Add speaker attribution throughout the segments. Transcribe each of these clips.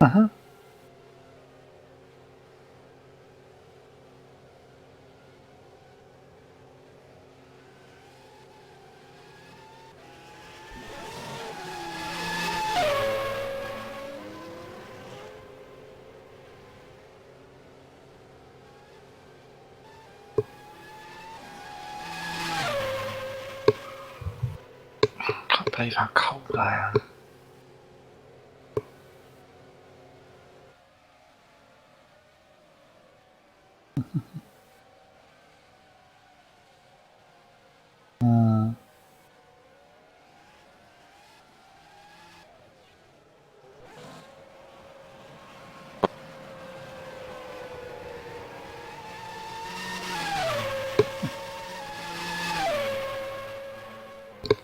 Speaker 1: Uh-huh. Can't believe how cold I am.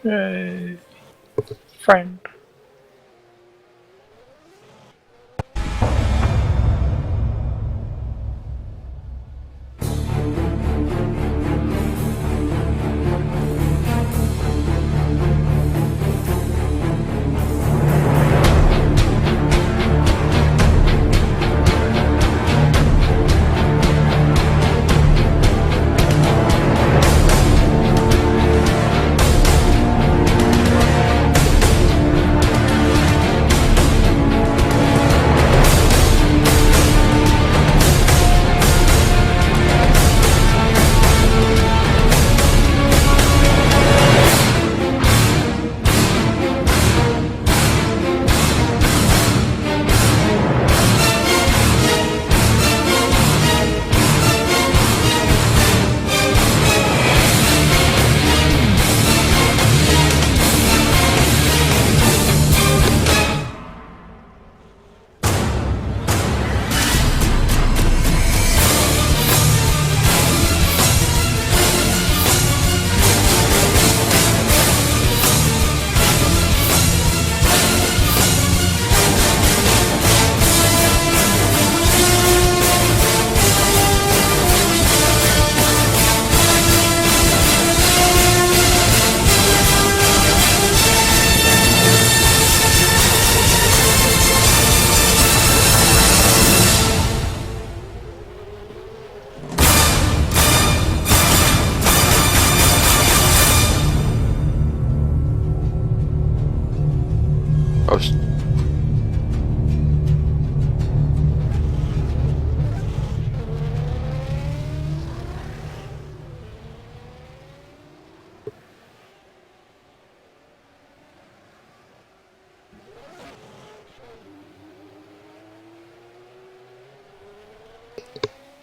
Speaker 1: Yay. Friend.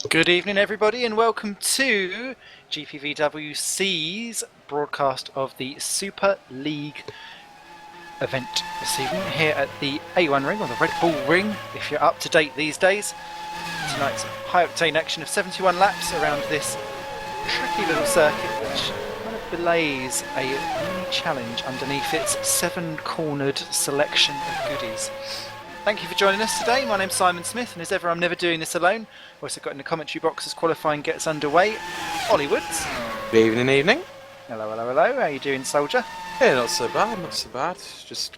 Speaker 2: Good evening, everybody, and welcome to GPVWC's broadcast of the Super League event this evening here at the A1 ring, or the Red Bull ring, if you're up to date these days. Tonight's high-octane action of 71 laps around this tricky little circuit, which kind of belays a mini challenge underneath its 7-cornered selection of goodies. Thank you for joining us today. My name's Simon Smith, and as ever, I'm never doing this alone. We've also got in the commentary box as qualifying gets underway, Ollie Woods.
Speaker 3: Good evening.
Speaker 2: Hello, hello, hello. How are you doing, soldier?
Speaker 3: Yeah, not so bad, not so bad. Just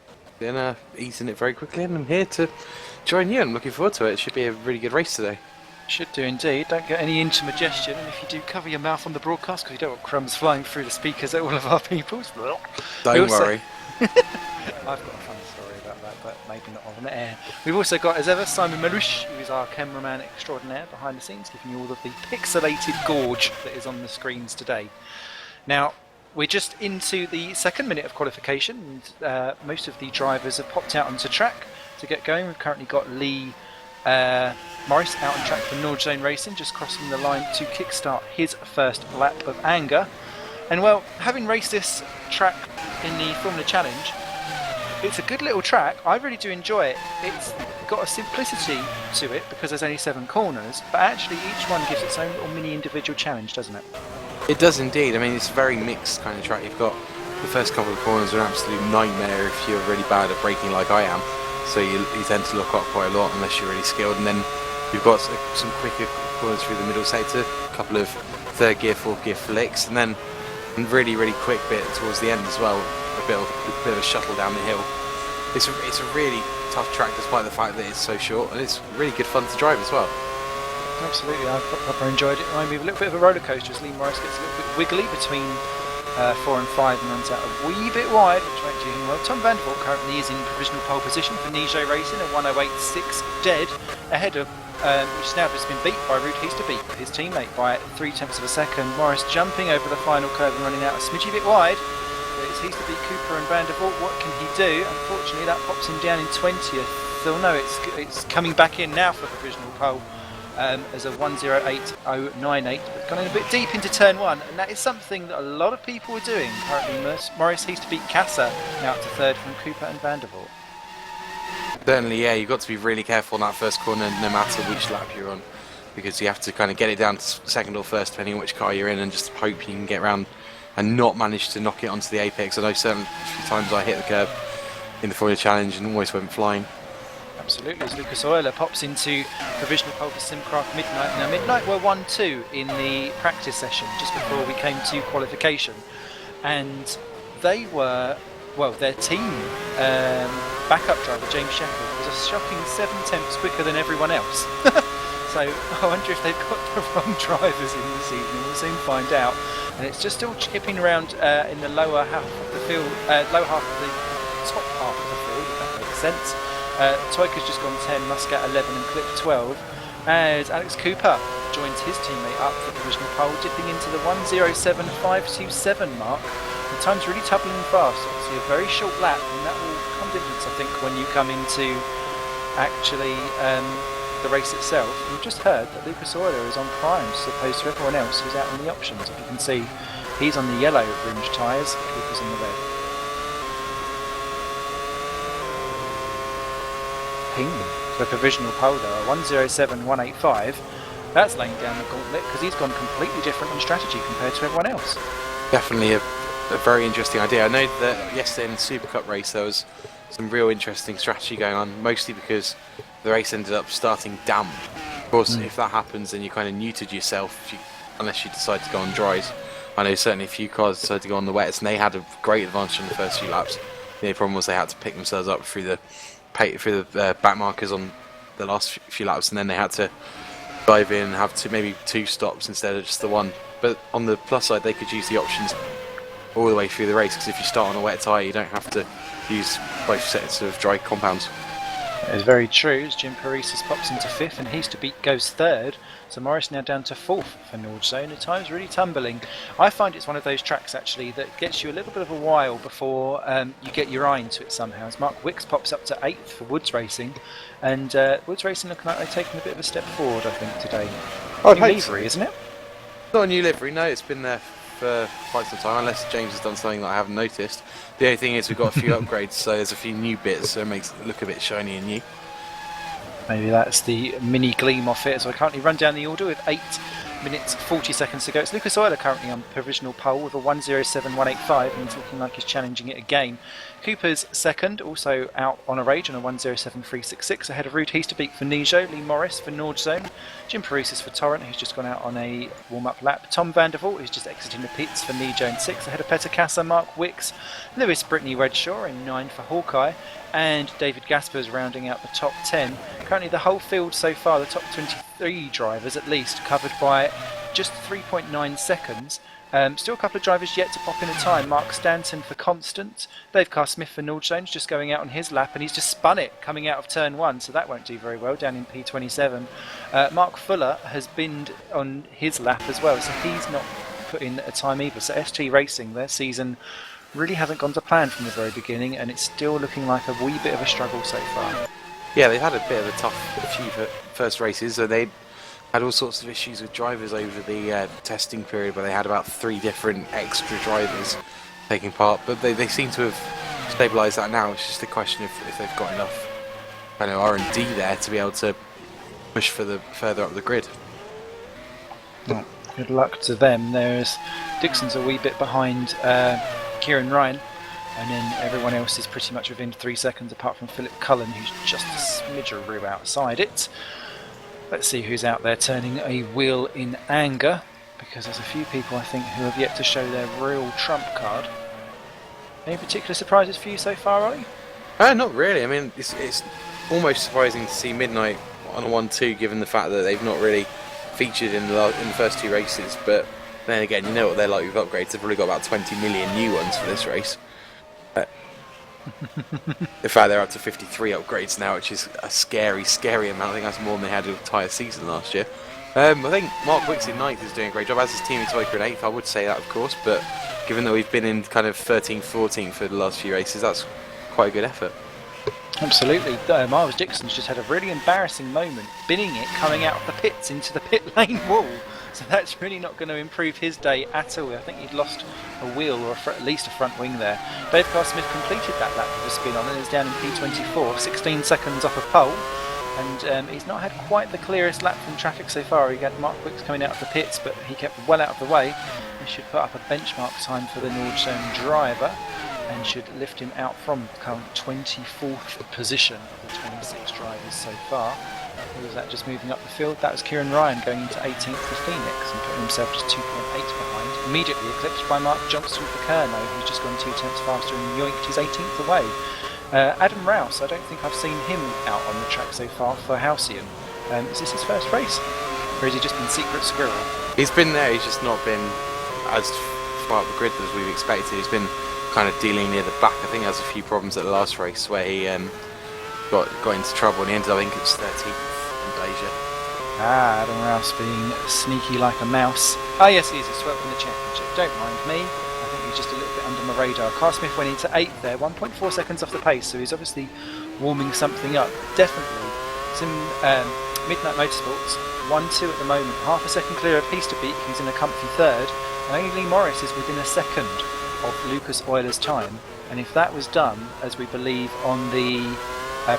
Speaker 3: easing it very quickly, and I'm here to join you. I'm looking forward to it. It should be a really good race today.
Speaker 2: Should do indeed. Don't get any indigestion, and if you do, cover your mouth on the broadcast because you don't want crumbs flying through the speakers at all of our peoples.
Speaker 3: Don't worry.
Speaker 2: I've got a funny story about that, but maybe not on the air. We've also got, as ever, Simon Marush, who is our cameraman extraordinaire behind the scenes, giving you all of the pixelated gorge that is on the screens today. Now, we're just into the second minute of qualification, and most of the drivers have popped out onto track to get going. We've currently got Lee Morris out on track for Nord Zone Racing, just crossing the line to kickstart his first lap of anger. And well, having raced this track in the Formula Challenge, it's a good little track. I really do enjoy it. It's got a simplicity to it because there's only 7 corners, but actually each one gives its own little mini individual challenge, doesn't it?
Speaker 3: It does indeed. I mean, it's a very mixed kind of track. You've got the first couple of corners are an absolute nightmare if you're really bad at braking like I am. So you tend to lock up quite a lot unless you're really skilled. And then you've got some quicker corners through the middle sector, a couple of third gear, fourth gear flicks, and then a really, really quick bit towards the end as well. A bit of a shuttle down the hill. it's a really tough track despite the fact that it's so short, and it's really good fun to drive as well.
Speaker 2: Absolutely, I've proper enjoyed it. Reminded me of a little bit of a roller coaster as Lee Morris gets a little bit wiggly between 4 and 5 and runs out a wee bit wide, which won't do him well. Tom Vandervoort currently is in provisional pole position for Nijo Racing, a 108.6 dead, ahead of which has now just been beat by Ruud Heasterbeek, his teammate, by 0.3 of a second. Morris jumping over the final curve and running out a smidgy bit wide. But it's Heasterbeek, Cooper and Vandervoort. What can he do? Unfortunately, that pops him down in 20th. So no, it's coming back in now for provisional pole. As a 108.098, but gone in a bit deep into turn 1, and that is something that a lot of people are doing. Currently, Morris Heasterbeek Casa now up to 3rd from Cooper and Vandervoort.
Speaker 3: Certainly, yeah, you've got to be really careful on that first corner no matter which lap you're on, because you have to kind of get it down to 2nd or 1st depending on which car you're in, and just hope you can get around and not manage to knock it onto the apex. I know certainly a few times I hit the curb in the Formula Challenge and almost went flying.
Speaker 2: Absolutely, as Lucas Euler pops into provisional pole for Simcraft Midnight. Now Midnight were 1-2 in the practice session just before we came to qualification, and they were, well, their team backup driver James Shepherd was a shocking 7/10 quicker than everyone else. So I wonder if they've got the wrong drivers in this evening. We'll soon find out. And it's just still chipping around in the lower half of the field, lower half of the top half of the field, if that makes sense. Toika's just gone 10, Muscat 11 and Clip 12, as Alex Cooper joins his teammate up for provisional pole, dipping into the 1:07.527 mark. The time's really tumbling fast, obviously a very short lap, and that will come difference, I think, when you come into actually the race itself. We've just heard that Lucas Euler is on primes as opposed to everyone else who's out on the options. If you can see, he's on the yellow rimmed tyres, Cooper's on the red. For provisional pole though, a 1:07.185. That's laying down the gauntlet because he's gone completely different on strategy compared to everyone else.
Speaker 3: Definitely a very interesting idea. I know that yesterday in the Super Cup race there was some real interesting strategy going on, mostly because the race ended up starting damp. Of course, if that happens, then you're kind of neutered yourself unless you decide to go on dries. I know certainly a few cars decided to go on the wets, and they had a great advantage in the first few laps. The only problem was they had to pick themselves up through the back markers on the last few laps, and then they had to dive in and have maybe 2 stops instead of just the 1. But on the plus side, they could use the options all the way through the race, because if you start on a wet tyre, you don't have to use both sets of dry compounds.
Speaker 2: That is very true, as Jim Paresis pops into 5th and Heasterbeek goes 3rd. So Morris now down to 4th for Nordzone. The time's really tumbling. I find it's one of those tracks actually that gets you a little bit of a while before you get your eye into it somehow. As Mark Wicks pops up to 8th for Woods Racing, and Woods Racing looking like they're taking a bit of a step forward, I think, today. New livery, isn't it?
Speaker 3: Not a new livery, no, it's been there for quite some time, unless James has done something that I haven't noticed. The only thing is we've got a few upgrades, so there's a few new bits, so it makes it look a bit shiny and new.
Speaker 2: Maybe that's the mini gleam off it. So I currently run down the order with 8 minutes 40 seconds to go. It's Lucas Euler currently on provisional pole with a 1:07.185, and he's looking like he's challenging it again. Cooper's 2nd, also out on a rage on a 1:07.366, ahead of Ruud Heasterbeek for Nijo, Lee Morris for Nordzone, Jim Paresis for Torrent, who's just gone out on a warm-up lap, Tom Vandervoort, who's just exiting the pits for Nijo in 6th, ahead of Peter Casa, Mark Wicks, Lewis Brittany Redshaw in 9 for Hawkeye, and David Gaspers rounding out the top 10. Currently the whole field so far, the top 23 drivers at least, covered by just 3.9 seconds. Still a couple of drivers yet to pop in a time. Mark Stanton for Constant, Dave Carr-Smith for Nordstone's just going out on his lap, and he's just spun it coming out of turn 1, so that won't do very well down in P27. Mark Fuller has binned on his lap as well, so he's not put in a time either. So ST Racing, their season really hasn't gone to plan from the very beginning, and it's still looking like a wee bit of a struggle so far.
Speaker 3: Yeah, they've had a bit of a tough few first races, so they had all sorts of issues with drivers over the testing period, where they had about 3 different extra drivers taking part, but they seem to have stabilised that now. It's just a question if they've got enough R&D there to be able to push for the further up the grid.
Speaker 2: Well, good luck to them. There's Dixon's a wee bit behind Kieran Ryan, and then everyone else is pretty much within 3 seconds apart from Philip Cullen, who's just a smidgeroo outside it. Let's see who's out there turning a wheel in anger, because there's a few people I think who have yet to show their real trump card. Any particular surprises for you so far, Ollie?
Speaker 3: Not really. I mean, it's almost surprising to see Midnight on a 1-2, given the fact that they've not really featured in the first 2 races. But then again, you know what they're like with upgrades. They've probably got about 20 million new ones for this race. In fact, they're up to 53 upgrades now, which is a scary, scary amount. I think that's more than they had the entire season last year. I think Mark Wicks in 9th is doing a great job, as is Team Toyka in 8th. I would say that, of course, but given that we've been in kind of 13th, 14th for the last few races, that's quite a good effort.
Speaker 2: Absolutely. Miles Dixon's just had a really embarrassing moment, binning it coming out of the pits into the pit lane wall. So that's really not going to improve his day at all. I think he'd lost a wheel or at least a front wing there. Dave Carr-Smith completed that lap with a spin on and is down in P24, 16 seconds off of pole. And he's not had quite the clearest lap from traffic so far. He had Mark Wicks coming out of the pits, but he kept well out of the way. He should put up a benchmark time for the Nordstone driver and should lift him out from the current 24th position of the 26 drivers so far. Who was that just moving up the field? That was Kieran Ryan going into 18th for Phoenix and putting himself just 2.8 behind. Immediately eclipsed by Mark Johnston for Kerno, who's just gone 2 tenths faster and yoinked his 18th away. Adam Rouse, I don't think I've seen him out on the track so far for Halcyon. Is this his first race? Or has he just been secret squirrel?
Speaker 3: He's been there, he's just not been as far up the grid as we've expected. He's been kind of dealing near the back. I think he has a few problems at the last race where he got into trouble and he ended up, I think it's 13th in Malaysia.
Speaker 2: Adam Rouse being sneaky like a mouse. Ah yes, he's swept in the championship, don't mind me. I think he's just a little bit under my radar. Carr-Smith went into 8th there, 1.4 seconds off the pace, so he's obviously warming something up. Definitely some Midnight Motorsports, 1-2 at the moment, half a second clear of Peasterbeek, who's in a comfy 3rd, and only Lee Morris is within a second of Lucas Euler's time. And if that was done, as we believe on the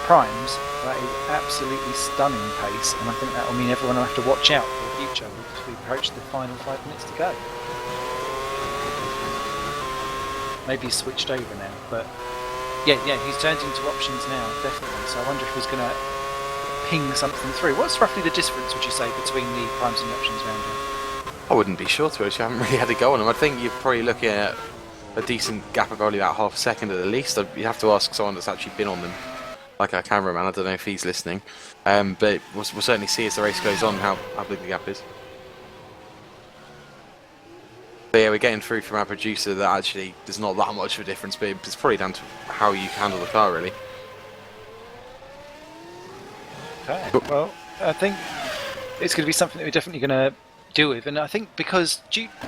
Speaker 2: primes, that is absolutely stunning pace, and I think that will mean everyone will have to watch out for the future as we approach the final 5 minutes to go. Maybe he's switched over now, but yeah, he's turned into options now, definitely. So I wonder if he's going to ping something through. What's roughly the difference, would you say, between the primes and the options round here?
Speaker 3: I wouldn't be sure, to be honest. I haven't really had a go on them. I think you're probably looking at a decent gap of probably about half a second at the least. You have to ask someone that's actually been on them, like our cameraman. I don't know if he's listening, but we'll certainly see as the race goes on how big the gap is. But yeah, we're getting through from our producer that actually there's not that much of a difference, but it's probably down to how you handle the car, really.
Speaker 2: Okay, well, I think it's going to be something that we're definitely going to deal with, and I think because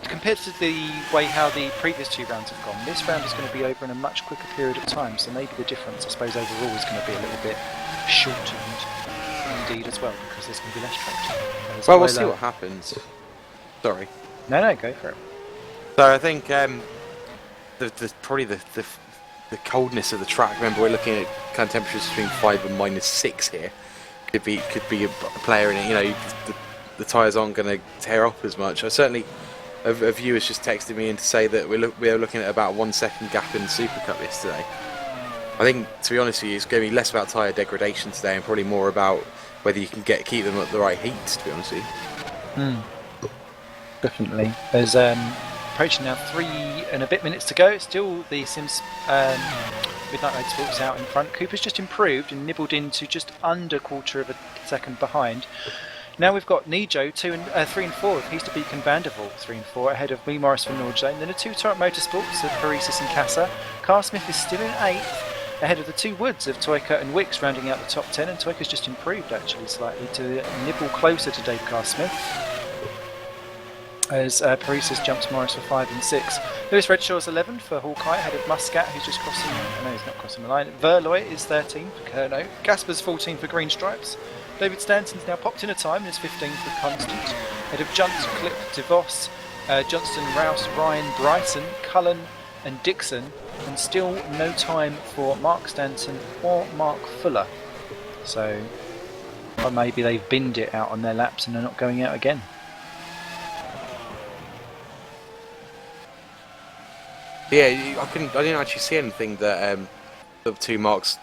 Speaker 2: compared to the way how the previous 2 rounds have gone, this round is going to be over in a much quicker period of time, so maybe the difference, I suppose, overall is going to be a little bit shortened indeed as well, because there's going to be less track time.
Speaker 3: Well, we'll see what happens. Sorry.
Speaker 2: No, go for it.
Speaker 3: So I think probably the coldness of the track. Remember, we're looking at kind of temperatures between 5 and -6 here. Could be a player in it. You know, the tyres aren't going to tear off as much. I certainly, a viewer has just texted me in to say that we are looking at about 1 second gap in the Super Cup yesterday. I think, to be honest with you, it's going to be less about tyre degradation today and probably more about whether you can keep them at the right heat. To be honest with you.
Speaker 2: Definitely. There's approaching now 3 and a bit minutes to go. Still the Sims Midnight Motorsports out in front. Cooper's just improved and nibbled into just under 1/4 of a second behind. Now we've got Nijo 3 and 4 of Peasterbeek and Vandervoort 3 and 4 ahead of Lee Morris for Nordstone. Then the 2 Torrent Motorsports of Paresis and Casa. Carr-Smith is still in 8th ahead of the 2 Woods of Toyka and Wicks rounding out the top 10, and Toyka's just improved actually slightly to nibble closer to Dave Carr-Smith as Paresis jumps Morris for 5 and 6. Lewis Redshaw's 11 for Hawkeye ahead of Muscat, who's just crossing. No, he's not crossing the line. Verloy is 13 for Kerno. Gasper's 14 for Green Stripes. David Stanton's now popped in a time and is 15 for Constant. Ahead of Johnson, Clip, DeVos, Johnston, Rouse, Ryan, Bryson, Cullen and Dixon, and still no time for Mark Stanton or Mark Fuller. So maybe they've binned it out on their laps and they're not going out again.
Speaker 3: Yeah, I didn't actually see anything that the 2 Marks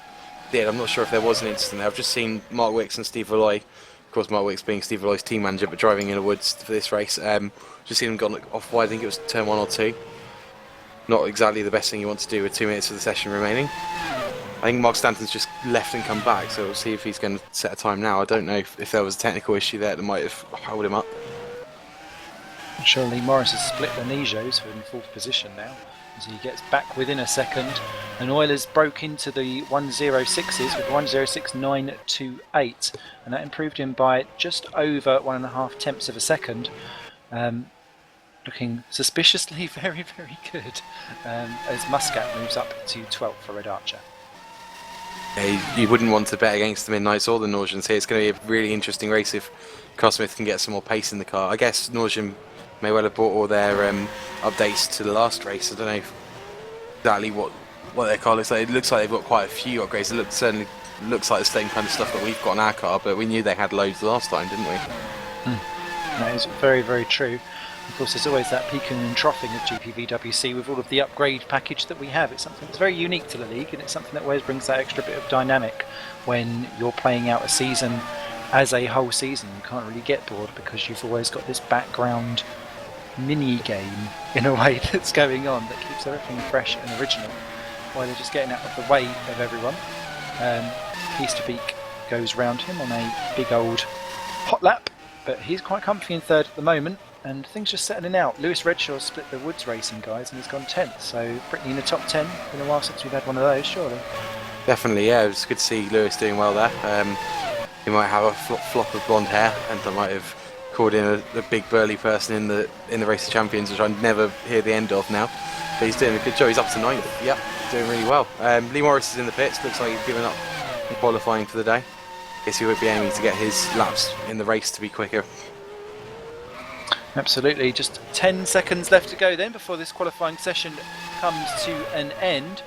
Speaker 3: did. I'm not sure if there was an incident there. I've just seen Mark Wicks and Steve Ollie. Of course, Mark Wicks being Steve Ollie's team manager, but driving in the woods for this race. Just seen them gone off wide. I think it was turn 1 or 2. Not exactly the best thing you want to do with 2 minutes of the session remaining. I think Mark Stanton's just left and come back, so we'll see if he's going to set a time now. I don't know if there was a technical issue there that might have held him up.
Speaker 2: Surely Morris has split the Nijos for in fourth position now, as he gets back within a second. And Euler's broke into the 106s with 106.928, and that improved him by just over 1.5 tenths of a second. Looking suspiciously very, very good as Muscat moves up to 12th for Red Archer.
Speaker 3: Yeah, you wouldn't want to bet against the Midnights or the Norwegians here. It's going to be a really interesting race if Carl Smith can get some more pace in the car. I guess Norwegian may well have brought all their updates to the last race. I don't know exactly what their car looks like. It looks like they've got quite a few upgrades. It certainly looks like the same kind of stuff that we've got on our car, but we knew they had loads last time, didn't we?
Speaker 2: That is very, very true. Of course, there's always that peaking and troughing of GPVWC with all of the upgrade package that we have. It's something that's very unique to the league, and it's something that always brings that extra bit of dynamic when you're playing out a season as a whole season. You can't really get bored because you've always got this background mini game in a way that's going on that keeps everything fresh and original while they're just getting out of the way of everyone. Easter Beak goes round him on a big old hot lap, but he's quite comfy in third at the moment. And things just settling out. Lewis Redshaw split the Woods Racing guys and he's gone 10th, so Brittany in the top 10. Been a while since we've had one of those, surely.
Speaker 3: Definitely, yeah. It was good to see Lewis doing well there. He might have a flop of blonde hair, and I might have called in a big burly person in the Race of Champions, which I never hear the end of now. But he's doing a good job. He's up to 9th. Yep, doing really well. Lee Morris is in the pits. Looks like he's given up qualifying for the day. Guess he would be aiming to get his laps in the race to be quicker.
Speaker 2: Absolutely, just 10 seconds left to go then before this qualifying session comes to an end.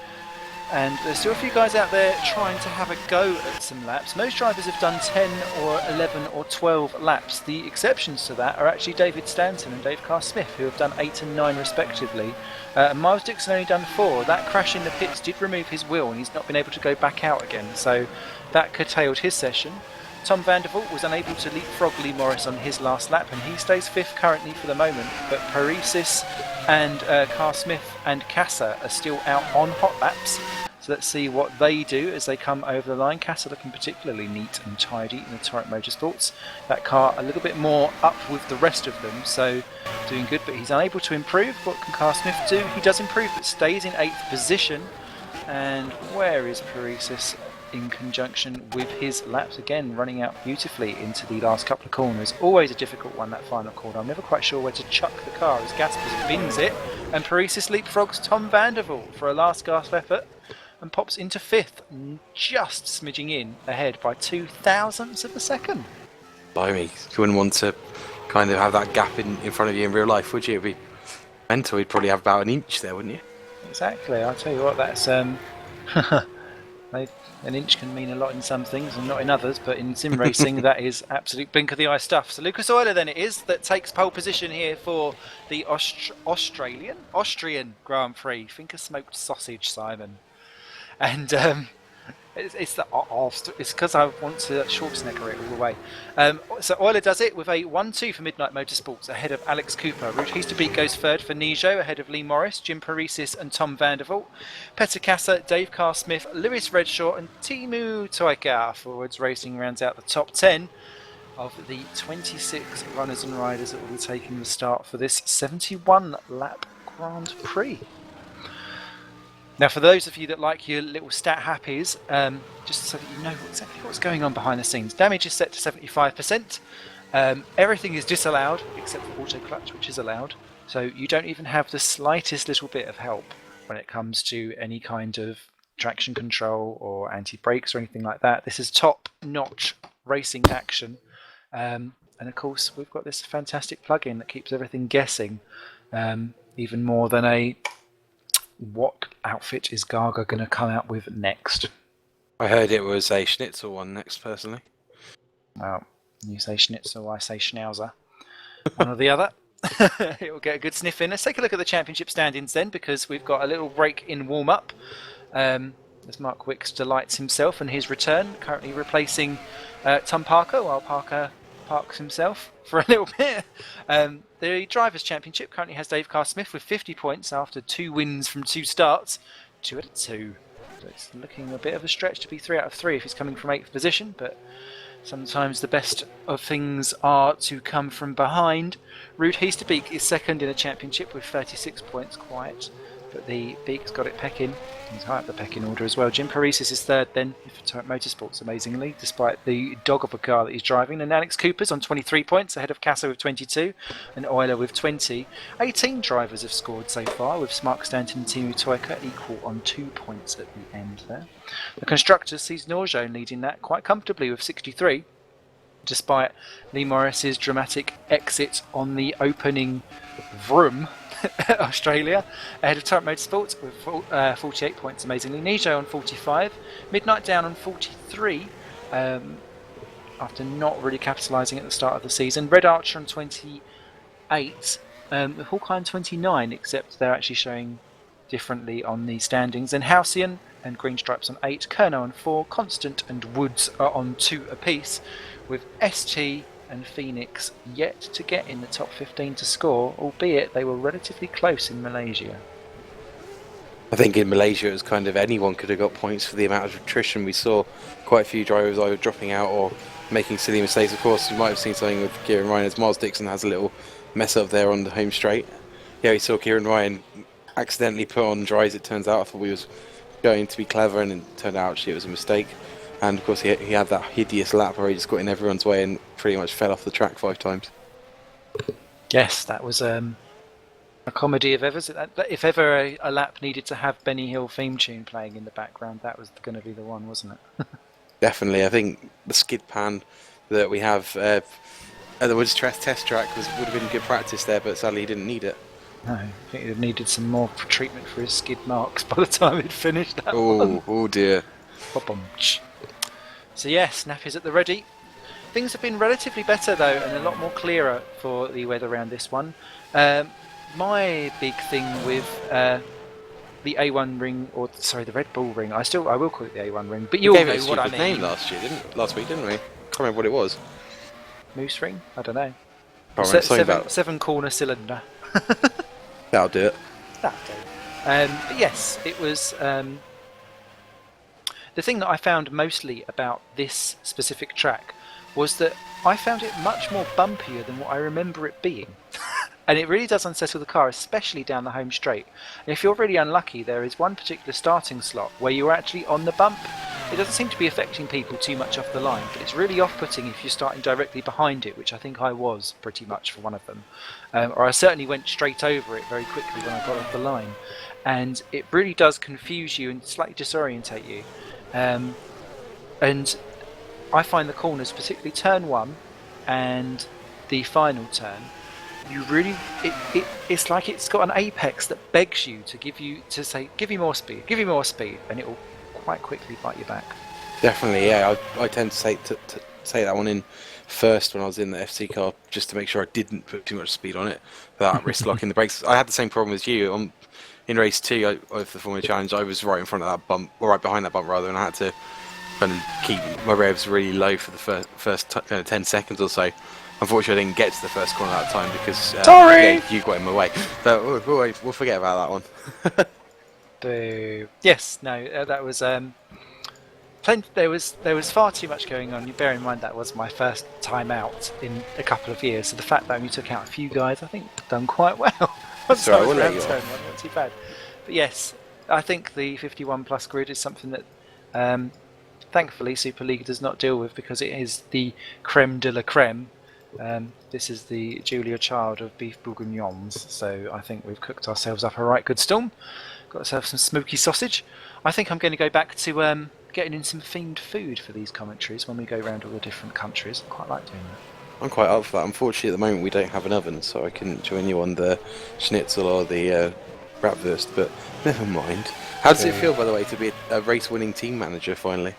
Speaker 2: And there's still a few guys out there trying to have a go at some laps. Most drivers have done 10 or 11 or 12 laps. The exceptions to that are actually David Stanton and Dave Carr-Smith, who have done 8 and 9 respectively. Miles Dixon only done 4. That crash in the pits did remove his wheel and he's not been able to go back out again, so that curtailed his session. Tom Vandervoort was unable to leapfrog Lee Morris on his last lap, and he stays 5th currently for the moment. But Paresis and Carr-Smith and Casa are still out on hot laps. So let's see what they do as they come over the line. Casa looking particularly neat and tidy in the Torrent Motorsports. That car a little bit more up with the rest of them, so doing good, but he's unable to improve. What can Carr-Smith do? He does improve, but stays in 8th position. And where is Paresis in conjunction with his laps? Again, running out beautifully into the last couple of corners. Always a difficult one, that final corner. I'm never quite sure where to chuck the car as Gaspers bins it, and Paresis leapfrogs Tom Vandervoort for a last gasp effort and pops into 5th, just smidging in ahead by 0.02 of a second.
Speaker 3: Blimey, you wouldn't want to kind of have that gap in front of you in real life, would you? It'd be mental. You'd probably have about an inch there, wouldn't you?
Speaker 2: Exactly. I'll tell you what, that's an inch can mean a lot in some things and not in others, but in sim racing that is absolute blink of the eye stuff. So Lucas Euler then it is that takes pole position here for the Austrian Grand Prix. Think of smoked sausage, Simon. And it's because I want to Schwarzenegger it all the way. So Euler does it with a 1-2 for Midnight Motorsports ahead of Alex Cooper. Ruud Heasterbeek goes third for Nijo ahead of Lee Morris, Jim Paresis and Tom Vandervoort. Petter Casa, Dave Carr-Smith, Lewis Redshaw and Teemu Toika for Woods Racing rounds out the top 10 of the 26 runners and riders that will be taking the start for this 71 lap Grand Prix. Now, for those of you that like your little stat happies, just so that you know exactly what's going on behind the scenes, damage is set to 75%. Everything is disallowed except for auto clutch, which is allowed. So you don't even have the slightest little bit of help when it comes to any kind of traction control or anti-brakes or anything like that. This is top-notch racing action. And of course, we've got this fantastic plugin that keeps everything guessing, even more than a what outfit is Gaga going to come out with next?
Speaker 3: I heard it was a Schnitzel one next, personally.
Speaker 2: Well, you say Schnitzel, I say Schnauzer. One or the other. It will get a good sniff in. Let's take a look at the championship standings then, because we've got a little break in warm-up. As Mark Wicks delights himself and his return, currently replacing Tom Parker, while Parker parks himself for a little bit. The Drivers' Championship currently has Dave Carr-Smith with 50 points after 2 wins from 2 starts. 2 out of 2. So it's looking a bit of a stretch to be 3 out of 3 if he's coming from 8th position, but sometimes the best of things are to come from behind. Ruud Heesterbeek is second in the championship with 36 points, quiet, but the Beek's got it pecking. He's high up the pecking order as well. Jim Paresis is third then for Turret Motorsports, amazingly, despite the dog of a car that he's driving. And Alex Cooper's on 23 points, ahead of Casa with 22 and Euler with 20. 18 drivers have scored so far, with Mark Stanton and Timu Toika equal on 2 points at the end there. The Constructors sees Norjone leading that quite comfortably with 63, despite Lee Morris's dramatic exit on the opening vroom. Australia, ahead of Turret Motorsports with 48 points, amazingly. Nijo on 45, Midnight Down on 43, after not really capitalising at the start of the season. Red Archer on 28, Hawkeye on 29, except they're actually showing differently on the standings. And Halcyon and Green Stripes on 8, Kerno on 4, Constant and Woods are on 2 apiece, with ST and Phoenix yet to get in the top 15 to score, albeit they were relatively close in Malaysia.
Speaker 3: I think in Malaysia it was kind of anyone could have got points for the amount of attrition. We saw quite a few drivers either dropping out or making silly mistakes. Of course, you might have seen something with Kieran Ryan as Miles Dixon has a little mess up there on the home straight. Yeah, we saw Kieran Ryan accidentally put on dries, it turns out. I thought we was going to be clever, and it turned out actually it was a mistake. And of course he had that hideous lap where he just got in everyone's way and pretty much fell off the track 5 times.
Speaker 2: Yes, that was a comedy of errors. If ever a lap needed to have Benny Hill theme tune playing in the background, that was going to be the one, wasn't it?
Speaker 3: Definitely. I think the skid pan that we have at the Woods test track would have been good practice there, but sadly he didn't need it.
Speaker 2: No, I think he'd have needed some more treatment for his skid marks by the time he'd finished that one.
Speaker 3: Oh dear.
Speaker 2: So yes, Nappy's at the ready. Things have been relatively better though, and a lot more clearer for the weather around this one. My big thing with the A1 ring, or sorry, the Red Bull ring, I will call it the A1 ring, but you all know what I mean.
Speaker 3: Name last week, didn't we? Can't remember what it was.
Speaker 2: Moose ring? I don't know. Seven corner cylinder.
Speaker 3: That'll do it.
Speaker 2: That'll do. But yes, it was. The thing that I found mostly about this specific track was that I found it much more bumpier than what I remember it being. And it really does unsettle the car, especially down the home straight. And if you're really unlucky, there is one particular starting slot where you're actually on the bump. It doesn't seem to be affecting people too much off the line, but it's really off-putting if you're starting directly behind it, which I think I was pretty much for one of them. Or I certainly went straight over it very quickly when I got off the line. And it really does confuse you and slightly disorientate you. And I find the corners, particularly turn 1 and the final turn, you really it's like it's got an apex that begs you to say give me more speed, and it will quite quickly bite you back.
Speaker 3: Definitely, yeah. I tend to say that one in first when I was in the FC car, just to make sure I didn't put too much speed on it without risk locking the brakes. I had the same problem as you in race 2 of the Formula Challenge. I was right in front of that bump, or right behind that bump rather, and I had to kind of keep my revs really low for the first 10 seconds or so. Unfortunately, I didn't get to the first corner that time because
Speaker 2: sorry,
Speaker 3: you got in my way. But we'll forget about that one.
Speaker 2: Boo. Yes, no, that was there was far too much going on. You bear in mind that was my first time out in a couple of years, so the fact that I only took out a few guys, I think, done quite well.
Speaker 3: So I will let you off.
Speaker 2: Not too bad. But yes, I think the 51 plus grid is something that thankfully Superleague does not deal with, because it is the creme de la creme. This is the Julia Child of beef bourguignons, so I think we've cooked ourselves up a right good storm. Got ourselves some smoky sausage. I think I'm going to go back to getting in some themed food for these commentaries when we go around all the different countries. I quite like doing that.
Speaker 3: I'm quite up for that. Unfortunately, at the moment we don't have an oven, so I couldn't join you on the schnitzel or the bratwurst, but never mind. How does it feel, by the way, to be a race-winning team manager finally?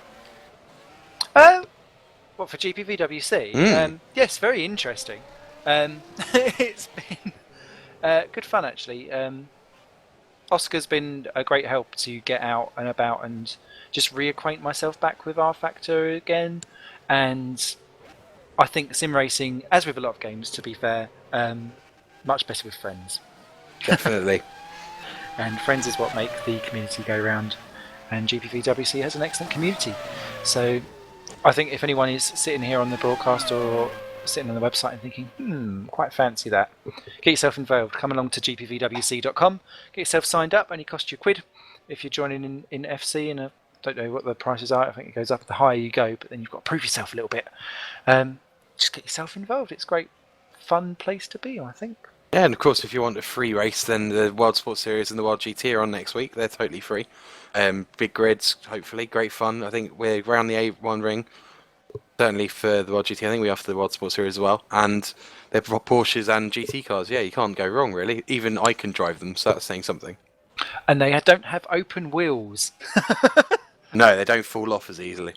Speaker 2: What, for GPVWC? Yes, very interesting. It's been good fun, actually. Oscar's been a great help to get out and about and just reacquaint myself back with R Factor again. And I think sim racing, as with a lot of games, to be fair, much better with friends.
Speaker 3: Definitely.
Speaker 2: And friends is what make the community go round. and GPVWC has an excellent community. So I think if anyone is sitting here on the broadcast or sitting on the website and thinking, quite fancy that, get yourself involved. Come along to gpvwc.com, get yourself signed up, only cost you £1 if you're joining in FC, and I don't know what the prices are. I think it goes up the higher you go, but then you've got to prove yourself a little bit. Just get yourself involved. It's a great fun place to be, I think.
Speaker 3: Yeah, and of course, if you want a free race, then the World Sports Series and the World GT are on next week. They're totally free. Big grids, hopefully, great fun. I think we're around the A1 ring, certainly for the World GT. I think we offer the World Sports Series as well. And they're Porsches and GT cars. Yeah, you can't go wrong, really. Even I can drive them, so that's saying something.
Speaker 2: And they don't have open wheels.
Speaker 3: No, they don't fall off as easily.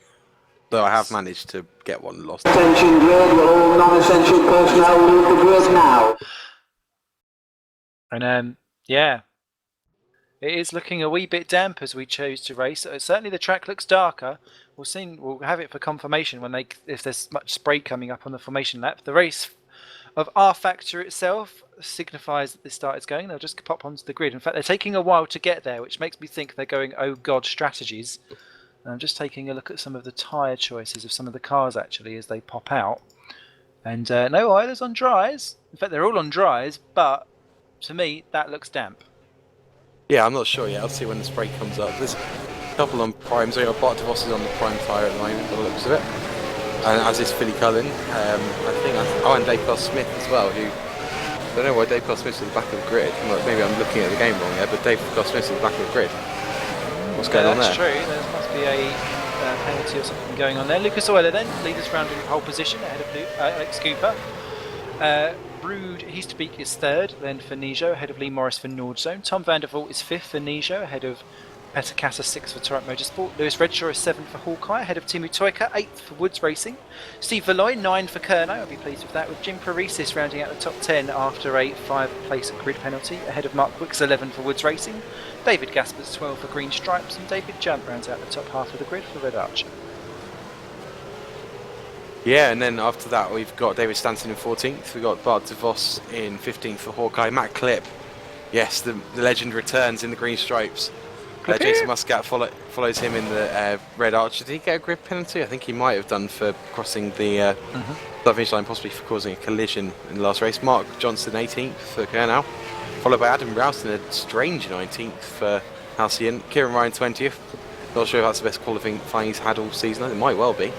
Speaker 3: Though I have managed to get one lost.
Speaker 4: Attention grid, all non-essential personnel leave the grid now.
Speaker 2: And yeah, it is looking a wee bit damp as we chose to race. Certainly the track looks darker. We'll have it for confirmation if there's much spray coming up on the formation lap. The race of R Factor itself signifies that the start is going. They'll just pop onto the grid. In fact, they're taking a while to get there, which makes me think they're going oh god strategies. And I'm just taking a look at some of the tyre choices of some of the cars actually as they pop out. And no oilers on dries. In fact, they're all on dries, but to me, that looks damp.
Speaker 3: Yeah, I'm not sure yet. I'll see when the spray comes up. There's a couple on primes. So Bart DeVos is on the prime tyre at the moment, by the looks of it. And as is Philly Cullen. And Dave Smith as well, who... I don't know why Dave Smith's at the back of the grid. Maybe I'm looking at the game wrong there, but Dave Smith's at the back of the grid. What's going on there?
Speaker 2: That's true. There must be a penalty or something going on there. Lucas Euler then, leaders round in pole position ahead of Alex Cooper. Brood Heasterbeek is third, then for Nijo, ahead of Lee Morris for Nordzone. Tom van der Vault is fifth for Nijo, ahead of Petter Kassa, sixth for Torrent Motorsport. Lewis Redshaw is seventh for Hawkeye, ahead of Timu Toika, eighth for Woods Racing. Steve Valoy, nine for Kerno, I'll be pleased with that, with Jim Paresis rounding out the top 10 after a 5-place grid penalty, ahead of Mark Wicks, 11 for Woods Racing. David Gaspers, 12 for Green Stripes, and David Junt rounds out the top half of the grid for Red Archer.
Speaker 3: Yeah, and then after that we've got David Stanton in 14th, we've got Bart DeVos in 15th for Hawkeye, Matt Clip, yes, the legend returns in the green stripes. Jason Muscat follows him in the Red Archer. Did he get a grid penalty? I think he might have done for crossing the start finish line, possibly for causing a collision in the last race. Mark Johnson 18th for Kernow, followed by Adam Rouse in a strange 19th for Halcyon. Kieran Ryan 20th, not sure if that's the best qualifying he's had all season, it might well be.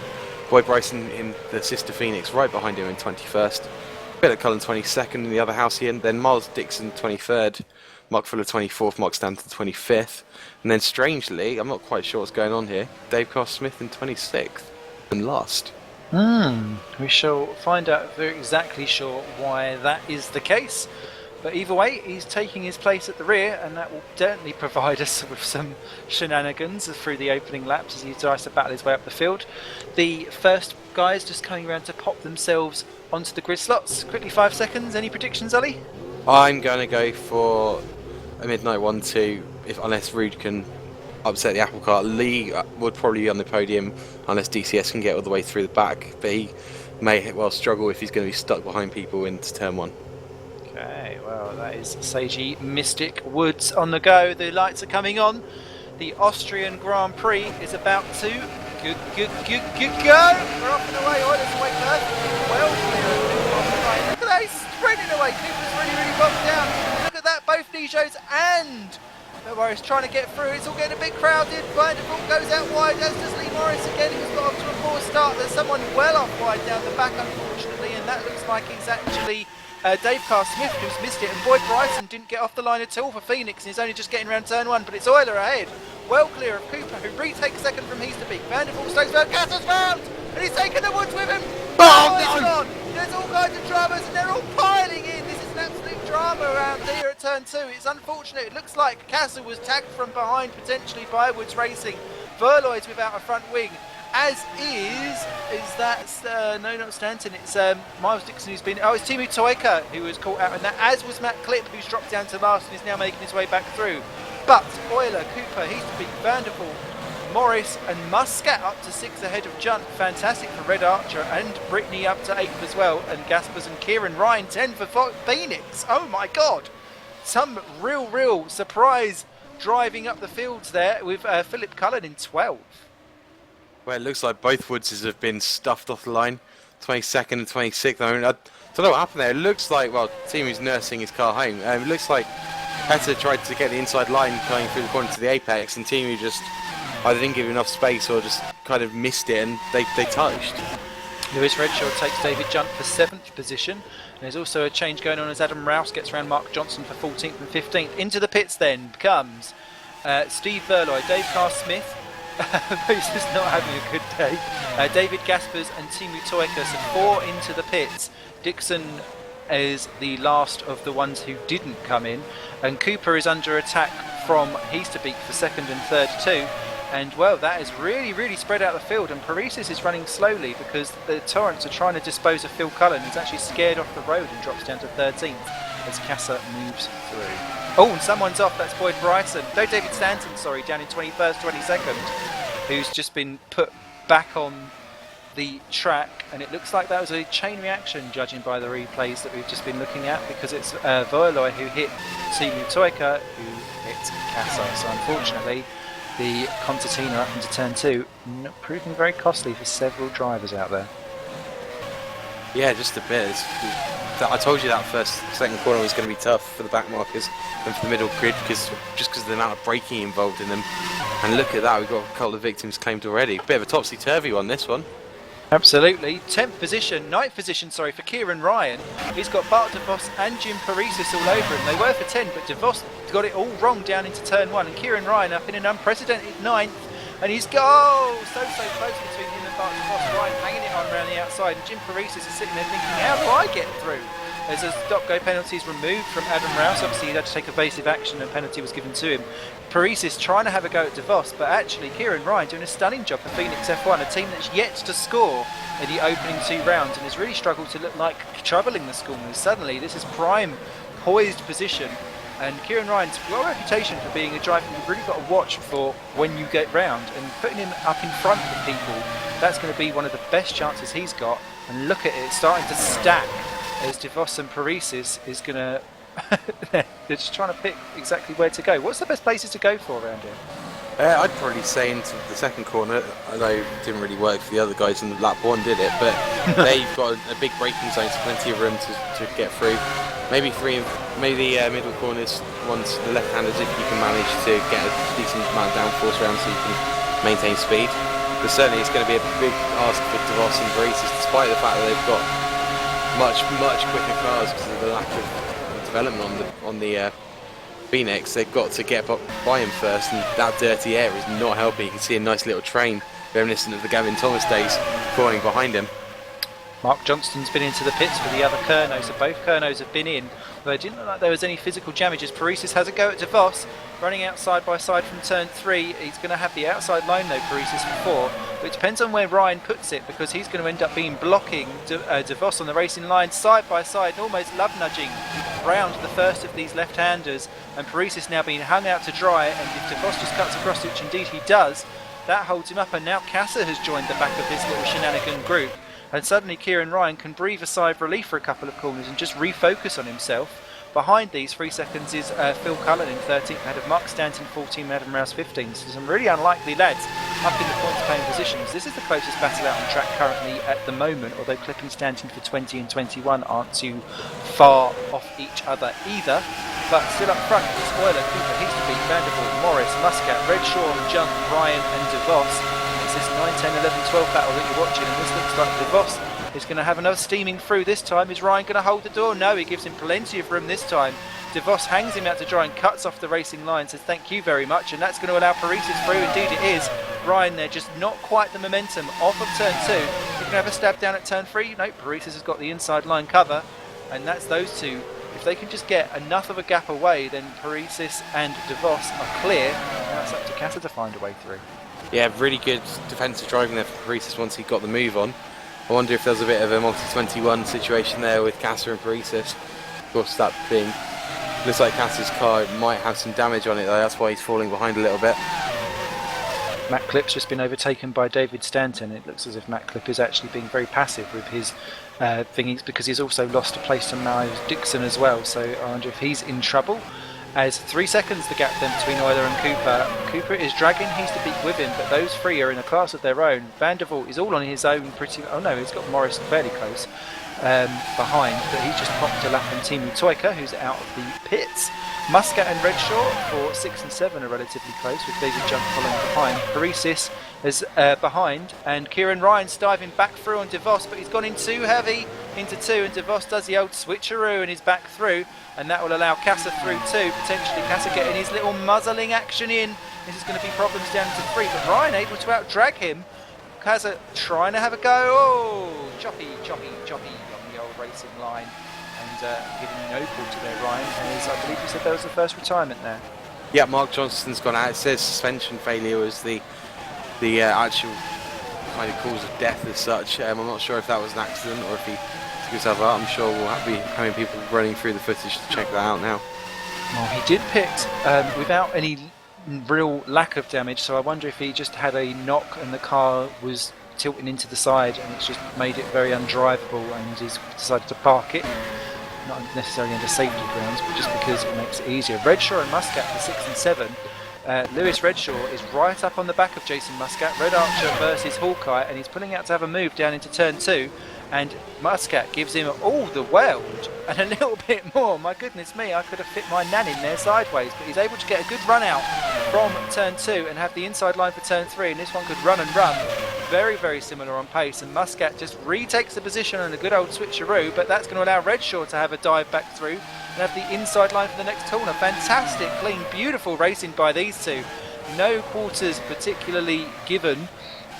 Speaker 3: Boyd Bryson in the Sister Phoenix right behind him in 21st. Philip Cullen 22nd in the other Halcyon, then Miles Dixon 23rd, Mark Fuller 24th, Mark Stanton 25th, and then strangely, I'm not quite sure what's going on here, Dave Smith in 26th and last.
Speaker 2: We shall find out if we're exactly sure why that is the case. But either way, he's taking his place at the rear, and that will certainly provide us with some shenanigans through the opening laps as he tries to battle his way up the field. The first guys just coming around to pop themselves onto the grid slots. Quickly, 5 seconds. Any predictions, Ollie?
Speaker 3: I'm going to go for a midnight 1-2, unless Rude can upset the apple cart. Lee would probably be on the podium unless DCS can get all the way through the back, but he may well struggle if he's going to be stuck behind people into turn 1.
Speaker 2: Okay, well, that is Seiji Mystic Woods on the go. The lights are coming on. The Austrian Grand Prix is about to go. We're off and away. Oilers away first. Well, look at that, he's sprinting away. Cooper's really bogged down. Look at that, both Nijos and Morris trying to get through. It's all getting a bit crowded. Van der Vault goes out wide, as does Lee Morris again, who's got off to a poor start. There's someone well off wide down the back, unfortunately, and that looks like it's actually Dave Smith who's missed it, and Boyd Bryson didn't get off the line at all for Phoenix, and he's only just getting around turn 1, but it's Euler ahead, well clear of Cooper, who retakes second from Heasterbeek. Van der Vault stays round, Casser's round, and he's taking the Woods with him. No! There's all kinds of dramas, and they're all piling in. This is an absolute drama around here at turn 2. It's unfortunate. It looks like Casser was tagged from behind, potentially by Woods Racing. Verloy's without a front wing. As is that, no, not Stanton, it's Miles Dixon who's been, it's Timu Toika who was caught out in that, as was Matt Clip, who's dropped down to last and is now making his way back through. But Euler, Cooper, Heasterbeek, Van der Vault, Morris and Muscat up to 6th ahead of Junt. Fantastic for Red Archer, and Brittany up to 8th as well, and Gaspers and Kieran Ryan 10 for Phoenix. Oh my god! Some real surprise driving up the fields there with Philip Cullen in 12th.
Speaker 3: Well, it looks like both Woodses have been stuffed off the line, 22nd and 26th. I mean, I don't know what happened there. It looks like, well, Timu's nursing his car home. It looks like Petter tried to get the inside line going through the corner to the apex, and Timu just either didn't give him enough space or just kind of missed it, and they touched.
Speaker 2: Lewis Redshaw takes David Junt for 7th position. There's also a change going on as Adam Rouse gets around Mark Johnson for 14th and 15th. Into the pits then comes Steve Verloy, Dave Carr-Smith, who's just not having a good day, David Gaspers and Timu Toika, so 4 into the pits. Dixon is the last of the ones who didn't come in, and Cooper is under attack from Heasterbeek for 2nd and 3rd too. And well, that is really spread out the field, and Paresis is running slowly because the Torrents are trying to dispose of Phil Cullen, who's actually scared off the road and drops down to 13th as Casa moves through. Oh, and someone's off, that's Boyd Bryson. No, David Stanton, sorry, down in 21st, 22nd, who's just been put back on the track, and it looks like that was a chain reaction, judging by the replays that we've just been looking at, because it's Voiloy who hit Timu Toika, who hit Casa. So unfortunately, the concertina up into turn 2, proving very costly for several drivers out there.
Speaker 3: Yeah, just a bit. I told you that second corner was going to be tough for the back markers and for the middle grid, because of the amount of braking involved in them. And look at that, we've got a couple of victims claimed already. Bit of a topsy-turvy one, this one.
Speaker 2: Absolutely. 9th position, sorry, for Kieran Ryan. He's got Bart DeVos and Jim Paresis all over him. They were for 10, but DeVos got it all wrong down into turn 1, and Kieran Ryan up in an unprecedented 9th, and he's so close between him and Bart DeVos. Ryan hanging it on around the outside, and Jim Paresis is sitting there thinking, how do I get through? As a stop-go penalty is removed from Adam Rouse. Obviously, he had to take evasive action, and a penalty was given to him. Paresis trying to have a go at DeVos, but actually Kieran Ryan doing a stunning job for Phoenix F1, a team that's yet to score in the opening 2 rounds and has really struggled to look like troubling the schoolmen. Suddenly, this is prime, poised position, and Kieran Ryan's got a reputation for being a driver you've really got to watch for when you get round, and putting him up in front of people, that's going to be one of the best chances he's got. And look at it, it's starting to stack as DeVos and Paresis is going to they're just trying to pick exactly where to go. What's the best places to go for around here?
Speaker 3: I'd probably say into the second corner, although it didn't really work for the other guys in lap 1 did it, but they've got a big braking zone, so plenty of room to get through. Maybe the middle corners, ones the left-handers, if you can manage to get a decent amount of downforce around so you can maintain speed. But certainly it's going to be a big ask for DeVos and Paresis, despite the fact that they've got much quicker cars because of the lack of development on the Phoenix. They've got to get by him first, and that dirty air is not helping. You can see a nice little train reminiscent of the Gavin Thomas days forming behind him.
Speaker 2: Mark Johnston's been into the pits for the other Kernos, so both Kernos have been in, but it didn't look like there was any physical damages. Paresis has a go at DeVos, running out side by side from turn 3. He's going to have the outside line though, Paresis for 4, but it depends on where Ryan puts it, because he's going to end up being blocking DeVos on the racing line side by side, almost love nudging round the first of these left-handers, and Paresis now being hung out to dry, and if DeVos just cuts across, which indeed he does, that holds him up, and now Casa has joined the back of this little shenanigan group. And suddenly Kieran Ryan can breathe a sigh of relief for a couple of corners and just refocus on himself. Behind these 3 seconds is Phil Cullen in 13th, ahead of Mark Stanton 14, and Adam Rouse 15. So some really unlikely lads up in the points paying positions. This is the closest battle out on track currently at the moment, although Clip and Stanton for 20 and 21 aren't too far off each other either. But still up front is Euler, Cooper, Heasterbeek, Vanderbilt, Morris, Muscat, Redshaw, Junt, Ryan and DeVos. This 9, 10, 11, 12 battle that you're watching, and this looks like DeVos is going to have another steaming through this time. Is Ryan going to hold the door? No, he gives him plenty of room this time. DeVos hangs him out to dry and cuts off the racing line, says thank you very much, and that's going to allow Paresis through. Indeed it is. Ryan there, just not quite the momentum off of turn 2. He's going to have a stab down at turn 3. No, Paresis has got the inside line cover, and that's those two. If they can just get enough of a gap away, then Paresis and DeVos are clear. Now it's up to Casa to find a way through.
Speaker 3: Yeah, really good defensive driving there for Paresis once he got the move on. I wonder if there's a bit of a multi-21 situation there with Casa and Paresis. Of course, that being, looks like Casa's car might have some damage on it though, that's why he's falling behind a little bit.
Speaker 2: Matt Clip's just been overtaken by David Stanton. It looks as if Matt Clip is actually being very passive with his thingies, because he's also lost a place to Miles Dixon as well, so I wonder if he's in trouble. as 3 seconds the gap then between Euler and Cooper. Cooper is dragging He's to beat with him, but those three are in a class of their own. Van der Voort is all on his own pretty... Oh no, he's got Morris fairly close behind, but he's just popped a lap on Timu Toika, who's out of the pits. Muscat and Redshaw for 6 and 7 are relatively close, with David Jump following behind. Paresis is behind, and Kieran Ryan's diving back through on DeVos, but he's gone in too heavy into 2, and DeVos does the old switcheroo and is back through, and that will allow Casa through too. Potentially Casa getting his little muzzling action in. This is going to be problems down to 3, but Ryan able to out-drag him. Casa trying to have a go. Oh, choppy on the old racing line. And giving no quarter there, Ryan, as I believe you said that was the first retirement there.
Speaker 3: Yeah, Mark Johnston's gone out. It says suspension failure was the actual kind of cause of death as such. I'm not sure if that was an accident or if he took himself out. I'm sure we'll be having people running through the footage to check that out now.
Speaker 2: Well, he did pit without any real lack of damage, so I wonder if he just had a knock and the car was tilting into the side and it's just made it very undrivable, and he's decided to park it. Not necessarily under safety grounds, but just because it makes it easier. Redshaw and Muscat for 6 and 7. Lewis Redshaw is right up on the back of Jason Muscat. Red Archer versus Hawkeye, and he's pulling out to have a move down into turn 2. And Muscat gives him all the world and a little bit more. My goodness me, I could have fit my nan in there sideways, but he's able to get a good run out from turn 2 and have the inside line for turn 3, and this one could run and run. Very, very similar on pace, and Muscat just retakes the position on a good old switcheroo, but that's going to allow Redshaw to have a dive back through and have the inside line for the next corner. Fantastic, clean, beautiful racing by these two. No quarters particularly given,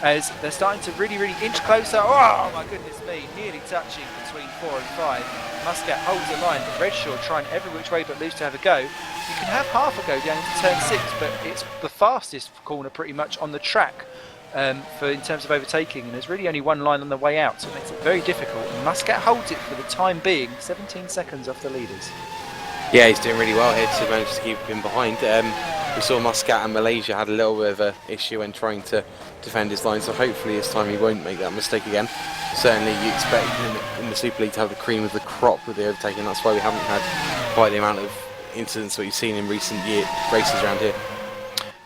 Speaker 2: as they're starting to really inch closer. Oh my goodness me, nearly touching between 4 and 5. Muscat holds the line, but Redshaw trying every which way but loose to have a go. You can have half a go down into turn 6, but it's the fastest corner pretty much on the track in terms of overtaking, and there's really only one line on the way out, so it makes it very difficult. And Muscat holds it for the time being, 17 seconds off the leaders. Yeah,
Speaker 3: he's doing really well here to manage to keep him behind. We saw Muscat and Malaysia had a little bit of an issue when trying to defend his line, so hopefully this time he won't make that mistake again. Certainly you expect in the Super League to have the cream of the crop with the overtaking. That's why we haven't had quite the amount of incidents that we've seen in recent races around here.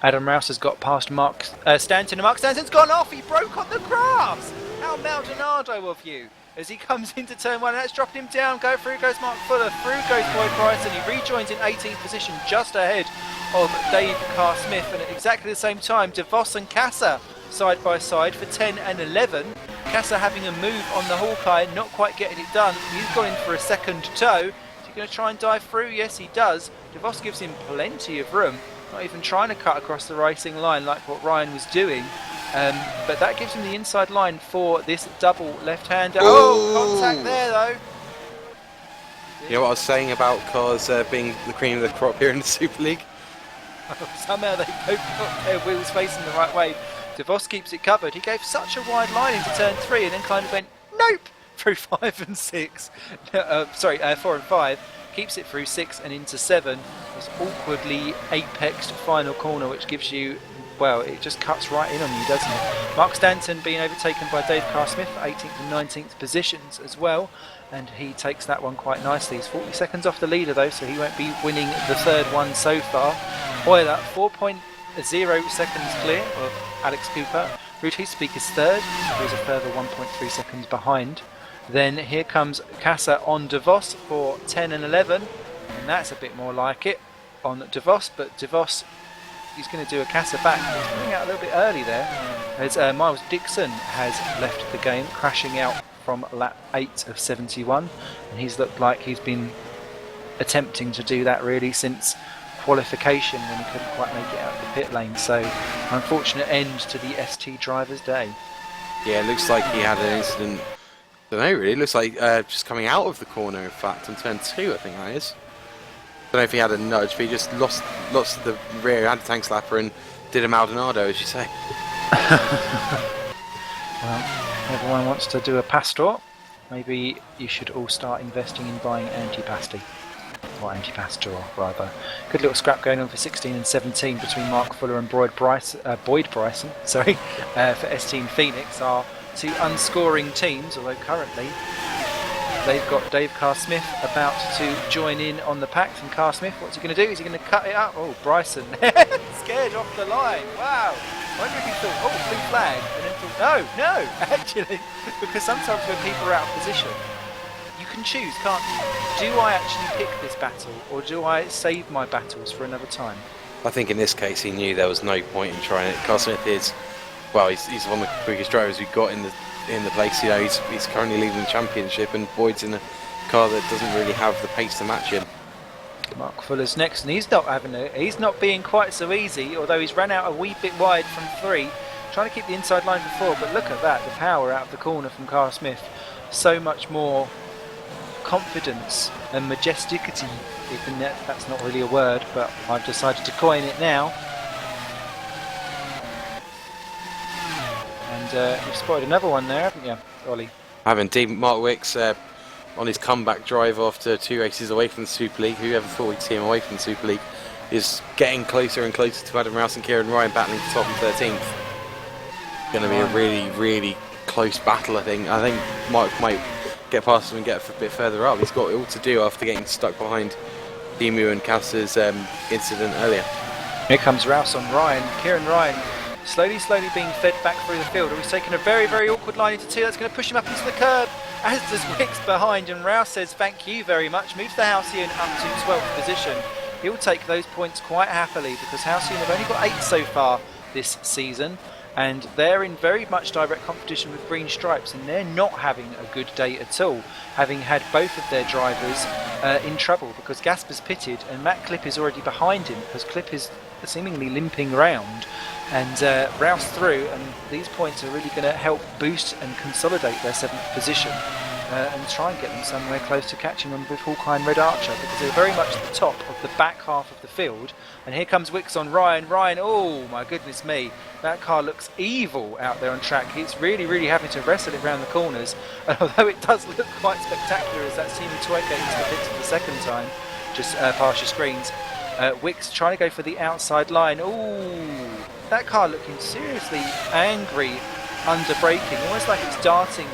Speaker 2: Adam Rouse has got past Mark Stanton, and Mark Stanton's gone off. He broke on the grass. How Maldonado of you. As he comes into turn 1, that's dropped him down. Go through goes Mark Fuller, through goes Boyd Price, and he rejoins in 18th position, just ahead of Dave Carr-Smith. And at exactly the same time, DeVos and Casa side by side for 10 and 11. Casa having a move on the Hawkeye, not quite getting it done. He's gone in for a second toe. Is he going to try and dive through? Yes, he does. DeVos gives him plenty of room, not even trying to cut across the racing line like what Ryan was doing. But that gives him the inside line for this double left-hander. Oh, contact there though.
Speaker 3: You know what I was saying about cars being the cream of the crop here in the Super League?
Speaker 2: Somehow they both got their wheels facing the right way. DeVos keeps it covered. He gave such a wide line into turn 3 and then kind of went, nope, through 5 and 6. 4 and 5. Keeps it through 6 and into 7. This awkwardly apexed final corner, which gives you, well, it just cuts right in on you, doesn't it? Mark Stanton being overtaken by Dave Carr-Smith, 18th and 19th positions as well, and he takes that one quite nicely. He's 40 seconds off the leader though, so he won't be winning the third one so far. Euler, 4.0 seconds clear of Alex Cooper. Ruud Heespeak is third, who's a further 1.3 seconds behind. Then here comes Casa on DeVos for 10 and 11, and that's a bit more like it on DeVos, but DeVos, he's going to do a Casa back. He's coming out a little bit early there, as Miles Dixon has left the game, crashing out from lap 8 of 71, and he's looked like he's been attempting to do that really since qualification when he couldn't quite make it out of the pit lane. So unfortunate end to the ST driver's day.
Speaker 3: Yeah, it looks like he had an incident. I don't know really, it looks like just coming out of the corner in fact on turn 2 I think that is. Don't know if he had a nudge, but he just lost the rear anti-tank slapper and did a Maldonado, as you say.
Speaker 2: Well, everyone wants to do a pastor. Maybe you should all start investing in buying anti-pasty. Or anti-pastor, rather. Good little scrap going on for 16 and 17 between Mark Fuller and Boyd Bryson, for ST and Phoenix, are two unscoring teams, although currently they've got Dave Carr-Smith about to join in on the pack from Carr-Smith. What's he going to do? Is he going to cut it up? Oh, Bryson scared off the line. Wow. I wonder if he thought, oh, blue flag, and then thought, no, actually, because sometimes when people are out of position, you can choose, can't you? Do I actually pick this battle, or do I save my battles for another time?
Speaker 3: I think in this case he knew there was no point in trying it. Carr-Smith is, well, he's one of the quickest drivers we've got in the place. You know, he's currently leading the championship, and Boyd's in a car that doesn't really have the pace to match him.
Speaker 2: Mark Fuller's next, and he's not being quite so easy, although he's ran out a wee bit wide from 3, trying to keep the inside line for 4. But look at that, the power out of the corner from Carr-Smith. So much more confidence and majesticity, even that's not really a word, but I've decided to coin it now. And you've spotted another one there, haven't you, Ollie?
Speaker 3: I have indeed. Mark Wicks on his comeback drive after 2 races away from the Super League. Whoever thought we'd see him away from the Super League is getting closer and closer to Adam Rouse and Kieran Ryan battling for top and 13th. Going to be a really, really close battle, I think. I think Mark might get past him and get a bit further up. He's got it all to do after getting stuck behind Emu and Cass's incident earlier.
Speaker 2: Here comes Rouse on Ryan. Kieran Ryan slowly being fed back through the field. He's taken a very, very awkward line into 2. That's going to push him up into the curb, as does Wicks behind, and Rouse says thank you very much. Moves the Halcyon up to 12th position. He'll take those points quite happily, because Halcyon have only got 8 so far this season, and they're in very much direct competition with Green Stripes, and they're not having a good day at all, having had both of their drivers in trouble, because Gasper's pitted and Matt Clipp is already behind him, because Clipp is seemingly limping round, and Rouse through, and these points are really going to help boost and consolidate their 7th position and try and get them somewhere close to catching them with Hawkeye and Red Archer, because they're very much at the top of the back half of the field. And here comes Wicks on Ryan. Ryan, oh my goodness me, that car looks evil out there on track. It's really having to wrestle it around the corners, and although it does look quite spectacular as that Siemens Toyota into the pits for the second time, just past your screens, Wicks trying to go for the outside line. Ooh, that car looking seriously angry under braking, almost like it's darting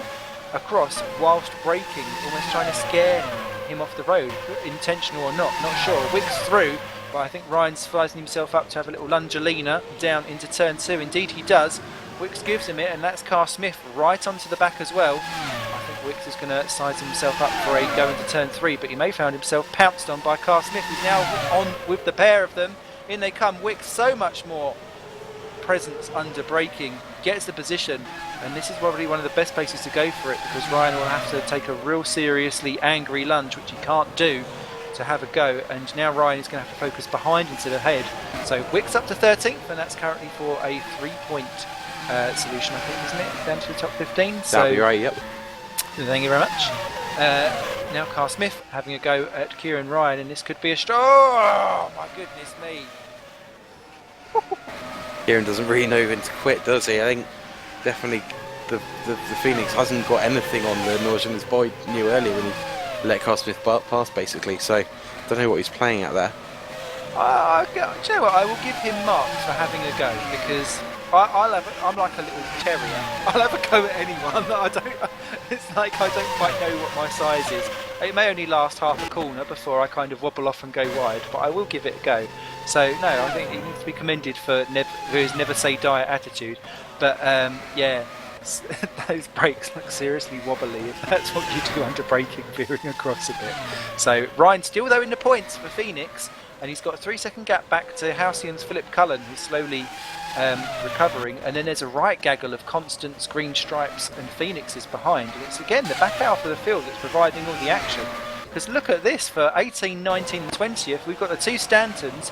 Speaker 2: across whilst braking, almost trying to scare him off the road, intentional or not sure. Wicks through, but I think Ryan's sizing himself up to have a little lungelina down into turn 2. Indeed he does. Wicks gives him it, and that's Carr-Smith right onto the back as well. I think Wicks is going to size himself up for a go into turn 3, but he may found himself pounced on by Carr-Smith, who's now on with the pair of them. In they come. Wicks, so much more presence under braking, gets the position, and this is probably one of the best places to go for it, because Ryan will have to take a real seriously angry lunge, which he can't do, to have a go, and now Ryan is going to have to focus behind instead of ahead. So Wicks up to 13th, and that's currently for a 3-point solution, I think, isn't it? Down to the top 15.
Speaker 3: That'll be right, yep.
Speaker 2: Thank you very much. Now Carr-Smith having a go at Kieran Ryan, and this could be a oh my goodness me.
Speaker 3: Kieran doesn't really know when to quit, does he? I think definitely the Phoenix hasn't got anything on the Norwegian, as Boyd knew earlier when he let Carr-Smith pass, basically. So I don't know what he's playing at there.
Speaker 2: Do you know what? I will give him marks for having a go, because I'm like a little terrier. I'll have a go at anyone. It's like I don't quite know what my size is. It may only last half a corner before I kind of wobble off and go wide, but I will give it a go. So no, I think he needs to be commended for his never say die attitude. But yeah, those brakes look seriously wobbly, if that's what you do under braking, veering across a bit. So Ryan still though in the points for Phoenix, and he's got a 3-second gap back to Halcyon's Philip Cullen, who's slowly recovering, and then there's a right gaggle of Constance, Green Stripes and Phoenix is behind, and it's again the back half of the field that's providing all the action. Because look at this, for 18, 19 and 20th we've got the 2 Stantons,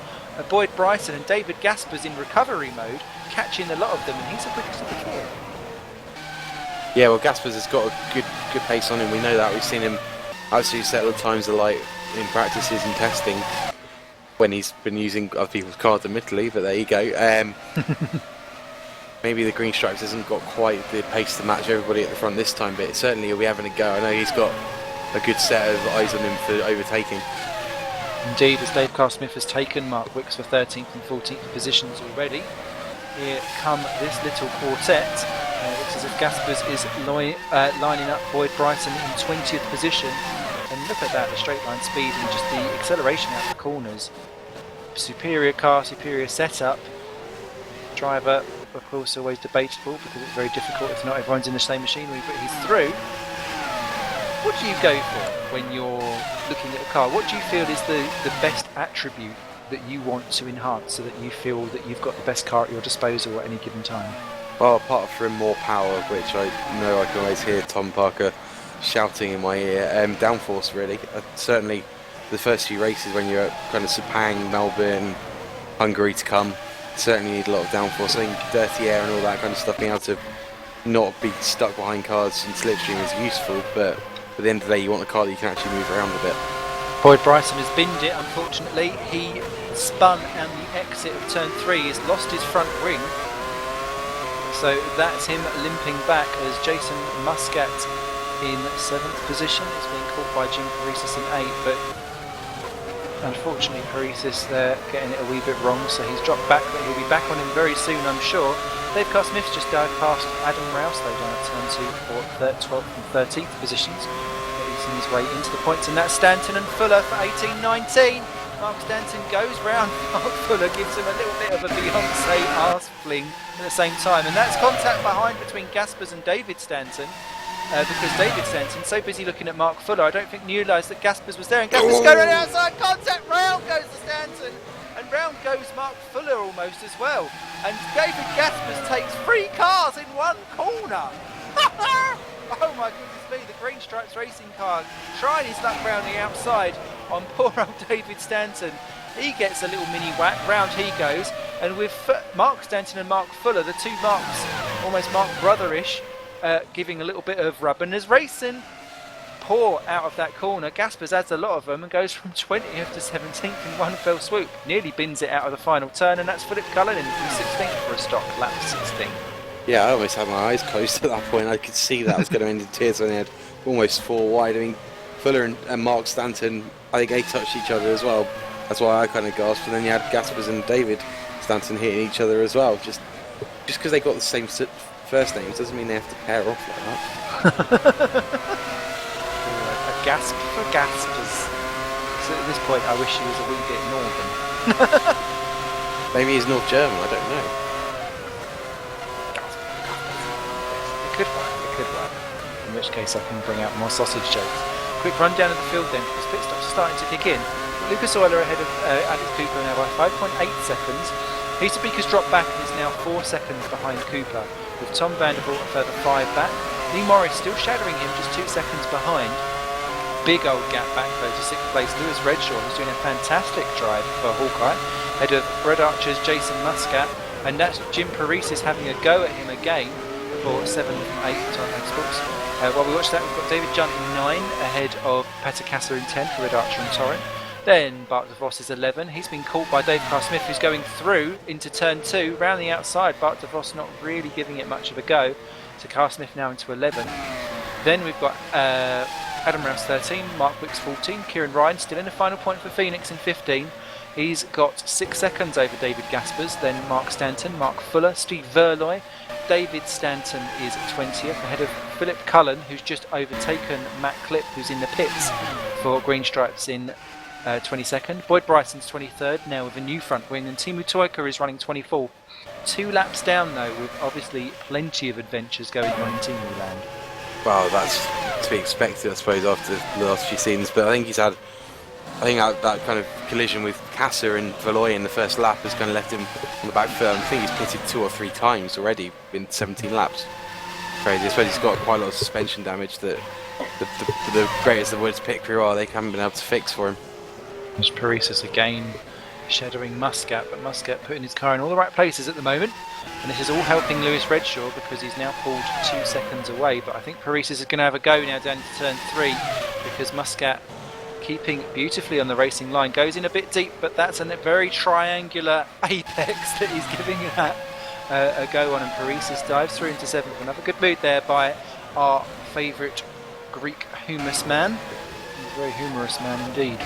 Speaker 2: Boyd Bryson and David Gaspers in recovery mode, catching a lot of them, and he's the quickest of the 4.
Speaker 3: Yeah, well, Gaspers has got a good pace on him, we know that. We've seen him absolutely settle times of light in practices and testing when he's been using other people's cars, admittedly, but there you go. Maybe the Green Stripes hasn't got quite the pace to match everybody at the front this time, but certainly he'll be having a go. I know he's got a good set of eyes on him for overtaking.
Speaker 2: Indeed, as Dave Carr-Smith has taken Mark Wicks for 13th and 14th positions already. Here come this little quartet. It looks as if Gaspers is lining up Boyd Bryson in 20th position. And look at that, the straight line speed and just the acceleration out the corners. Superior car, superior setup. Driver, of course, always debatable because it's very difficult if not everyone's in the same machinery, but he's through. What do you go for when you're looking at a car? What do you feel is the best attribute that you want to enhance so that you feel that you've got the best car at your disposal at any given time?
Speaker 3: Well, apart from more power, which I know I can always hear Tom Parker shouting in my ear, downforce really. Certainly the first few races when you're at kind of Sepang, Melbourne, Hungary to come, certainly need a lot of downforce. I think dirty air and all that kind of stuff, being able to not be stuck behind cars in slipstream is useful, but at the end of the day you want a car that you can actually move around a bit.
Speaker 2: Boyd Bryson has binned it, unfortunately. He spun and the exit of turn 3. He's lost his front wing. So that's him limping back as Jason Muscat in 7th position. It's being caught by Jim Paresis in 8th, but unfortunately Paresis there getting it a wee bit wrong, so he's dropped back, but he'll be back on him very soon, I'm sure. Dave Carr Smith's just dived past Adam Rouse, though, down at turn 2 for 12th and 13th positions. Easing his way into the points, and that's Stanton and Fuller for 18-19. Mark Stanton goes round, Mark Fuller gives him a little bit of a Beyonce arse fling at the same time, and that's contact behind between Gaspers and David Stanton. Because David Stanton, so busy looking at Mark Fuller, I don't think realised that Gaspers was there, and Gaspers going around outside, contact, round goes to Stanton, and round goes Mark Fuller almost as well, and David Gaspers takes 3 cars in one corner. Oh my goodness me, the Green Stripes racing car trying his luck round the outside on poor old David Stanton. He gets a little mini whack, round he goes, and with Mark Stanton and Mark Fuller, the two Marks, almost Mark brother-ish, giving a little bit of rub, and as racing poor out of that corner, Gaspers adds a lot of them and goes from 20th to 17th in one fell swoop. Nearly bins it out of the final turn, and that's Philip Cullen in 16th for a stock lap 16.
Speaker 3: Yeah, I almost had my eyes closed at that point. I could see that I was going to end in tears when they had almost 4 wide. I mean, Fuller and Mark Stanton, I think they touched each other as well. That's why I kind of gasped. And then you had Gaspers and David Stanton hitting each other as well. Just because they got the same first names doesn't mean they have to pair off like that.
Speaker 2: A gasp for Gaspers. So at this point, I wish he was a wee bit northern.
Speaker 3: Maybe he's North German, I don't know.
Speaker 2: It could work. In which case I can bring out more sausage jokes. Quick rundown of the field then, because pit stops are starting to kick in. Lucas Euler ahead of Alex Cooper now by 5.8 seconds. Peter Beek has dropped back and is now 4 seconds behind Cooper, with Tom Vanderbilt a further 5 back. Lee Morris still shadowing him, just 2 seconds behind. Big old gap back though to 6th place Lewis Redshaw, who's doing a fantastic drive for Hawkeye, ahead of Red Archer's Jason Muscat, and that's Jim Paresis having a go at him again for 7 and 8 Time Sports. While we watch that, we've got David Junt in 9 ahead of Peter Kasser in 10 for Red Archer and Torren. Then Bart de Vos is 11. He's been caught by Dave Carr Smith, who's going through into turn 2, round the outside. Bart de Vos not really giving it much of a go. So Carr Smith now into 11. Then we've got Adam Rouse 13, Mark Wicks 14, Kieran Ryan still in the final point for Phoenix in 15. He's got 6 seconds over David Gaspers, then Mark Stanton, Mark Fuller, Steve Verloy. David Stanton is 20th, ahead of Philip Cullen, who's just overtaken Matt Clipp, who's in the pits for Green Stripes in 22nd. Boyd Bryson's 23rd, now with a new front wing, and Timu Toika is running 24th. 2 laps down though, with obviously plenty of adventures going on in Timu land.
Speaker 3: Well, that's to be expected, I suppose, after the last few seasons. But I think he's had, that kind of collision with Kasser and Valoy in the first lap has kind of left him on the back foot. I think he's pitted 2 or 3 times already in 17 laps. Crazy. I suppose he's got quite a lot of suspension damage that the greatest the Woods pit crew are, they haven't been able to fix for him.
Speaker 2: There's Paresis again shadowing Muscat, but Muscat putting his car in all the right places at the moment. And this is all helping Lewis Redshaw because he's now pulled 2 seconds away. But I think Paresis is going to have a go now down to turn 3 because Muscat, keeping beautifully on the racing line, goes in a bit deep, but that's a very triangular apex that he's giving that a go on, and Paresis dives through into 7th. Another good move there by our favourite Greek hummus man. He's a very humorous man indeed.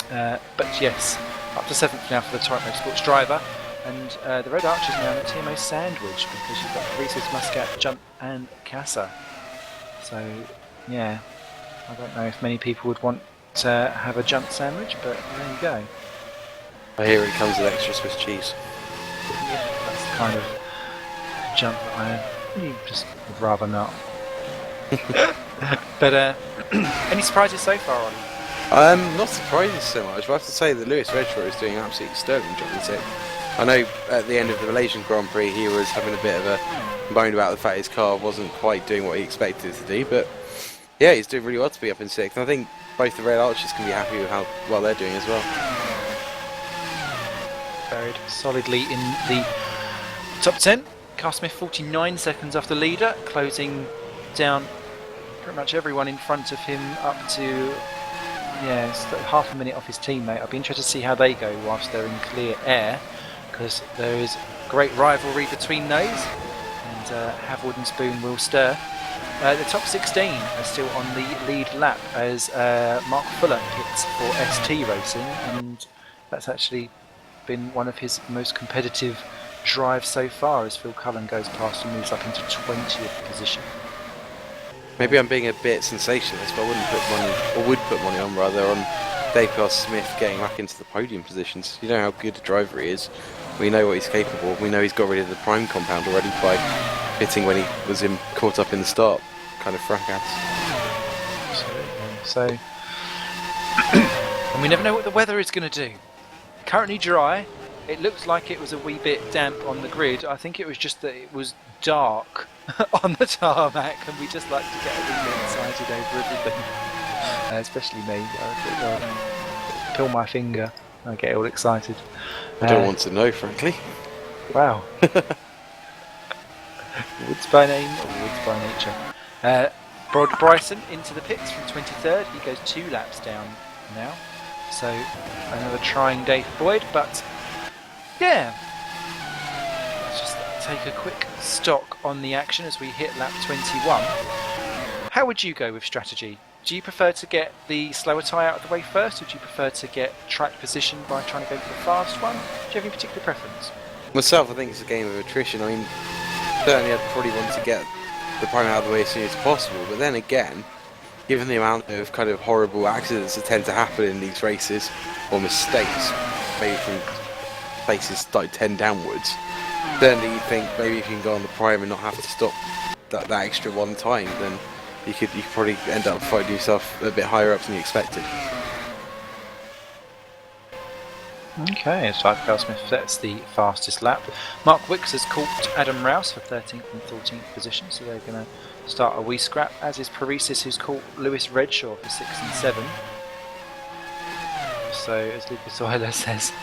Speaker 2: But yes, up to 7th now for the Torrent Motorsports driver. And the Red Archers now in a TMO sandwich because you've got Reese's, Muscat, Junt and Casa. So, yeah, I don't know if many people would want to have a Junt sandwich, but there you go.
Speaker 3: I hear it comes with extra Swiss cheese.
Speaker 2: Yeah, that's the kind of Junt that I really just would rather not. But any surprises so far, Ollie?
Speaker 3: Not surprising so much, but I have to say that Lewis Redshore is doing an absolutely sterling job in tech. I know at the end of the Malaysian Grand Prix he was having a bit of a moan about the fact his car wasn't quite doing what he expected it to do, but yeah, he's doing really well to be up in 6th. And I think both the Red Archers can be happy with how well they're doing as well.
Speaker 2: Buried solidly in the top 10. Carl Smith 49 seconds off the leader, closing down pretty much everyone in front of him up to it's half a minute off his teammate. I'll be interested to see how they go whilst they're in clear air, because there is great rivalry between those, and Havwood and Spoon will stir. The top 16 are still on the lead lap as Mark Fuller hits for ST Racing, and that's actually been one of his most competitive drives so far as Phil Cullen goes past and moves up into 20th position.
Speaker 3: Maybe I'm being a bit sensationalist, but I wouldn't put money, or would put money on rather, on Dave Smith getting back into the podium positions. You know how good a driver he is. We know what he's capable of. We know he's got rid of the prime compound already by hitting when he was caught up in the start kind of fracas.
Speaker 2: Absolutely. So, and we never know what the weather is going to do. Currently dry. It looks like it was a wee bit damp on the grid. I think it was just that it was dark on the tarmac, and we just like to get a wee bit excited over everything. Especially me. I peel my finger. I get all excited.
Speaker 3: I don't want to know, frankly.
Speaker 2: Wow. Woods by name or Woods by nature. Brod Bryson into the pits from 23rd. He goes 2 laps down now. So another trying day for Boyd, but yeah. Let's just take a quick stock on the action as we hit lap 21. How would you go with strategy? Do you prefer to get the slower tyre out of the way first, or do you prefer to get track position by trying to go for the fast one? Do you have any particular preference?
Speaker 3: Myself, I think it's a game of attrition. I mean, certainly I'd probably want to get the prime out of the way as soon as possible, but then again, given the amount of kind of horrible accidents that tend to happen in these races, or mistakes, maybe from places like 10 downwards, certainly you think maybe if you can go on the prime and not have to stop that extra one time, then you could probably end up finding yourself a bit higher up than you expected.
Speaker 2: Okay, so Carl Smith sets the fastest lap. Mark Wicks has caught Adam Rouse for 13th and 14th position, so they're going to start a wee scrap, as is Paresis, who's caught Lewis Redshaw for 6 and 7. So, as Lucas Euler says,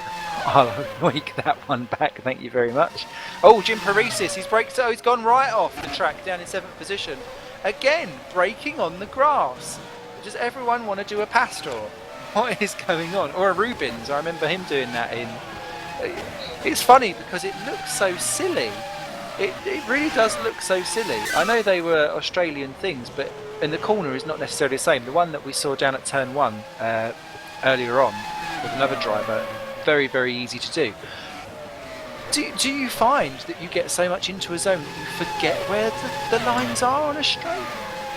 Speaker 2: I'll weak that one back, thank you very much. Oh, Jim Paresis, he's gone right off the track down in 7th position. Again, braking on the grass. Does everyone want to do a Pastor? What is going on? Or a Rubens, I remember him doing that in... It's funny because it looks so silly. It really does look so silly. I know they were Australian things, but in the corner is not necessarily the same. The one that we saw down at turn 1 earlier on with another driver, very, very easy to do. Do you find that you get so much into a zone that you forget where the lines are on a straight?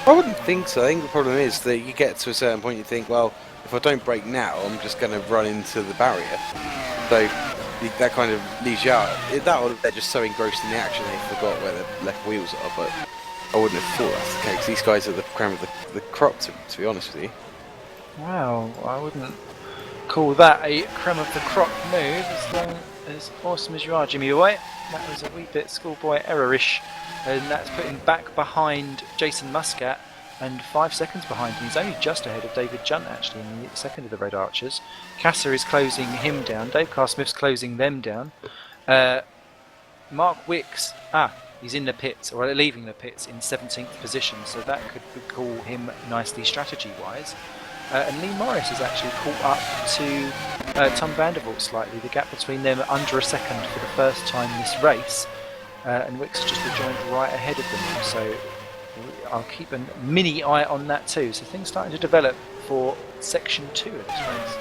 Speaker 3: I wouldn't think so. I think the problem is that you get to a certain point you think, well, if I don't brake now, I'm just going to run into the barrier. So that kind of leaves you out. They're just so engrossed in the action they forgot where the left wheels are, but I wouldn't have thought that's the case. These guys are the creme of the crop, to be honest with you.
Speaker 2: Wow, I wouldn't call that a creme of the crop move, as awesome as you are, Jimmy Boy. That was a wee bit schoolboy error-ish, and that's putting back behind Jason Muscat and 5 seconds behind him. He's only just ahead of David Junt actually in the second of the Red Archers. Kasser is closing him down. Dave Carl Smith's closing them down. Mark Wicks, he's in the pits, or leaving the pits in 17th position, so that could call him nicely strategy-wise. And Lee Morris has actually caught up to Tom Vandervoort slightly. The gap between them under a second for the first time this race, and Wicks has just rejoined right ahead of them. So I'll keep a mini eye on that too. So things starting to develop for section 2 of this race.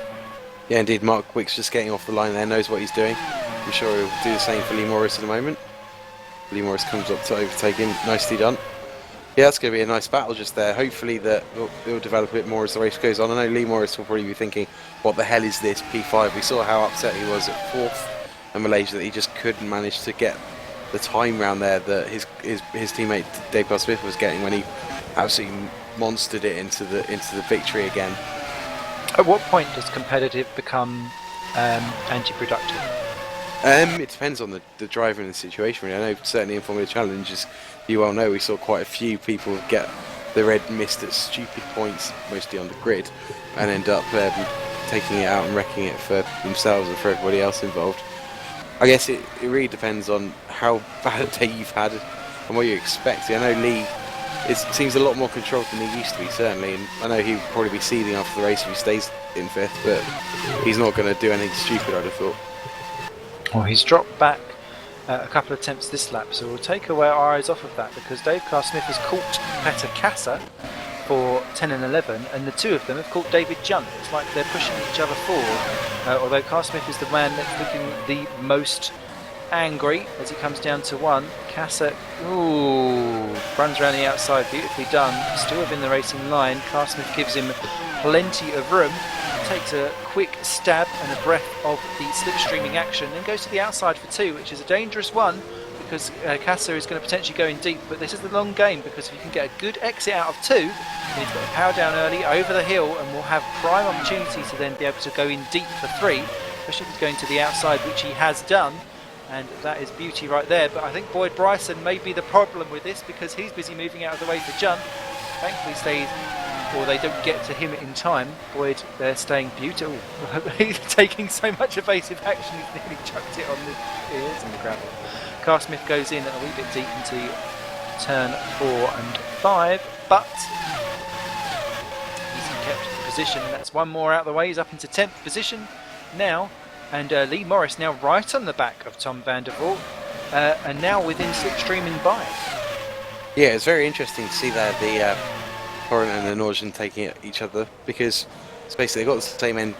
Speaker 3: Yeah, indeed. Mark Wick's just getting off the line there, knows what he's doing. I'm sure he'll do the same for Lee Morris in a moment. Lee Morris comes up to overtake him. Nicely done. Yeah, that's going to be a nice battle just there. Hopefully that it'll develop a bit more as the race goes on. I know Lee Morris will probably be thinking, what the hell is this P5? We saw how upset he was at 4th in Malaysia that he just couldn't manage to get the time round there that his teammate Dave Smith was getting when he absolutely monstered it into the victory again.
Speaker 2: At what point does competitive become anti-productive?
Speaker 3: It depends on the driver and the situation. Really. I know certainly in Formula Challenges, you well know we saw quite a few people get the red mist at stupid points, mostly on the grid, and end up taking it out and wrecking it for themselves and for everybody else involved. I guess it really depends on how bad a day you've had and what you're expecting. I know Lee seems a lot more controlled than he used to be, certainly, and I know he'll probably be seething after the race if he stays in 5th, but he's not going to do anything stupid, I'd have thought.
Speaker 2: Well, he's dropped back a couple of attempts this lap, so we'll take away our eyes off of that because Dave Smith has caught Petter Kassa for 10 and 11, and the two of them have caught David Junt. It's like they're pushing each other forward, although Smith is the man that's looking the most angry as he comes down to 1. Kassa, runs around the outside, beautifully done, still within the racing line. Smith gives him plenty of room, takes a quick stab and a breath of the slipstreaming action, then goes to the outside for 2, which is a dangerous one because Kassa is going to potentially go in deep, but this is the long game because if you can get a good exit out of 2, then he's got to power down early over the hill and will have prime opportunity to then be able to go in deep for 3, especially if he's going to the outside, which he has done, and that is beauty right there. But I think Boyd Bryson may be the problem with this because he's busy moving out of the way for Junt. Thankfully stays, or they don't get to him in time. Boyd, they're staying beautiful. He's taking so much evasive action, he's nearly chucked it on the ears and the gravel. Smith goes in a wee bit deep into turn 4 and 5, but he's kept the position. That's one more out of the way. He's up into 10th position now, and Lee Morris now right on the back of Tom van der Voort, and now within slipstreaming by.
Speaker 3: Yeah, it's very interesting to see that the Horan and the Norwegian taking at each other because it's basically they've got the same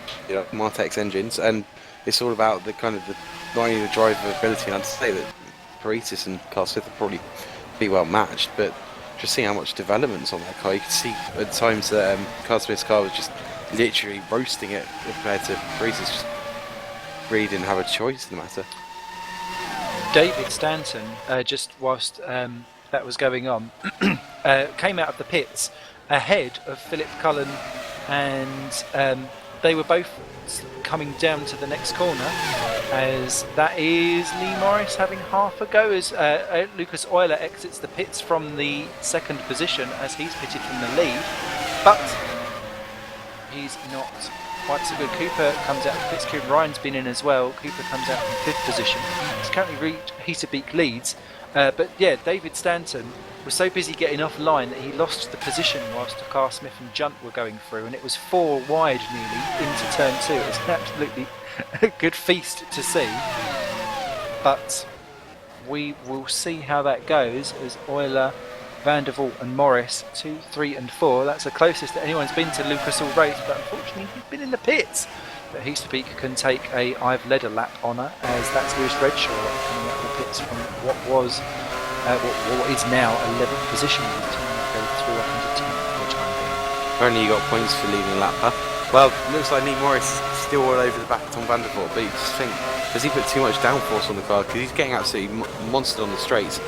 Speaker 3: Martex engines, and it's all about the kind of not only the drivability. And I'd say that Paretis and Carl Smith will probably be well matched, but just seeing how much development's on that car, you could see at times that Carl Smith's car was just literally roasting it compared to Paretis. Just really didn't have a choice in the matter.
Speaker 2: David Stanton, just whilst that was going on, came out of the pits ahead of Philip Cullen, and they were both coming down to the next corner, as that is Lee Morris having half a go as Lucas Euler exits the pits from the 2nd position as he's pitted from the lead, but he's not quite so good. Cooper comes out of the pits. Cooper Ryan's been in as well. Cooper comes out from 5th position. He's currently Heaterbeek leads. But yeah, David Stanton was so busy getting offline that he lost the position whilst Carl Smith and Junt were going through, and it was 4 wide nearly into turn 2. It was an absolutely good feast to see. But we will see how that goes as Euler, Van der Voort and Morris 2, 3 and 4. That's the closest that anyone's been to Lucas all race, but unfortunately he's been in the pits. But Heasterbeek can take a I've led a lap honour, as that's Lewis Redshaw coming out of the pits from what was what is now 11th position. Go through up into 10th for the time being.
Speaker 3: Apparently you got points for leaving the lap, huh? Well, looks like Lee Morris is still all over the back of Tom van der Voort, but you just think, does he put too much downforce on the car? Because he's getting absolutely monstered on the straights.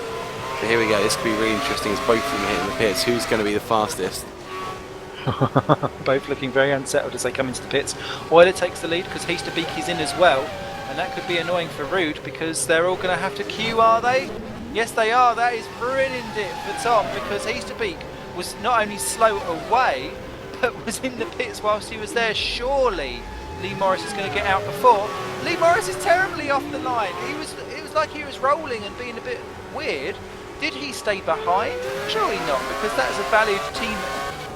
Speaker 3: So here we go, this could be really interesting as both of them hit in the pits. Who's going to be the fastest?
Speaker 2: Both looking very unsettled as they come into the pits. Euler takes the lead because Heasterbeek is in as well, and that could be annoying for Rude because they're all going to have to queue, are they? Yes they are. That is ruining it for Tom because Heasterbeek was not only slow away but was in the pits whilst he was there. Surely Lee Morris is going to get out before. Lee Morris is terribly off the line. It was like he was rolling and being a bit weird. Did he stay behind? Surely not, because that is a valid team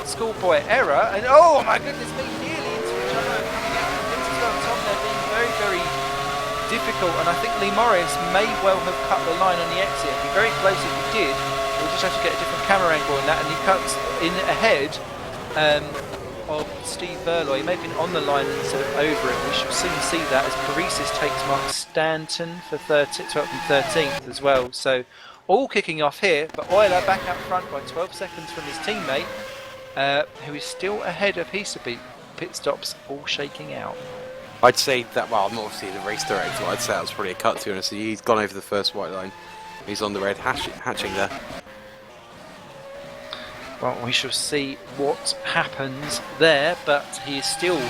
Speaker 2: schoolboy error. And oh my goodness me, nearly into each other coming out of the pits as well. Tom there being very, very difficult, and I think Lee Morris may well have cut the line on the exit. It'd be very close if he did. We'll just have to get a different camera angle on that, and he cuts in ahead. of Steve Verloy. He may have been on the line instead of over it. We shall soon see that as Paresis takes Mark Stanton for 12th and 13th as well. So all kicking off here, but Euler back out front by 12 seconds from his teammate, who is still ahead of Hisabi. Pit stops all shaking out.
Speaker 3: I'd say that, well, I'm not obviously the race director, I'd say that was probably a cut, to be honest. He's gone over the first white line. He's on the red hatching there.
Speaker 2: Well, we shall see what happens there, but he is still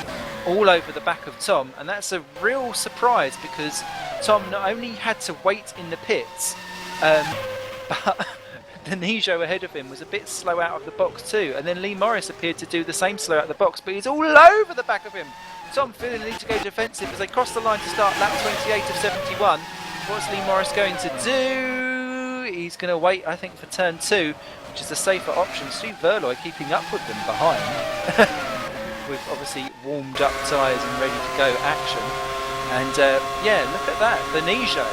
Speaker 2: all over the back of Tom, and that's a real surprise because Tom not only had to wait in the pits, but the Nijo ahead of him was a bit slow out of the box too, and then Lee Morris appeared to do the same slow out of the box, but he's all over the back of him. Tom feeling the need to go defensive as they cross the line to start lap 28 of 71. What's Lee Morris going to do? He's going to wait, I think, for turn 2, which is the safer option. Steve Verloy keeping up with them behind, with obviously warmed up tyres and ready to go action. And yeah, look at that, the Nijo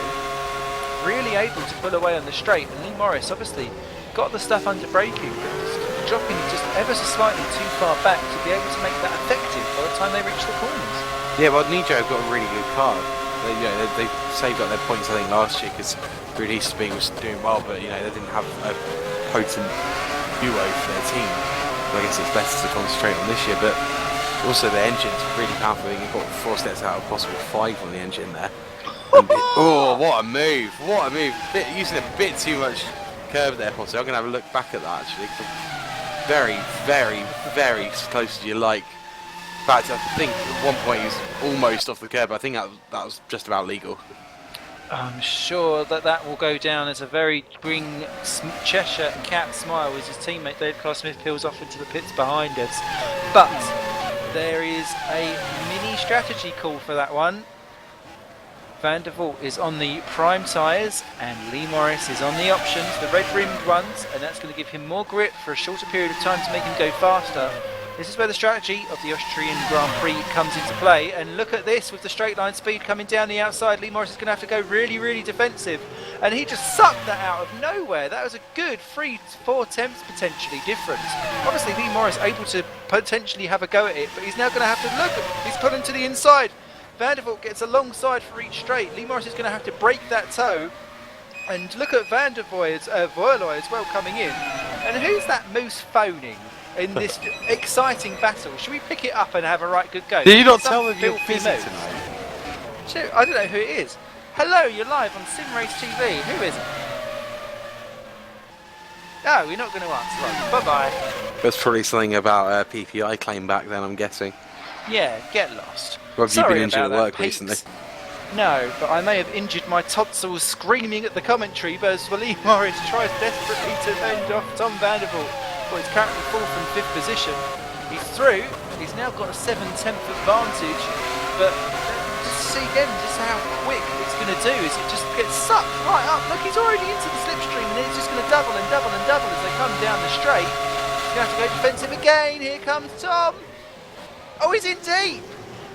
Speaker 2: really able to pull away on the straight, and Lee Morris obviously got the stuff under braking, but just dropping just ever so slightly too far back to be able to make that effective by the time they reach the corners.
Speaker 3: Yeah, well, Nijo have got a really good car. They saved up their points, I think, last year because Rudy Speed was doing well, but they didn't have a potent duo for their team. So I guess it's better to concentrate on this year, but also the engine's really powerful. You've got 4 steps out of possible 5 on the engine there. Oh, what a move! What a move! Using a bit too much curb there, possibly. I'm going to have a look back at that actually. Very, very, very close as you like. In fact, I think at one point he was almost off the curb. I think that was just about legal.
Speaker 2: I'm sure that will go down as a very bring Cheshire cat smile as his teammate David Clark Smith peels off into the pits behind us. But there is a mini strategy call for that one. Van der Vault is on the prime tyres and Lee Morris is on the options, the red rimmed ones, and that's going to give him more grip for a shorter period of time to make him go faster. This is where the strategy of the Austrian Grand Prix comes into play, and look at this with the straight line speed coming down the outside. Lee Morris is going to have to go really, really defensive, and he just sucked that out of nowhere. That was a good 3-4 tenths potentially difference. Obviously Lee Morris able to potentially have a go at it, but he's now going to have to look. He's pulling to the inside. Van der Vault gets alongside for each straight. Lee Morris is going to have to break that toe. And look at Van der Voerloy as well coming in. And who's that moose phoning in this exciting battle? Should we pick it up and have a right good go?
Speaker 3: Did you not tell them you're busy
Speaker 2: moose tonight? I don't know who it is. Hello, you're live on Sim Race TV. Who is it? No, we're not going to answer. Right, bye-bye.
Speaker 3: That's probably something about PPI claim back then, I'm guessing.
Speaker 2: Yeah, get lost.
Speaker 3: Well, have you been injured at work recently?
Speaker 2: No, but I may have injured my tonsils screaming at the commentary, but as Lee Morris tries desperately to fend off Tom Van der Vault, who is currently 4th and 5th position. He's through, he's now got a 7/10 advantage, but just see again just how quick it's going to do is it just gets sucked right up. Look, he's already into the slipstream and it's just going to double and double and double as they come down the straight. He's going to have to go defensive again. Here comes Tom. Oh, he's in deep.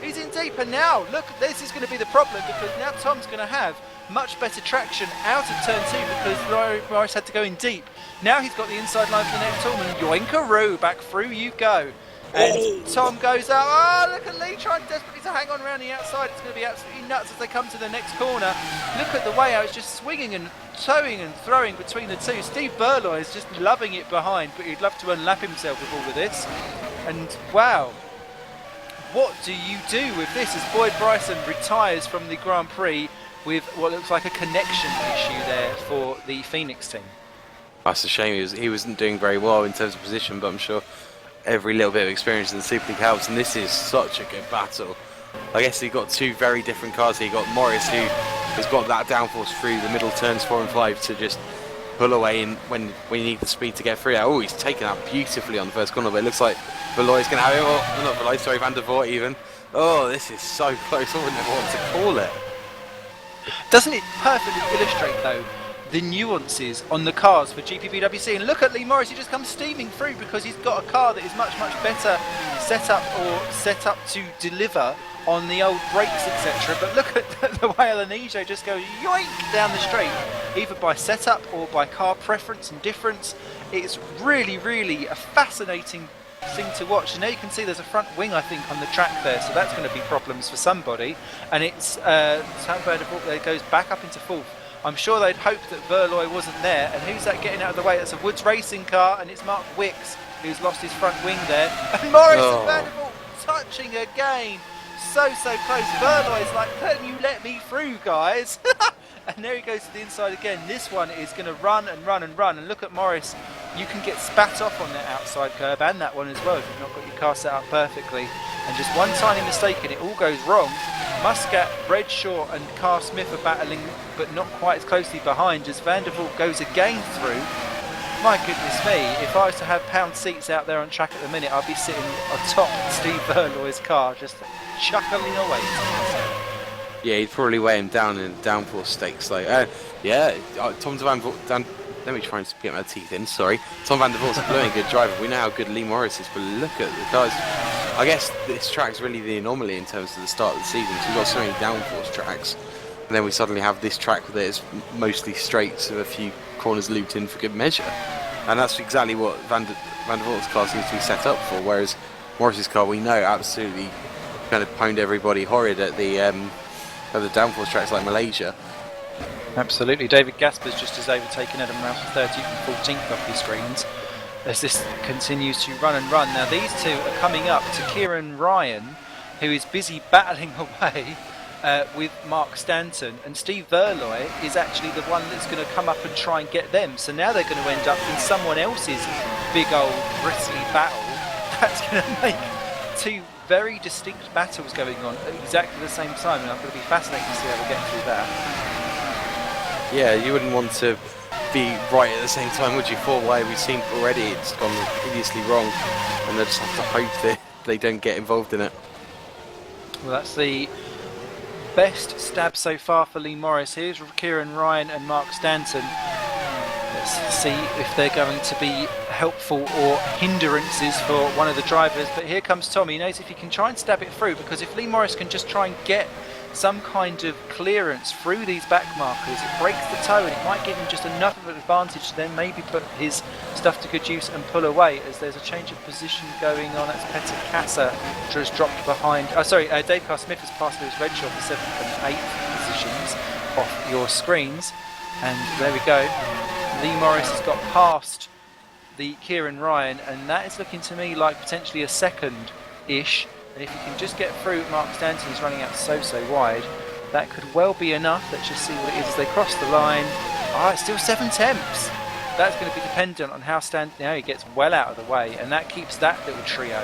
Speaker 2: He's in deep, and now, look, this is going to be the problem because now Tom's going to have much better traction out of turn 2 because Morris had to go in deep. Now he's got the inside line for the next tournament. Yoinkaroo, back through you go. And Tom goes out. Oh, look at Lee trying desperately to hang on around the outside. It's going to be absolutely nuts as they come to the next corner. Look at the way how it's just swinging and towing and throwing between the two. Steve Verloy is just loving it behind, but he'd love to unlap himself with all of this. And wow. What do you do with this as Boyd Bryson retires from the Grand Prix with what looks like a connection issue there for the Phoenix team?
Speaker 3: That's a shame. He wasn't doing very well in terms of position, but I'm sure every little bit of experience in the Super League helps, and this is such a good battle. I guess you've got 2 very different cars here. You've got Morris, who has got that downforce through the middle turns 4 and 5 to just pull away in when you need the speed to get through. Oh, he's taken that beautifully on the first corner, but it looks like Verloy's going to have it. Oh, not Verloy, sorry, Van der Vault even. Oh, this is so close. I wouldn't ever want to call it.
Speaker 2: Doesn't it perfectly illustrate, though, the nuances on the cars for GPVWC? And look at Lee Morris, he just comes steaming through because he's got a car that is much, much better set up to deliver on the old brakes, etc. But look at the way Alanijo just goes yoink down the straight, either by setup or by car preference and difference. It's really, really a fascinating thing to watch. And now you can see there's a front wing, I think, on the track there, so that's going to be problems for somebody. And it's Sam Vandervoort that goes back up into fourth. I'm sure they'd hoped that Verlooy wasn't there. And who's that getting out of the way? That's a Woods racing car, and it's Mark Wicks who's lost his front wing there. And Morris and Vandervoort touching again. So close. Verlooy's like, can you let me through, guys? And there he goes to the inside again. This one is going to run and run and run. And look at Morris. You can get spat off on that outside curb and that one as well if you've not got your car set up perfectly. And just one tiny mistake and it all goes wrong. Muscat, Redshaw and Carl Smith are battling, but not quite as closely behind as Vandervoort goes again through. My goodness me, if I was to have pound seats out there on track at the minute, I'd be sitting atop Steve Verlooy's car, just chuckling away.
Speaker 3: Yeah, he'd probably weigh him down in downforce stakes. Like, Tom Vandervoort. Let me try and get my teeth in. Sorry, Tom Vandervoort's a blooming good driver. We know how good Lee Morris is, but look at the guys. I guess this track's really the anomaly in terms of the start of the season. So we've got so many downforce tracks, and then we suddenly have this track that is mostly straights with a few corners looped in for good measure. And that's exactly what Vandervoort's car seems to be set up for. Whereas Morris's car, we know, absolutely kind of pwned everybody horrid at the downforce tracks like Malaysia.
Speaker 2: Absolutely. David Gasper's just as overtaken Adam Rouse for 13th and 14th off your screens as this continues to run and run. Now these two are coming up to Kieran Ryan, who is busy battling away with Mark Stanton, and Steve Verlooy is actually the one that's going to come up and try and get them. So now they're going to end up in someone else's big old bristly battle. That's going to make two very distinct battles going on at exactly the same time, and I'm going to be fascinated to see how we get through that.
Speaker 3: Yeah, you wouldn't want to be right at the same time, would you? 4-way, we've seen already it's gone hideously wrong, and they just have to hope that they don't get involved in it.
Speaker 2: Well, that's the best stab so far for Lee Morris. Here's Kieran Ryan and Mark Stanton. Let's see if they're going to be helpful or hindrances for one of the drivers. But here comes Tommy. He knows if he can try and stab it through, because if Lee Morris can just try and get some kind of clearance through these back markers, it breaks the toe and it might give him just enough of an advantage to then maybe put his stuff to good use and pull away, as there's a change of position going on. That's Peter Casa, which has dropped behind. Dave Carl Smith has passed Lewis Redshaw for 7th and 8th positions off your screens. And there we go. Lee Morris has got past the Kieran Ryan, and that is looking to me like potentially a second-ish. And if you can just get through, Mark Stanton is running out so wide. That could well be enough. Let's just see what it is as they cross the line. It's still 7/10. That's going to be dependent on how Stanton. Now he gets well out of the way, and that keeps that little trio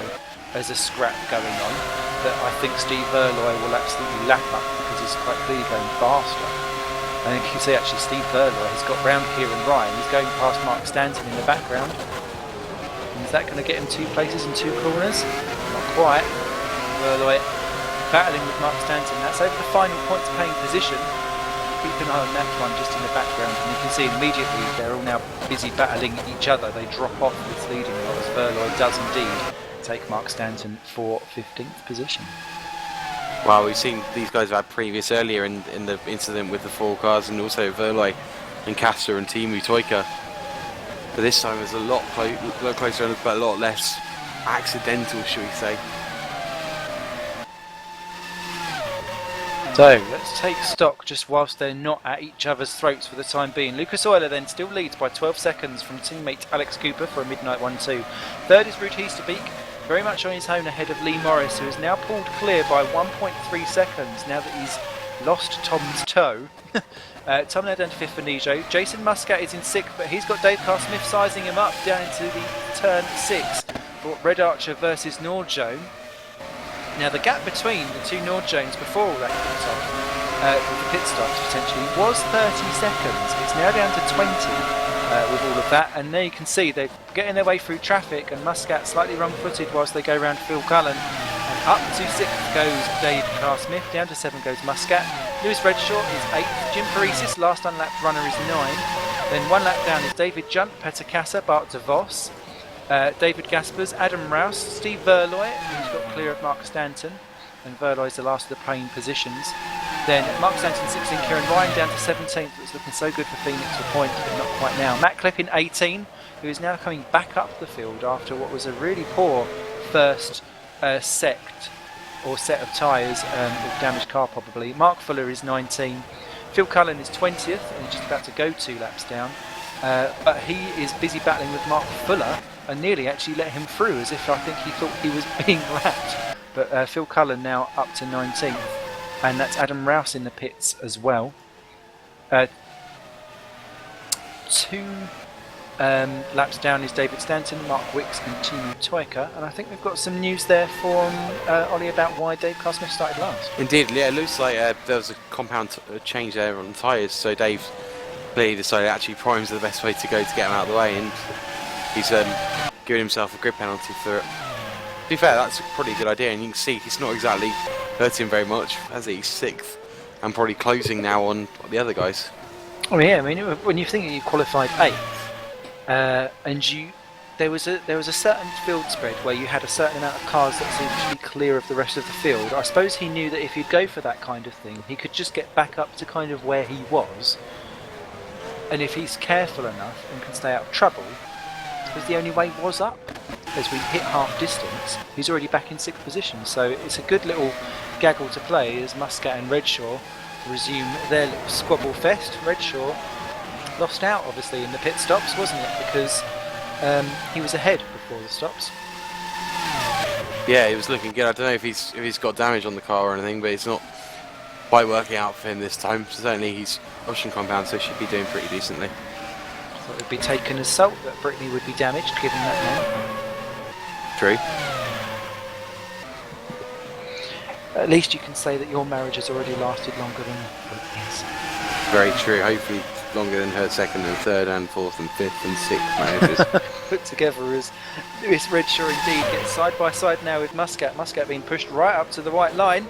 Speaker 2: as a scrap going on. That I think Steve Verlooy will absolutely lap up, because he's quite clearly going faster. And you can see actually Steve Verlooy has got round Kieran Ryan. He's going past Mark Stanton in the background. And is that going to get him 2 places and 2 corners? Not quite. Verlooy battling with Mark Stanton. That's over the final points paying position. Keep an eye on that one just in the background, and you can see immediately they're all now busy battling each other. They drop off this leading role as Verlooy does indeed take Mark Stanton for 15th position.
Speaker 3: Wow, we've seen these guys have had previous earlier in the incident with the 4 cars, and also Verlooy and Kassa and Timu Toika. But this time it's a lot closer, but a lot less accidental, shall we say.
Speaker 2: So let's take stock just whilst they're not at each other's throats for the time being. Lucas Euler then still leads by 12 seconds from teammate Alex Cooper for a midnight 1-2. Third is Ruud Heesterbeek, very much on his own ahead of Lee Morris, who is now pulled clear by 1.3 seconds now that he's lost Tom's toe. Tom now down to 5th for Nijo. Jason Muscat is in 6th, but he's got Dave Carl Smith sizing him up down into the turn 6 for Red Archer versus Nordjone. Now the gap between the two Nordjones before all that kicked off, with the pit stops potentially, was 30 seconds. It's now down to 20 with all of that, and there you can see they're getting their way through traffic, and Muscat slightly wrong-footed whilst they go around Phil Cullen. And up to 6th goes Dave Carl Smith, down to 7 goes Muscat. Lewis Redshaw is 8th, Jim Paresis, last unlapped runner, is 9. Then 1 lap down is David Junt, Peter Casa, Bart de Vos. David Gaspers, Adam Rouse, Steve Verlooy, who's got clear of Mark Stanton, and Verlooy's the last of the playing positions. Then Mark Stanton 16, Kieran Ryan down to 17th. It's looking so good for Phoenix for points, but not quite now. Matt Clippin 18, who is now coming back up the field after what was a really poor first set of tyres with damaged car probably. Mark Fuller is 19. Phil Cullen is 20th and he's just about to go 2 laps down. But he is busy battling with Mark Fuller and nearly actually let him through, as if I think he thought he was being lapped. But Phil Cullen now up to 19th, and that's Adam Rouse in the pits as well. 2 laps down is David Stanton, Mark Wicks and Timo Toika, and I think we've got some news there from Ollie about why Dave Smith started last.
Speaker 3: Indeed, yeah, it looks like there was a compound change there on the tyres, so Dave clearly decided actually prime's the best way to go to get him out of the way, and he's giving himself a grid penalty for it. To be fair, that's probably a good idea, and you can see he's not exactly hurting very much, as he's 6th and probably closing now on the other guys.
Speaker 2: Oh yeah, I mean, when you think you qualified 8th, and there was a certain field spread where you had a certain amount of cars that seemed to be clear of the rest of the field. I suppose he knew that if he'd go for that kind of thing, he could just get back up to kind of where he was, and if he's careful enough and can stay out of trouble, because the only way was up. As we hit half distance, he's already back in 6th position, so it's a good little gaggle to play as Muscat and Redshaw resume their little squabble fest. Redshaw lost out obviously in the pit stops, wasn't it, because he was ahead before the stops.
Speaker 3: Yeah, he was looking good. I don't know if he's got damage on the car or anything, but it's not quite working out for him this time. Certainly he's Austrian compound, so he should be doing pretty decently.
Speaker 2: So it would be taken as salt that Brittany would be damaged given that name.
Speaker 3: True.
Speaker 2: At least you can say that your marriage has already lasted longer than Brittany's.
Speaker 3: Very true. Hopefully longer than her 2nd and 3rd and 4th and 5th and 6th marriages.
Speaker 2: Put together as Lewis Redshaw indeed gets side by side now with Muscat. Muscat being pushed right up to the white line,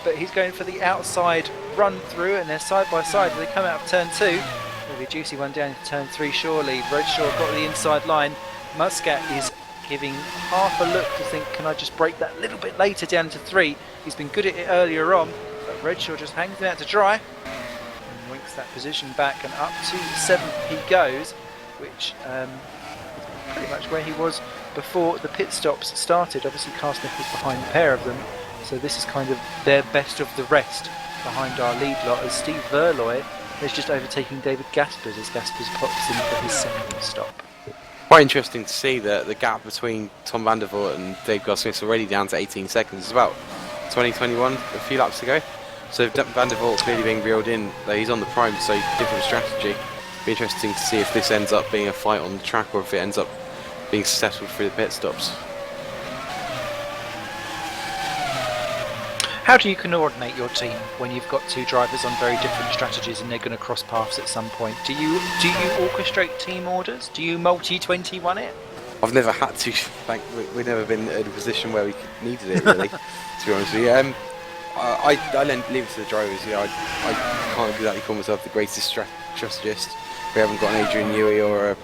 Speaker 2: but he's going for the outside run through, and they're side by side as they come out of turn 2. There'll be a juicy one down into turn 3 surely. Redshaw got the inside line. Muscat is giving half a look to think, can I just break that a little bit later down to 3? He's been good at it earlier on, but Redshaw just hangs him out to dry and winks that position back, and up to 7th he goes, which pretty much where he was before the pit stops started. Obviously Carsmith was behind the pair of them, so this is kind of their best of the rest behind our lead lot, as Steve Verloy is just overtaking David Gaspers as Gaspers pops in for his 2nd stop.
Speaker 3: Quite interesting to see the gap between Tom van der Voort and Dave Smith already down to 18 seconds. It's about 2021, a few laps ago. So van der Voort clearly being reeled in, though he's on the prime, so different strategy. Be interesting to see if this ends up being a fight on the track or if it ends up being successful through the pit stops.
Speaker 2: How do you coordinate your team when you've got 2 drivers on very different strategies and they're going to cross paths at some point? Do you orchestrate team orders? Do you multi-21 it?
Speaker 3: I've never had to. Like, we've never been in a position where we needed it, really, to be honest with you. I leave it to the drivers. You know, I can't exactly call myself the greatest strategist. We haven't got an Adrian Newey or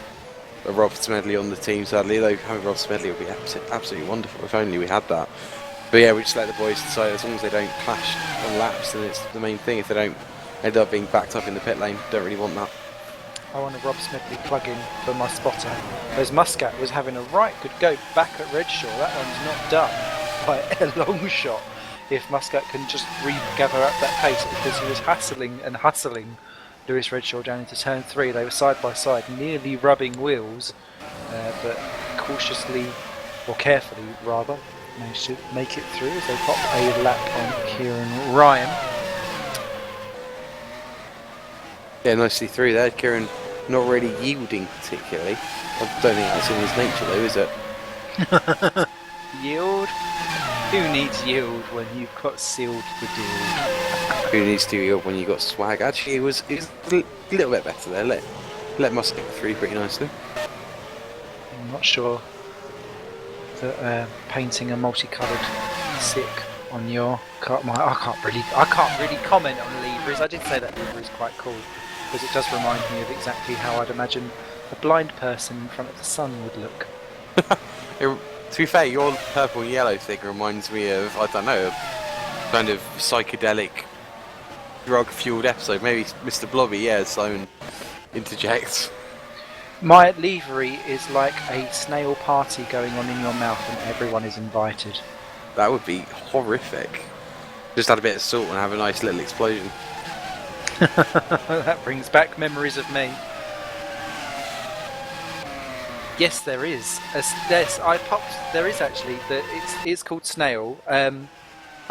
Speaker 3: a Rob Smedley on the team, sadly, though having Rob Smedley would be absolutely wonderful if only we had that. But yeah, we just let the boys decide. As long as they don't clash on laps, then it's the main thing. If they don't end up being backed up in the pit lane, don't really want that.
Speaker 2: I want a Rob Smedley plug-in for my spotter. Whereas Muscat was having a right good go back at Redshaw. That one's not done by a long shot. If Muscat can just regather up that pace, because he was hassling and hustling Lewis Redshaw down into turn 3. They were side by side, nearly rubbing wheels, but cautiously, or carefully rather, managed to make it through as they pop a lap on Kieran Ryan.
Speaker 3: Yeah, nicely through there. Kieran not really yielding particularly. I don't think that's in his nature though, is it?
Speaker 2: Yield? Who needs yield when you've got sealed the deal?
Speaker 3: Who needs to yield when you got swag? Actually, it was a little bit better there. Let Muscat through pretty nicely.
Speaker 2: I'm not sure that painting a multicoloured sick on your car. I can't really comment on liveries. I did say that livery is quite cool because it does remind me of exactly how I'd imagine a blind person in front of the sun would look.
Speaker 3: To be fair, your purple and yellow thing reminds me of, I don't know, a kind of psychedelic drug-fueled episode. Maybe Mr. Blobby, yeah, Simon interjects.
Speaker 2: My livery is like a snail party going on in your mouth and everyone is invited.
Speaker 3: That would be horrific. Just add a bit of salt and have a nice little explosion.
Speaker 2: That brings back memories of me. Yes, there is. There is actually. It's called Snail. I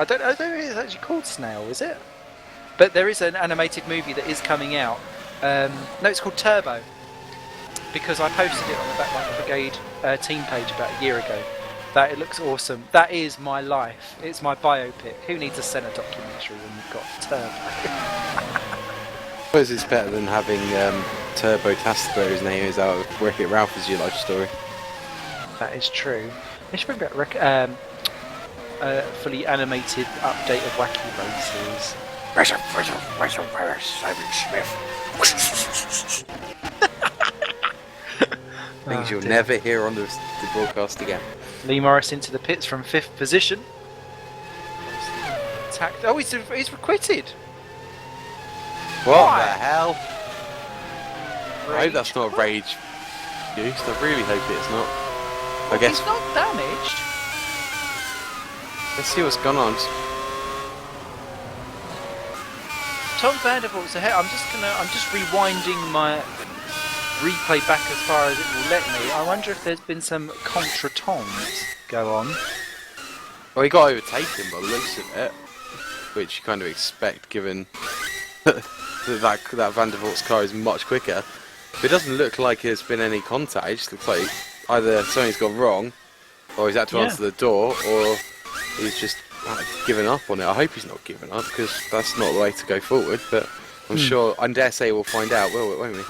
Speaker 2: don't know if it's actually called Snail, is it? But there is an animated movie that is coming out. No, it's called Turbo. Because I posted it on the Backline Brigade team page about a year ago. That it looks awesome. That is my life. It's my biopic. Who needs a Senna documentary when you've got Turbo?
Speaker 3: I suppose it's better than having Turbo Tasker, his name is, out of Wreck-It Ralph as your life story.
Speaker 2: That is true. They should bring back fully animated update of Wacky Races.
Speaker 3: Things you'll never hear on the broadcast again.
Speaker 2: Lee Morris into the pits from 5th position. Oh, he's quitted.
Speaker 3: What the hell?
Speaker 2: Rage.
Speaker 3: I hope that's not rage used. I really hope it's not. I guess.
Speaker 2: He's not damaged.
Speaker 3: Let's see what's gone on.
Speaker 2: Tom Vandervoort's ahead. I'm just rewinding my replay back as far as it will let me. I wonder if there's been some contretemps go on.
Speaker 3: Well, he got overtaken by the looks of it, which you kind of expect given that Vandervoort's car is much quicker. But it doesn't look like there's been any contact. It just looks like either something's gone wrong, or he's had to answer the door, or he's just given up on it. I hope he's not given up, because that's not the way to go forward. But I'm sure, I dare say we'll find out, won't we?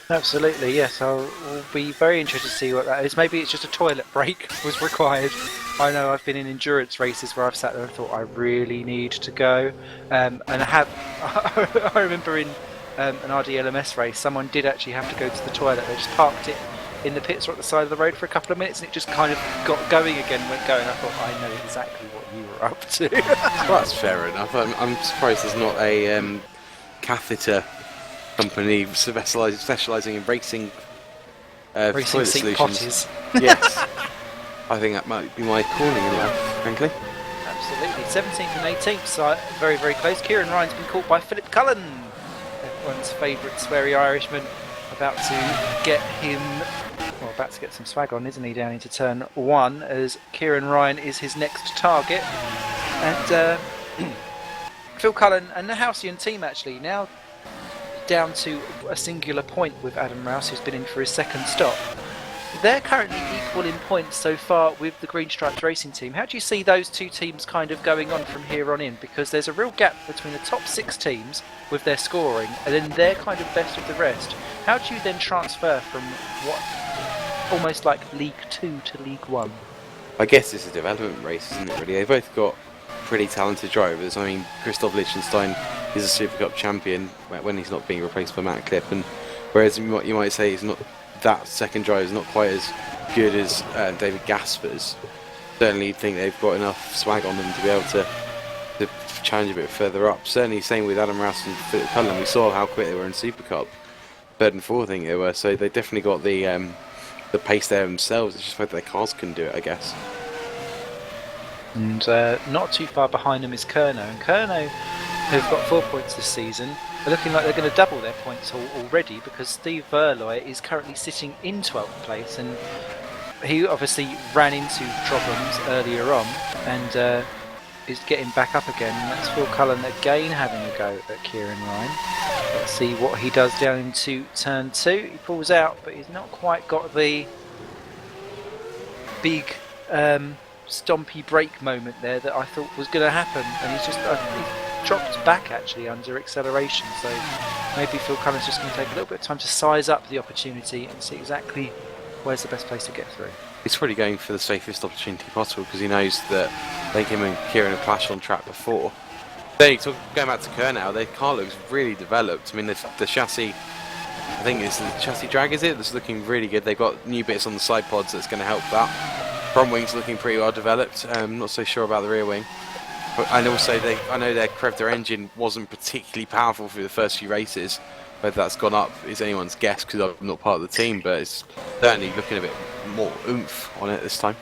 Speaker 2: Absolutely, yes. We'll be very interested to see what that is. Maybe it's just a toilet break was required. I know I've been in endurance races where I've sat there and thought I really need to go. And I have. I remember in an RDLMS race, someone did actually have to go to the toilet. They just parked it in the pits or at the side of the road for a couple of minutes, and it just kind of got going again and went going. I thought, I know exactly what you were up to.
Speaker 3: Well, that's fair enough. I'm surprised there's not a catheter company specialising in racing
Speaker 2: Racing
Speaker 3: toilet
Speaker 2: seat
Speaker 3: solutions.
Speaker 2: potties.
Speaker 3: Yes. I think that might be my calling in life, frankly.
Speaker 2: Absolutely. 17th and 18th, so very, very close. Kieran Ryan's been caught by Philip Cullen, everyone's favourite sweary Irishman, about to get some swag on, isn't he, down into turn 1, as Kieran Ryan is his next target. And Phil Cullen and the Halcyon team actually now down to a singular point with Adam Rouse, who's been in for his second stop. They're currently equal in points so far with the Green Stripes Racing team. How do you see those two teams kind of going on from here on in? Because there's a real gap between the top 6 teams with their scoring, and then they're kind of best of the rest. How do you then transfer from what almost like League 2 to League 1?
Speaker 3: I guess it's a development race, isn't it, really? They've both got pretty talented drivers. I mean, Christoph Lichtenstein is a Super Cup champion when he's not being replaced by Matt Clip, and whereas you might say he's not, that second driver is not quite as good as David Gasper's. Certainly, you'd think they've got enough swag on them to be able to challenge a bit further up. Certainly, same with Adam Rouse and Philip Cullen. We saw how quick they were in Super Cup, 3rd and 4th, I think they were. So they definitely got the pace there themselves. It's just whether their cars can do it, I guess.
Speaker 2: And not too far behind them is Kerno. And Kerno, who've got 4 points this season, are looking like they're going to double their points already, because Steve Verloy is currently sitting in 12th place, and he obviously ran into problems earlier on and is getting back up again. And that's Phil Cullen again having a go at Kieran Ryan. Let's see what he does down into turn 2. He pulls out, but he's not quite got the big stompy brake moment there that I thought was going to happen, and he's just he dropped back actually under acceleration, so maybe Phil Cullen's just going to take a little bit of time to size up the opportunity and see exactly where's the best place to get through.
Speaker 3: He's probably going for the safest opportunity possible, because he knows that him and Kieran have clashed on track before. Going back to Kerr now, their car looks really developed. I mean, the chassis, I think it's the chassis drag, is it? That's looking really good. They've got new bits on the side pods that's going to help that. Front wing's looking pretty well developed. I'm not so sure about the rear wing. And also, I know their engine wasn't particularly powerful through the first few races. Whether that's gone up is anyone's guess because I'm not part of the team, but it's certainly looking a bit more oomph on it this time.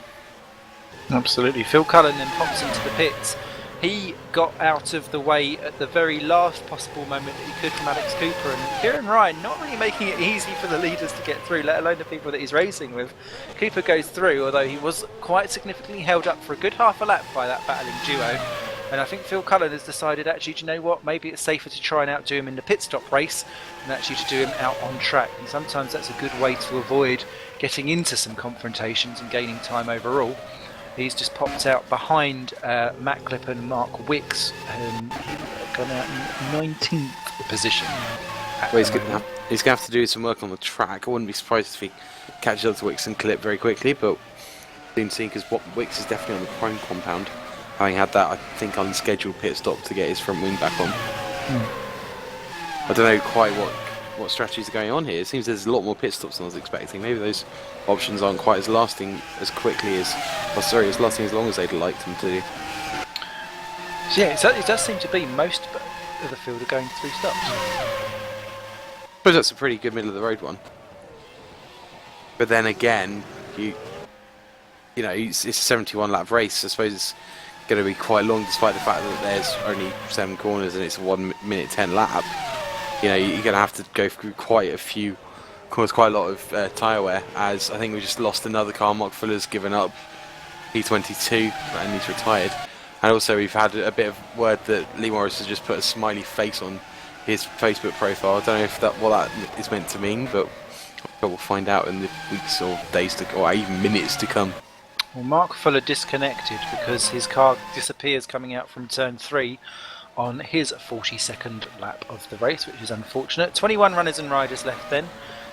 Speaker 2: Absolutely. Phil Cullen then pops into the pits. He got out of the way at the very last possible moment that he could from Alex Cooper, and Kieran Ryan not really making it easy for the leaders to get through, let alone the people that he's racing with. Cooper goes through, although he was quite significantly held up for a good half a lap by that battling duo. And I think Phil Cullen has decided, actually, do you know what, maybe it's safer to try and outdo him in the pit stop race than actually to do him out on track. And sometimes that's a good way to avoid getting into some confrontations and gaining time overall. He's just popped out behind Matt Clip and Mark Wicks, gone out in 19th position.
Speaker 3: Well, he's going to have to do some work on the track. I wouldn't be surprised if he catches up to Wicks and Clip very quickly, but soon seen, because Wicks is definitely on the prime compound, having had that, I think, unscheduled pit stop to get his front wing back on. I don't know quite what strategies are going on here. It seems there's a lot more pit stops than I was expecting. Maybe those options aren't quite as lasting as quickly as, as lasting as long as they'd like them to do.
Speaker 2: So yeah, it does seem to be most of the field are going through stops.
Speaker 3: I suppose that's a pretty good middle of the road one. But then again, you know, it's a 71 lap race. I suppose it's going to be quite long, despite the fact that there's only 7 corners and it's a 1 minute 10 lap. You know, you're going to have to go through quite a few corners, quite a lot of tyre wear, as I think we just lost another car. Mark Fuller's given up P22 and he's retired. And also we've had a bit of word that Lee Morris has just put a smiley face on his Facebook profile. I don't know if what that is meant to mean, but we'll find out in the weeks or days or even minutes to come.
Speaker 2: Well, Mark Fuller disconnected because his car disappears coming out from turn 3 on his 42nd lap of the race, which is unfortunate. 21 runners and riders left then.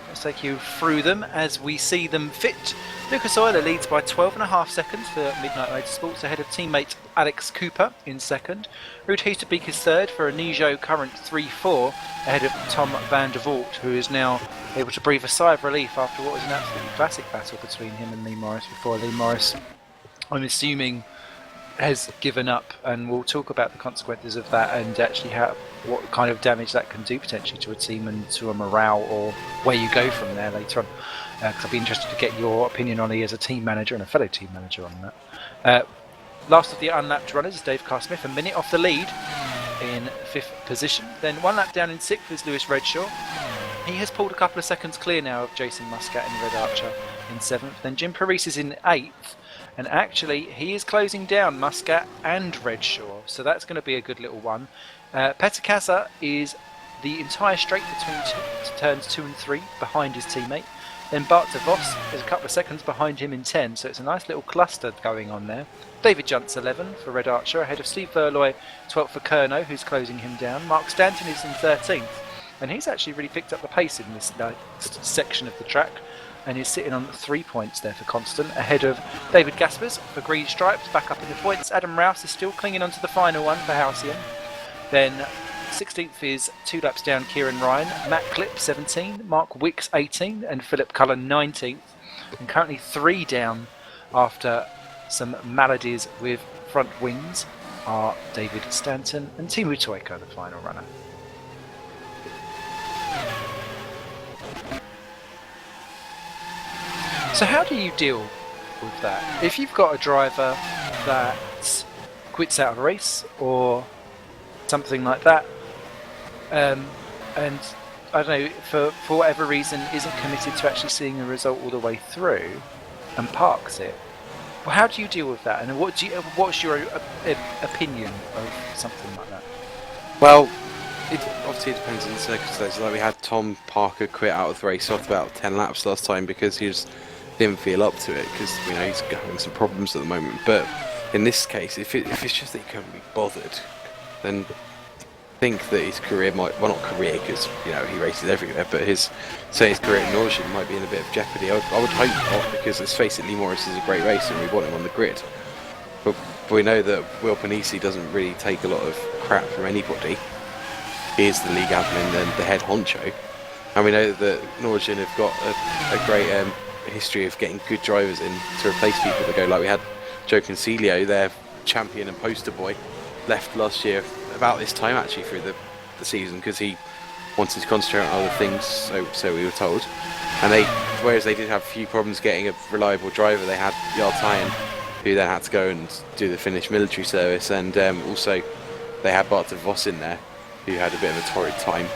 Speaker 2: Let's take you through them as we see them fit. Lucas Euler leads by 12.5 seconds for Midnight Motorsports, ahead of teammate Alex Cooper in second. Ruud Heesterbeek is third for a Nijo Current 3.4, ahead of Tom van der Voort, who is now able to breathe a sigh of relief after what was an absolutely classic battle between him and Lee Morris before Lee Morris, I'm assuming, has given up, and we'll talk about the consequences of that and actually what kind of damage that can do potentially to a team and to a morale, or where you go from there later on. Because I'd be interested to get your opinion on it as a team manager and a fellow team manager on that. Last of the unlapped runners is Dave Carr-Smith, a minute off the lead in 5th position. Then 1 lap down in 6th is Lewis Redshaw. He has pulled a couple of seconds clear now of Jason Muscat and Red Archer in 7th. Then Jim Parise is in 8th. And actually, he is closing down Muscat and Redshaw, so that's going to be a good little one. Peter Casa is the entire straight between turns 2 and 3 behind his teammate. Then Bart de Vos is a couple of seconds behind him in 10, so it's a nice little cluster going on there. David Junt's 11 for Red Archer, ahead of Steve Verloy, 12th for Kerno, who's closing him down. Mark Stanton is in 13th, and he's actually really picked up the pace in this section of the track, and he's sitting on 3 points there for Constant, ahead of David Gaspers for Green Stripes, back up in the points. Adam Rouse is still clinging on to the final one for Halcyon. Then 16th is 2 laps down Kieran Ryan, Matt Clip 17, Mark Wicks 18, and Philip Cullen 19th. And currently 3 down after some maladies with front wings are David Stanton and Timu Toika, the final runner. So how do you deal with that? If you've got a driver that quits out of a race or something like that, and I don't know, for whatever reason isn't committed to actually seeing the result all the way through and parks it, well, how do you deal with that? And what's your opinion of something like that?
Speaker 3: Well, it obviously depends on the circumstances. Like we had Tom Parker quit out of the race after about 10 laps last time because he didn't feel up to it, because you know he's having some problems at the moment. But in this case, if it's just that he can't be bothered, then I think that his career might, well, not career because you know he races everywhere, but his career in Norwegian might be in a bit of jeopardy. I would hope not, because let's face it, Lee Morris is a great racer and we want him on the grid. But we know that Will Panisi doesn't really take a lot of crap from anybody. He is the league admin and the head honcho, and we know that Norwegian have got a great history of getting good drivers in to replace people that go. Like we had Joe Concilio, their champion and poster boy, left last year about this time actually through the season because he wanted to concentrate on other things, so we were told. And whereas they did have a few problems getting a reliable driver, they had Yartayan, who then had to go and do the Finnish military service, and also they had Barta Voss in there, who had a bit of a torrid time.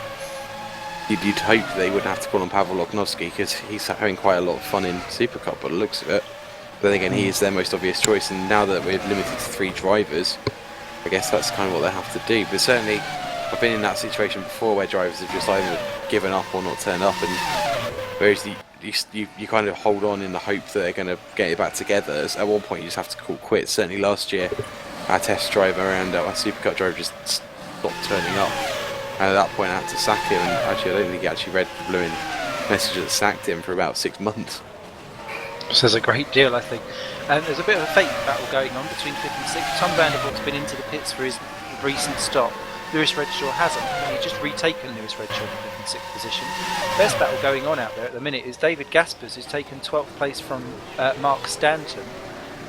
Speaker 3: You'd hope they wouldn't have to call on Pavel Loknovsky, because he's having quite a lot of fun in Super Cup by the looks of it. But then again, he is their most obvious choice, and now that we're limited to 3 drivers, I guess that's kind of what they have to do. But certainly, I've been in that situation before where drivers have just either given up or not turned up, and whereas you kind of hold on in the hope that they're going to get it back together. At one point, you just have to call quits. Certainly last year, our test driver and our Super Cup driver just stopped turning up. And at that point I had to sack him, and actually I don't think he actually read the blooming message that sacked him for about 6 months.
Speaker 2: Says a great deal, I think. And there's a bit of a fate battle going on between 5th and 6th. Tom Vanderbilt's been into the pits for his recent stop. Lewis Redshaw hasn't. He's just retaken Lewis Redshaw in 5th and 6th position. Best battle going on out there at the minute is David Gaspers, who's taken 12th place from Mark Stanton,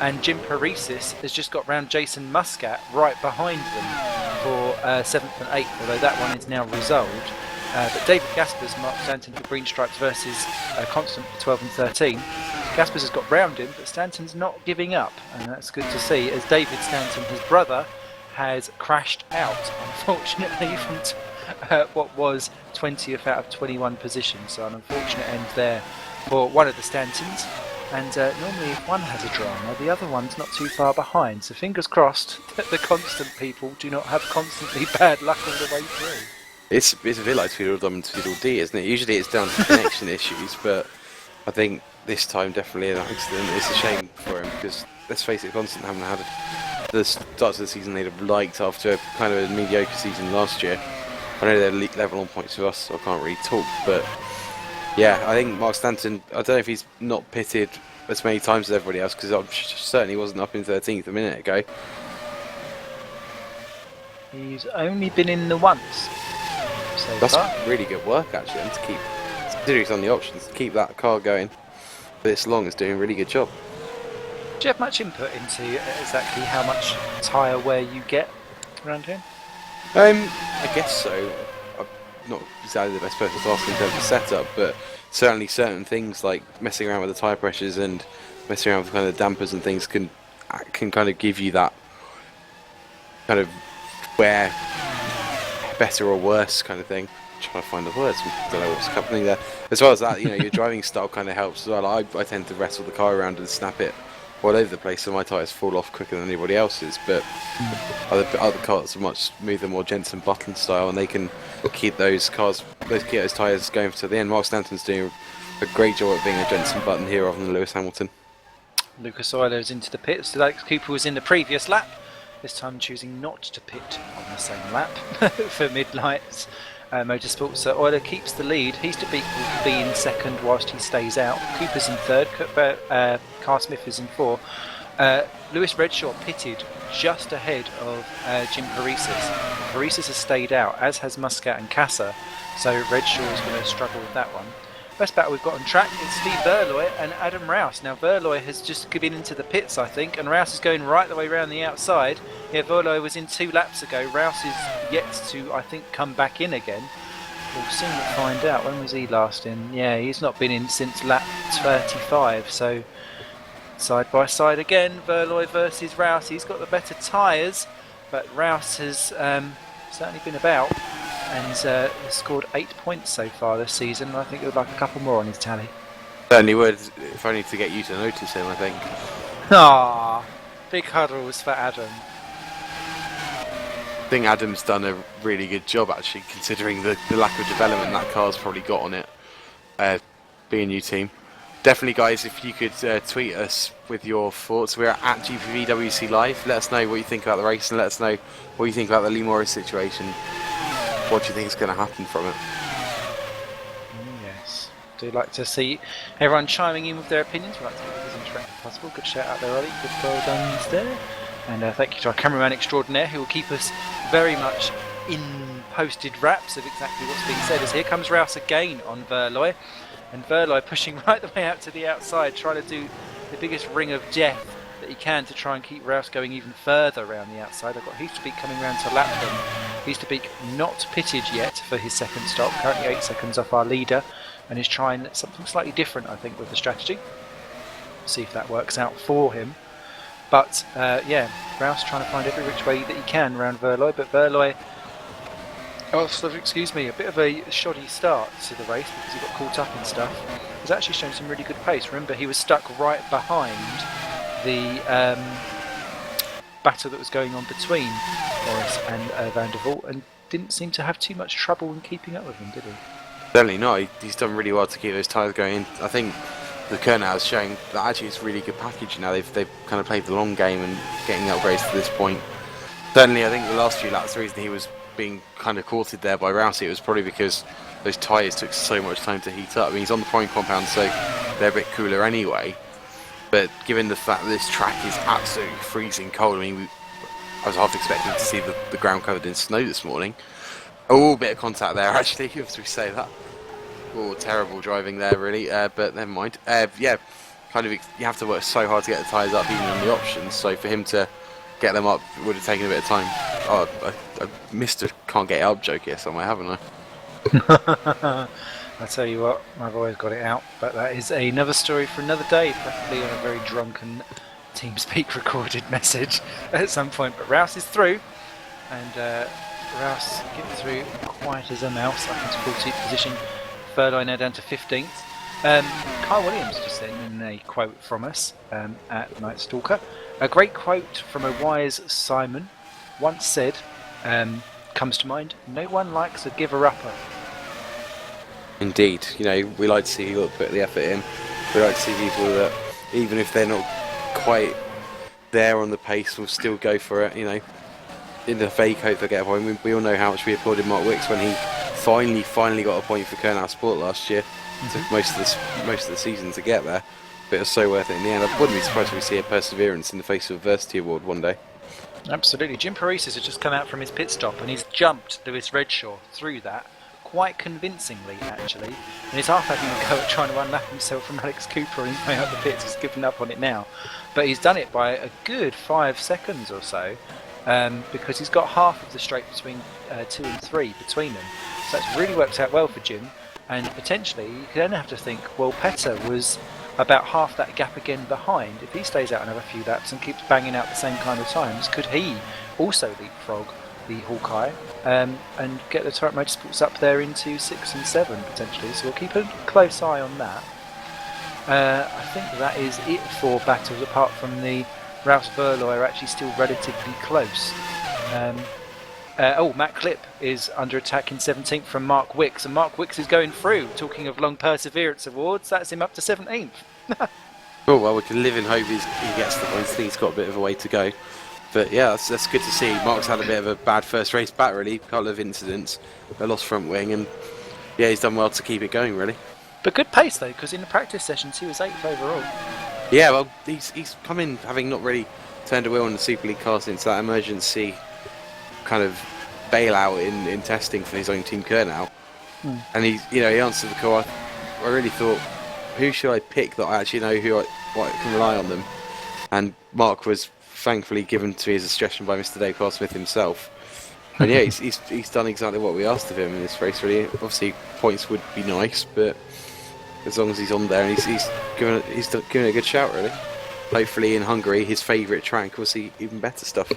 Speaker 2: and Jim Paresis has just got round Jason Muscat right behind them for 7th and 8th, although that one is now resolved. But David Gaspers, Mark Stanton for Green Stripes versus Constant for 12 and 13. Gaspers has got round him, but Stanton's not giving up, and that's good to see, as David Stanton, his brother, has crashed out, unfortunately, from what was 20th out of 21 positions. So an unfortunate end there for one of the Stantons. And normally if one has a drama, the other one's not too far behind. So fingers crossed that the Constant people do not have constantly bad luck all the way through.
Speaker 3: It's a bit like Tweedledum and Tweedledee, isn't it? Usually it's down to connection issues, but I think this time definitely an accident. It's a shame for him, because let's face it, Constant haven't had the start of the season they'd have liked after kind of a mediocre season last year. I know they're elite level on points with us, so I can't really talk, but yeah, I think Mark Stanton, I don't know if he's not pitted as many times as everybody else, because I certainly wasn't up in 13th a minute ago.
Speaker 2: He's only been in the once so
Speaker 3: That's
Speaker 2: far.
Speaker 3: really good work actually, and to keep, considering it's on the options, to keep that car going for this long is doing a really good job.
Speaker 2: Do you have much input into exactly how much tyre wear you get around here?
Speaker 3: I guess so. I'm not exactly the best person to ask in terms of setup, but certainly certain things like messing around with the tyre pressures and messing around with kind of the dampers and things can kind of give you that kind of wear better or worse kind of thing. I'm trying to find the words, I don't know what's happening there. As well as that, you know, your driving style kind of helps as well. I tend to wrestle the car around and snap it all over the place, so my tyres fall off quicker than anybody else's, but other cars are much smoother, more Jensen Button style, and they can keep those tyres going to the end. Mark Stanton's doing a great job at being a Jensen Button here rather than Lewis Hamilton.
Speaker 2: Lucas Euler's into the pits. Alex Cooper was in the previous lap, this time choosing not to pit on the same lap for Midlights Motorsports. So Euler keeps the lead. He's to be in second whilst he stays out. Cooper's in third. Carl Smith is in fourth. Lewis Redshaw pitted just ahead of Jim Paresis. Paresis has stayed out, as has Muscat and Casa, so Redshaw is going to struggle with that one. Best battle we've got on track is Steve Verloy and Adam Rouse. Now Verloy has just been into the pits, I think, and Rouse is going right the way around the outside. Yeah, Verloy was in 2 laps ago. Rouse is yet to, I think, come back in again. We'll soon find out. When was he last in? Yeah, he's not been in since lap 35, so side by side again, Verloy versus Rouse. He's got the better tyres, but Rouse has certainly been about and has scored 8 points so far this season. I think he would like a couple more on his tally.
Speaker 3: Certainly would, if only to get you to notice him, I think.
Speaker 2: Ah, big huddles for Adam.
Speaker 3: I think Adam's done a really good job actually, considering the lack of development that car's probably got on it, being a new team. Definitely guys, if you could tweet us with your thoughts. We're at GPVWC Live. Let us know what you think about the race, and let us know what you think about the Lee Morris situation. What do you think is going to happen from it?
Speaker 2: Yes, do like to see everyone chiming in with their opinions. We like to keep it as interactive as possible. Good shout out there, Ollie. Good well done there. And thank you to our cameraman extraordinaire, who will keep us very much in posted wraps of exactly what's being said. As here comes Rouse again on Verloy, and Verloy pushing right the way out to the outside, trying to do the biggest ring of death that he can to try and keep Rouse going even further around the outside. I've got Heasterbeek coming round to lap them. Heasterbeek not pitted yet for his second stop, currently 8 seconds off our leader, and is trying something slightly different, I think, with the strategy. See if that works out for him. But yeah, Rouse trying to find every which way that he can around Verloy, but Verloy, excuse me, a bit of a shoddy start to the race because he got caught up in stuff. He's actually shown some really good pace. Remember, he was stuck right behind the battle that was going on between Norris and Van der Vault, and didn't seem to have too much trouble in keeping up with him, did he?
Speaker 3: Certainly not. He's done really well to keep those tyres going. I think the Kernau is showing that actually it's a really good package now. They've kind of played the long game and getting upgrades to this point. Certainly, I think the last few laps, the reason he was being kind of courted there by Rousey, it was probably because those tyres took so much time to heat up. I mean, he's on the Prime compound, so they're a bit cooler anyway. But given the fact that this track is absolutely freezing cold, I mean, I was half expecting to see the ground covered in snow this morning. Oh, bit of contact there actually, as we say that. Oh, terrible driving there really, but never mind. Yeah, kind of, you have to work so hard to get the tyres up even on the options, so for him to get them up would have taken a bit of time. Oh, I missed a can't get it up joke here somewhere, haven't I?
Speaker 2: I tell you what, I've always got it out, but that is another story for another day, preferably on a very drunken TeamSpeak recorded message at some point. But Rouse is through, and Rouse getting through quiet as a mouse up into 14th position. Verloy now down to 15th. Kyle Williams just sent in a quote from us at Night Stalker. A great quote from a wise Simon once said, comes to mind, no one likes a giver-upper.
Speaker 3: Indeed, you know, we like to see people that put the effort in. We like to see people that, even if they're not quite there on the pace, will still go for it, you know, in the fake hope for get a point. We all know how much we applauded Mark Wicks when he finally got a point for Kernau Sport last year. Took most of the season to get there, but it was so worth it in the end. I wouldn't be surprised if we see a perseverance in the face of a Adversity Award one day.
Speaker 2: Absolutely. Jim Paresis has just come out from his pit stop and he's jumped Lewis Redshaw through that quite convincingly, actually. And he's half having a go at trying to unlap himself from Alex Cooper and way out the pits. He's given up on it now. But he's done it by a good 5 seconds or so, because he's got half of the straight between 2 and 3 between them. So that's really worked out well for Jim. And potentially, you could then have to think, well, Petter was about half that gap again behind. If he stays out another few laps and keeps banging out the same kind of times, could he also leapfrog the Hawkeye and get the Turret Motorsports up there into 6 and 7 potentially? So we'll keep a close eye on that. I think that is it for battles, apart from the Rouse Verloy are actually still relatively close. Matt Clipp is under attack in 17th from Mark Wicks, and Mark Wicks is going through. Talking of long perseverance awards, that's him up to 17th.
Speaker 3: Oh well, we can live in hope he gets the points. I think he's got a bit of a way to go, but yeah, that's good to see. Mark's had a bit of a bad first race back, really. A couple of incidents, a lost front wing, and yeah, he's done well to keep it going, really.
Speaker 2: But good pace though, because in the practice sessions he was 8th overall.
Speaker 3: Yeah, well, he's come in having not really turned a wheel on the Super League car since that emergency kind of bailout in testing for his own team Kernau, and he answered the call. I really thought, who should I pick that I actually know who I can rely on them, and Mark was thankfully given to me as a suggestion by Mr. Dave Smith himself. And yeah, he's done exactly what we asked of him in this race. Really, obviously points would be nice, but as long as he's on there, and he's given it a good shout, really. Hopefully in Hungary, his favourite track, we'll see even better stuff.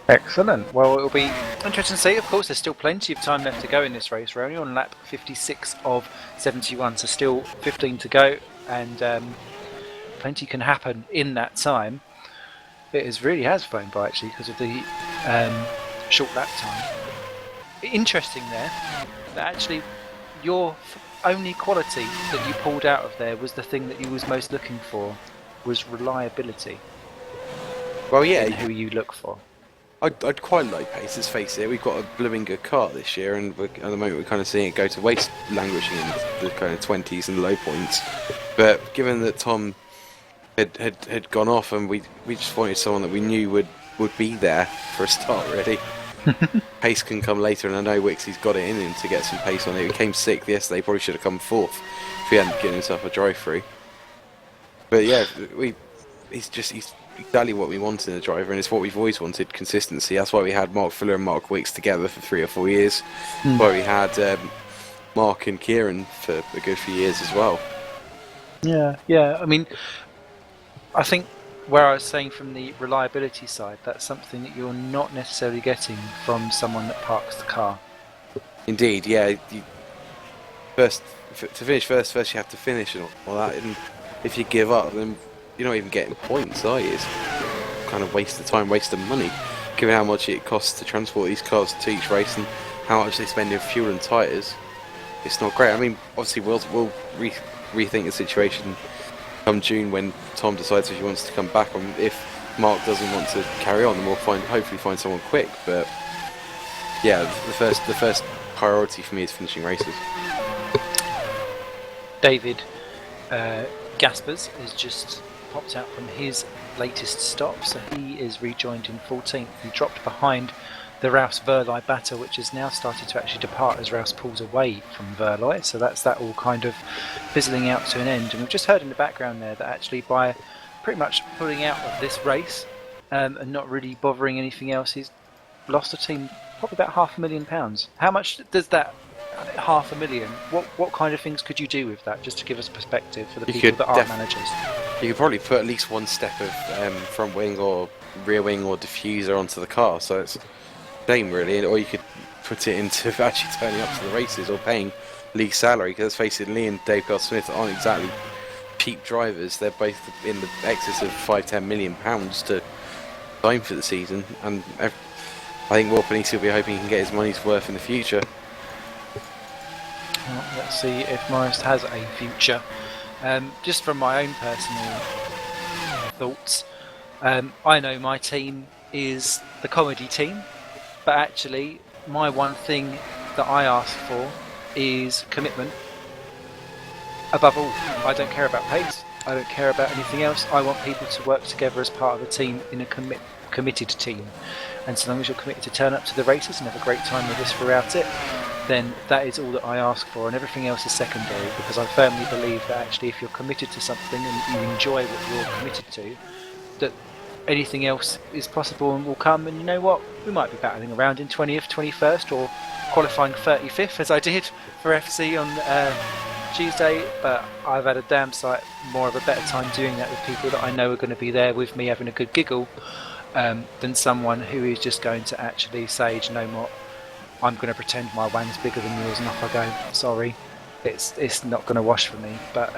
Speaker 2: Excellent. Well, it'll be interesting to see. Of course, there's still plenty of time left to go in this race. We're only on lap 56 of 71, so still 15 to go, and plenty can happen in that time. It really has flown by, actually, because of the short lap time. Interesting there, that actually your only quality that you pulled out of there was the thing that you was most looking for, was reliability.
Speaker 3: Well, yeah.
Speaker 2: Who you look for.
Speaker 3: I'd quite like pace, let's face it. We've got a blooming good car this year, and at the moment we're kind of seeing it go to waste, languishing in the kind of 20s and low points. But given that Tom had gone off, and we just wanted someone that we knew would be there for a start, really. Pace can come later, and I know Wixie's got it in him to get some pace on it. He came 6th yesterday, probably should have come 4th if he hadn't given himself a drive through. But yeah, he's exactly what we wanted in a driver, and it's what we've always wanted: consistency. That's why we had Mark Fuller and Mark Weeks together for 3 or 4 years. That's why we had Mark and Kieran for a good few years as well.
Speaker 2: Yeah. I mean, I think where I was saying from the reliability side, that's something that you're not necessarily getting from someone that parks the car.
Speaker 3: Indeed, yeah. To finish first, you have to finish and all that. And if you give up, then you're not even getting points, are you? It's kind of waste of time, waste of money, given how much it costs to transport these cars to each race and how much they spend in fuel and tyres. It's not great. I mean, obviously we'll rethink the situation come June when Tom decides if he wants to come back, and if Mark doesn't want to carry on, then we'll hopefully find someone quick. But yeah, the first priority for me is finishing races.
Speaker 2: David Gaspers has just popped out from his latest stop, so he is rejoined in 14th. He dropped behind the Rouse Verlai battle, which has now started to actually depart as Rouse pulls away from Verlai, so that's that all kind of fizzling out to an end. And we've just heard in the background there that actually by pretty much pulling out of this race and not really bothering anything else, he's lost a team probably about £500,000. How much does that £500,000, what kind of things could you do with that, just to give us perspective for the people that aren't managers?
Speaker 3: You could probably put at least one step of front wing or rear wing or diffuser onto the car, so it's shame really. Or you could put it into actually turning up to the races or paying league salary, because let's face it, Lee and Dave Smith aren't exactly cheap drivers. They're both in the excess of £5-10 million to sign for the season, and I think Will Panisi will be hoping he can get his money's worth in the future.
Speaker 2: Well, let's see if Morris has a future. Just from my own personal thoughts, I know my team is the comedy team, but actually my one thing that I ask for is commitment. Above all, I don't care about pace, I don't care about anything else. I want people to work together as part of a team in a committed team, and so long as you're committed to turn up to the races and have a great time with us throughout it, then that is all that I ask for, and everything else is secondary, because I firmly believe that actually if you're committed to something and you enjoy what you're committed to, that anything else is possible and will come. And you know what, we might be battling around in 20th, 21st or qualifying 35th as I did for FC on Tuesday, but I've had a damn sight more of a better time doing that with people that I know are going to be there with me having a good giggle than someone who is just going to actually say, do you know what, I'm going to pretend my wang's bigger than yours and off I go. Sorry, it's not going to wash for me, but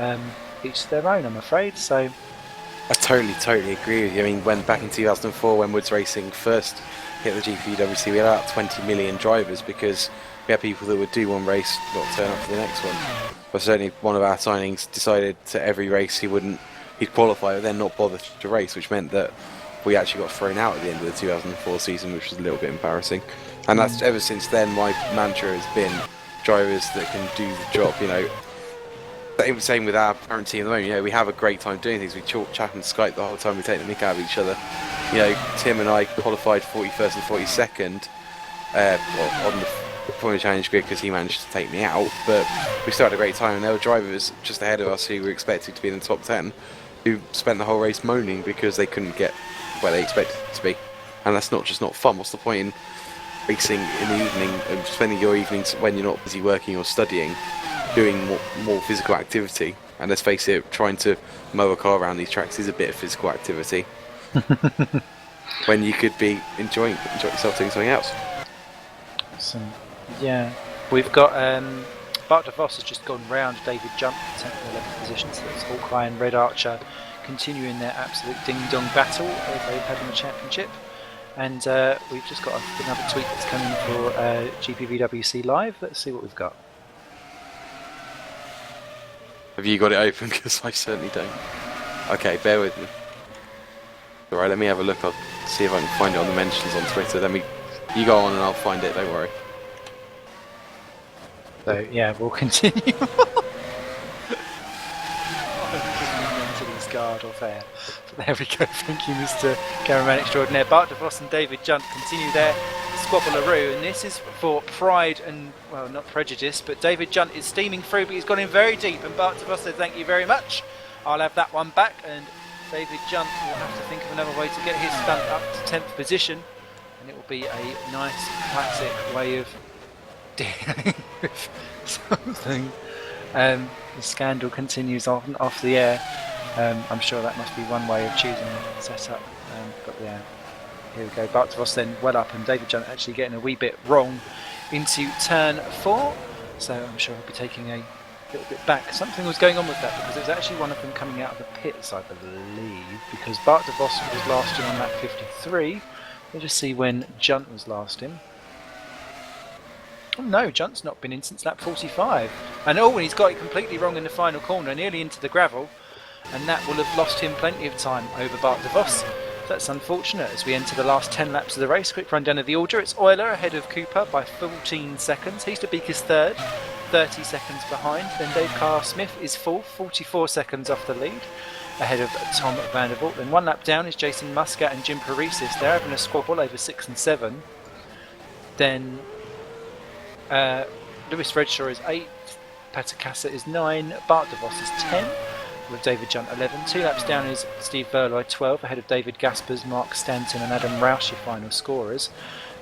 Speaker 2: each their own, I'm afraid. So
Speaker 3: I totally agree with you. I mean, when back in 2004 when Woods Racing first hit the GPVWC, we had about 20 million drivers, because we had people that would do one race, not turn up for the next one. But certainly one of our signings decided to every race he'd qualify but then not bother to race, which meant that we actually got thrown out at the end of the 2004 season, which was a little bit embarrassing. And that's ever since then my mantra has been drivers that can do the job. You know, same with our current team at the moment. You know, we have a great time doing things. We chat and Skype the whole time. We take the mick out of each other. You know, Tim and I qualified 41st and 42nd on the Podium Challenge grid because he managed to take me out. But we still had a great time, and there were drivers just ahead of us who were expected to be in the top 10 who spent the whole race moaning because they couldn't get where they expected to be. And that's not fun. What's the point in racing in the evening and spending your evenings when you're not busy working or studying doing more physical activity? And let's face it, trying to mow a car around these tracks is a bit of physical activity when you could be enjoy yourself doing something else.
Speaker 2: So yeah, we've got Bart de Vos has just gone round David Junt, 10th and 11th position, so it's Hawkeye and Red Archer continuing their absolute ding-dong battle as they've had in the championship. And we've just got another tweet that's coming for GPVWC Live. Let's see what we've got.
Speaker 3: Have you got it open? Because I certainly don't. Okay, bear with me. Alright, let me have a look. I'll see if I can find it on the mentions on Twitter. You go on and I'll find it, don't worry.
Speaker 2: So yeah, we'll continue. Mentally scarred off air. But there we go. Thank you, Mr. Cameraman Extraordinaire. Bart de Vos and David Junt continue their squabble-a-roo, and this is for pride and, well, not prejudice, but David Junt is steaming through, but he's gone in very deep, and Bart de Vos said thank you very much. I'll have that one back, and David Junt will have to think of another way to get his stunt up to 10th position, and it will be a nice classic way of dealing with something. The scandal continues off the air. I'm sure that must be one way of choosing a setup, but yeah, here we go. Bart de Vos then well up, and David Junt actually getting a wee bit wrong into turn 4, so I'm sure he'll be taking a little bit back. Something was going on with that, because it was actually one of them coming out of the pits, I believe, because Bart de Vos was last in on lap 53. We'll just see when Junt was last in. Oh no, Junt's not been in since lap 45. And oh, and he's got it completely wrong in the final corner, nearly into the gravel, and that will have lost him plenty of time over Bart de Vos. That's unfortunate as we enter the last 10 laps of the race. Quick rundown of the order. It's Euler ahead of Cooper by 14 seconds. Heasterbeek is third, 30 seconds behind. Then Dave Carr-Smith is fourth, 44 seconds off the lead, ahead of Tom Vandervoort. Then one lap down is Jason Muscat and Jim Paresis. They're having a squabble over 6 and 7. Then Lewis Redshaw is 8, Patakassa is 9, Bart de Vos is 10, with David Junt 11. 2 laps down is Steve Verloy 12, ahead of David Gaspers, Mark Stanton and Adam Roush, your final scorers.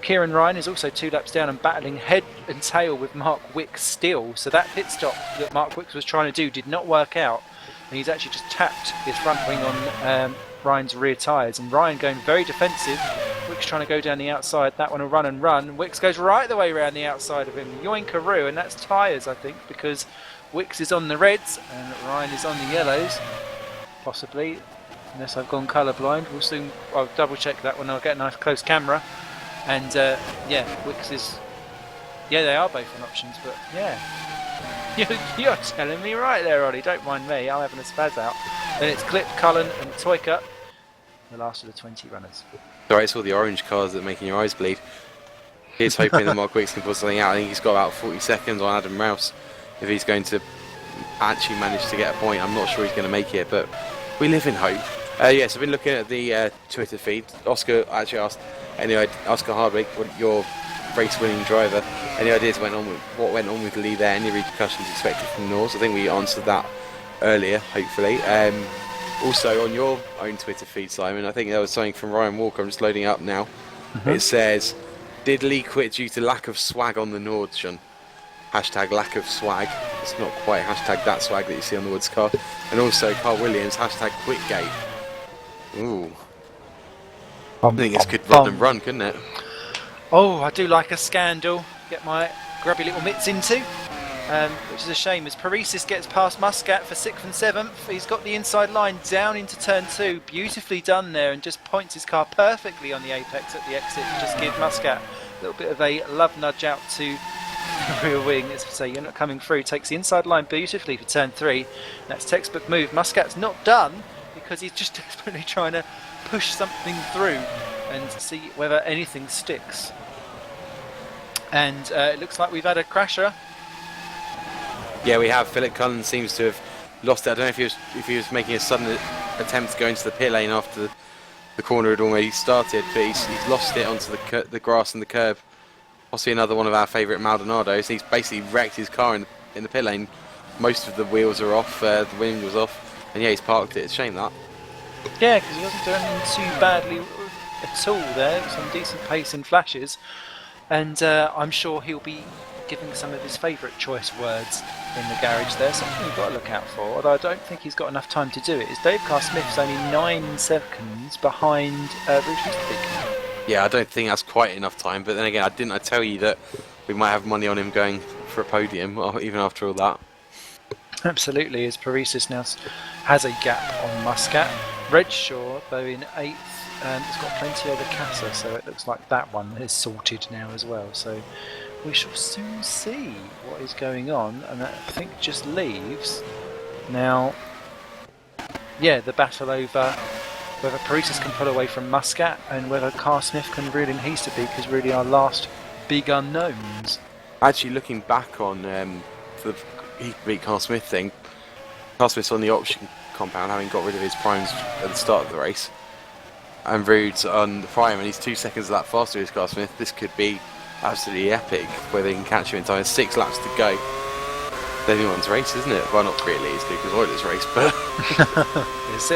Speaker 2: Kieran Ryan is also 2 laps down and battling head and tail with Mark Wicks still, so that pit stop that Mark Wicks was trying to do did not work out, and he's actually just tapped his front wing on Ryan's rear tyres, and Ryan going very defensive. Wicks trying to go down the outside, that one will run and run. Wicks goes right the way around the outside of him, yoinkaroo, and that's tyres, I think, because Wicks is on the reds and Ryan is on the yellows, possibly, unless I've gone colourblind. We'll soon, I'll double check that when I'll get a nice close camera. And yeah, Wicks is, yeah, they are both on options, but yeah, you're telling me right there, Ollie, don't mind me, I'm having a spaz out. Then it's Clip, Cullen and Toyka, the last of the 20 runners.
Speaker 3: Sorry, it's all the orange cars that are making your eyes bleed. Here's hoping that Mark Wicks can pull something out. I think he's got about 40 seconds on Adam Rouse if he's going to actually manage to get a point. I'm not sure he's going to make it, but we live in hope. Yes, I've been looking at the Twitter feed. Oscar actually asked, anyway, Oscar Hardwick, your race-winning driver, any ideas what went on with Lee there? Any repercussions expected from Norse? I think we answered that earlier, hopefully. Also, on your own Twitter feed, Simon, I think there was something from Ryan Walker. I'm just loading up now. It says, did Lee quit due to lack of swag on the Nords, John? Hashtag lack of swag. It's not quite hashtag that swag that you see on the Woods car. And also, Carl Williams, hashtag quitgate. Ooh. I think this could run and run, couldn't it?
Speaker 2: Oh, I do like a scandal. Get my grubby little mitts into. Which is a shame as Paresis gets past Muscat for 6th and 7th. He's got the inside line down into turn 2. Beautifully done there, and just points his car perfectly on the apex at the exit to just give Muscat a little bit of a love nudge out to the rear wing. As I say, you're not coming through. Takes the inside line beautifully for turn 3. That's textbook move. Muscat's not done because he's just desperately trying to push something through and see whether anything sticks. And it looks like we've had a crasher.
Speaker 3: Yeah, we have. Philip Cullen seems to have lost it. I don't know if he was making a sudden attempt to go into the pit lane after the corner had already started, but he's lost it onto the grass and the curb. Possibly another one of our favourite Maldonados. He's basically wrecked his car in the pit lane. Most of the wheels are off, the wind was off, and yeah, he's parked it. It's a shame that.
Speaker 2: Yeah, because he wasn't doing anything too badly at all there. Some decent pace and flashes, and I'm sure he'll be giving some of his favourite choice words in the garage there, something you've got to look out for, although I don't think he's got enough time to do it. Is Dave Carr-Smith's only 9 seconds behind Bruce Easterbeek.
Speaker 3: Yeah, I don't think that's quite enough time, but then again, I tell you that we might have money on him going for a podium, even after all that.
Speaker 2: Absolutely, as Paresis now has a gap on Muscat. Redshaw, though, in 8th, has got plenty over Casa, so it looks like that one is sorted now as well. So we shall soon see what is going on, and that, I think, just leaves now, yeah, the battle over whether Paresis can pull away from Muscat and whether Carr-Smith can reel in Easterbeek is really our last big unknowns.
Speaker 3: Actually, looking back on the Easterbeek Carr-Smith thing, Carr-Smith's on the option compound, having got rid of his primes at the start of the race, and Rude's on the prime, and he's 2 seconds of that faster as Carr-Smith. This could be absolutely epic whether they can catch him in time. 6 laps to go. anyone's race, isn't it? Well, not really, it's Lucas Oilers' race, but
Speaker 2: It's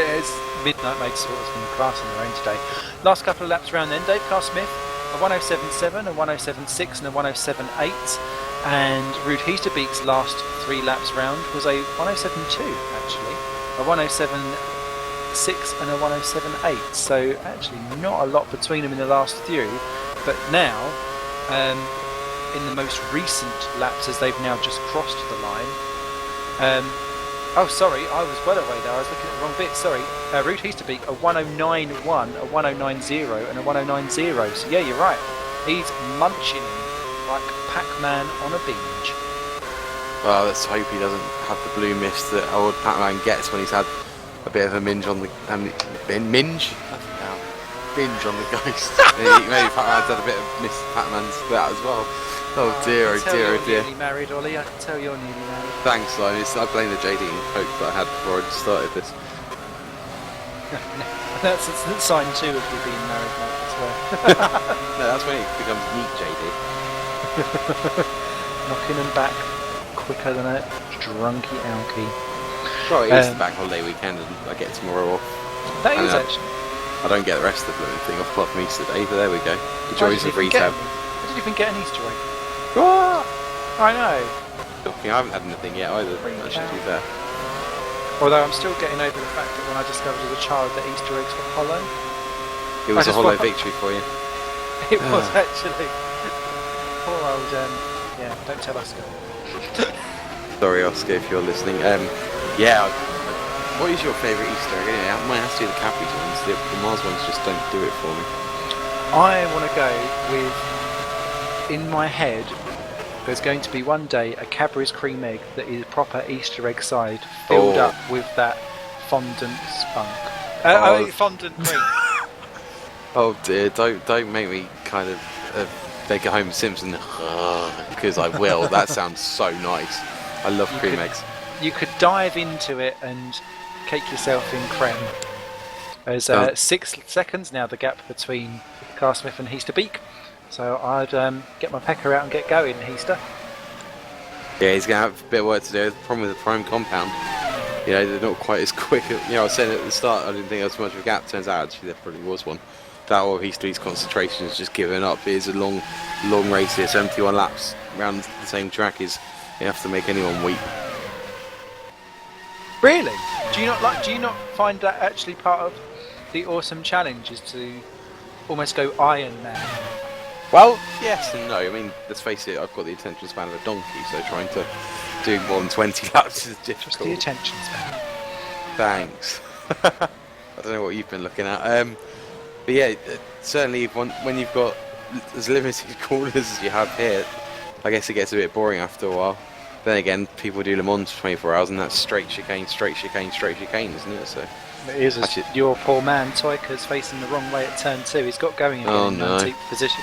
Speaker 2: Midnight Motorsports in class on their own today. Last couple of laps around then, Dave Carl Smith, a 107.7, a 107.6 and a 107.8. And Ruud Heesterbeek's last 3 laps round was a 107.2 actually, a 107.6 and a 107.8. So actually not a lot between them in the last few, but now in the most recent laps, as they've now just crossed the line. Oh, sorry, I was well away there. I was looking at the wrong bit. Sorry, Ruud Heesterbeek a 109.1, a 109.0, and a 109.0. So yeah, you're right. He's munching like Pac-Man on a binge.
Speaker 3: well, let's hope he doesn't have the blue mist that old Pac-Man gets when he's had a bit of a minge on the binge on the ghost. Maybe Pac-Man's had a bit of Miss Pac-Man's that as well. Oh dear, oh dear, oh dear.
Speaker 2: You're newly married, Ollie. I can tell you're newly married.
Speaker 3: Thanks, Simon. I blame the JD and Coke that I had before I started this.
Speaker 2: That's sign 2 of you being married, mate, I swear.
Speaker 3: No, that's when it becomes neat JD.
Speaker 2: Knocking them back quicker than a drunky alky.
Speaker 3: Well, it is the bank holiday weekend and I get tomorrow off.
Speaker 2: That is
Speaker 3: And,
Speaker 2: actually.
Speaker 3: I don't get the rest of the blooming thing off apart from Easter Day, but there we go. The joys of retail.
Speaker 2: I didn't even get an Easter egg.
Speaker 3: What?
Speaker 2: I know.
Speaker 3: Shocking, I haven't had anything yet either. I should do that.
Speaker 2: Although I'm still getting over the fact that when I discovered as a child that Easter eggs were hollow.
Speaker 3: It was
Speaker 2: I
Speaker 3: a
Speaker 2: just
Speaker 3: hollow
Speaker 2: want-
Speaker 3: victory for you.
Speaker 2: It was actually. Poor old, yeah, don't tell Oscar.
Speaker 3: Sorry, Oscar, if you're listening. Yeah. What is your favourite Easter egg? Anyway, I might have to do the Cadbury's ones. The Mars ones just don't do it for me.
Speaker 2: I want to go with, in my head, there's going to be one day a Cadbury's cream egg that is proper Easter egg side, filled up with that fondant spunk. Fondant cream.
Speaker 3: Oh dear, don't make me kind of make a Homer Simpson because I will. That sounds so nice. I love cream eggs.
Speaker 2: You could dive into it and cake yourself in creme. There's 6 seconds now, the gap between Carl Smith and Heesterbeek. So I'd get my pecker out and get going, Heaster.
Speaker 3: Yeah, he's going to have a bit of work to do. The problem with the prime compound, you know, they're not quite as quick. You know, I was saying at the start I didn't think there was much of a gap. Turns out actually there probably was one. That or Heasterbeek's concentration is just giving up. It is a long race here, 71 laps around the same track. You have to make anyone weep.
Speaker 2: Really? Do you not find that actually part of the awesome challenge is to almost go Iron Man?
Speaker 3: Well, yes and no. I mean, let's face it, I've got the attention span of a donkey, so trying to do more than 20 laps is difficult.
Speaker 2: Just the attention span.
Speaker 3: Thanks. I don't know what you've been looking at. But yeah, certainly when you've got as limited corners as you have here, I guess it gets a bit boring after a while. Then again, people do Le Mans for 24 hours and that's straight chicane, isn't it? So
Speaker 2: It is your poor man Toika's facing the wrong way at turn 2. He's got going again in 19th position.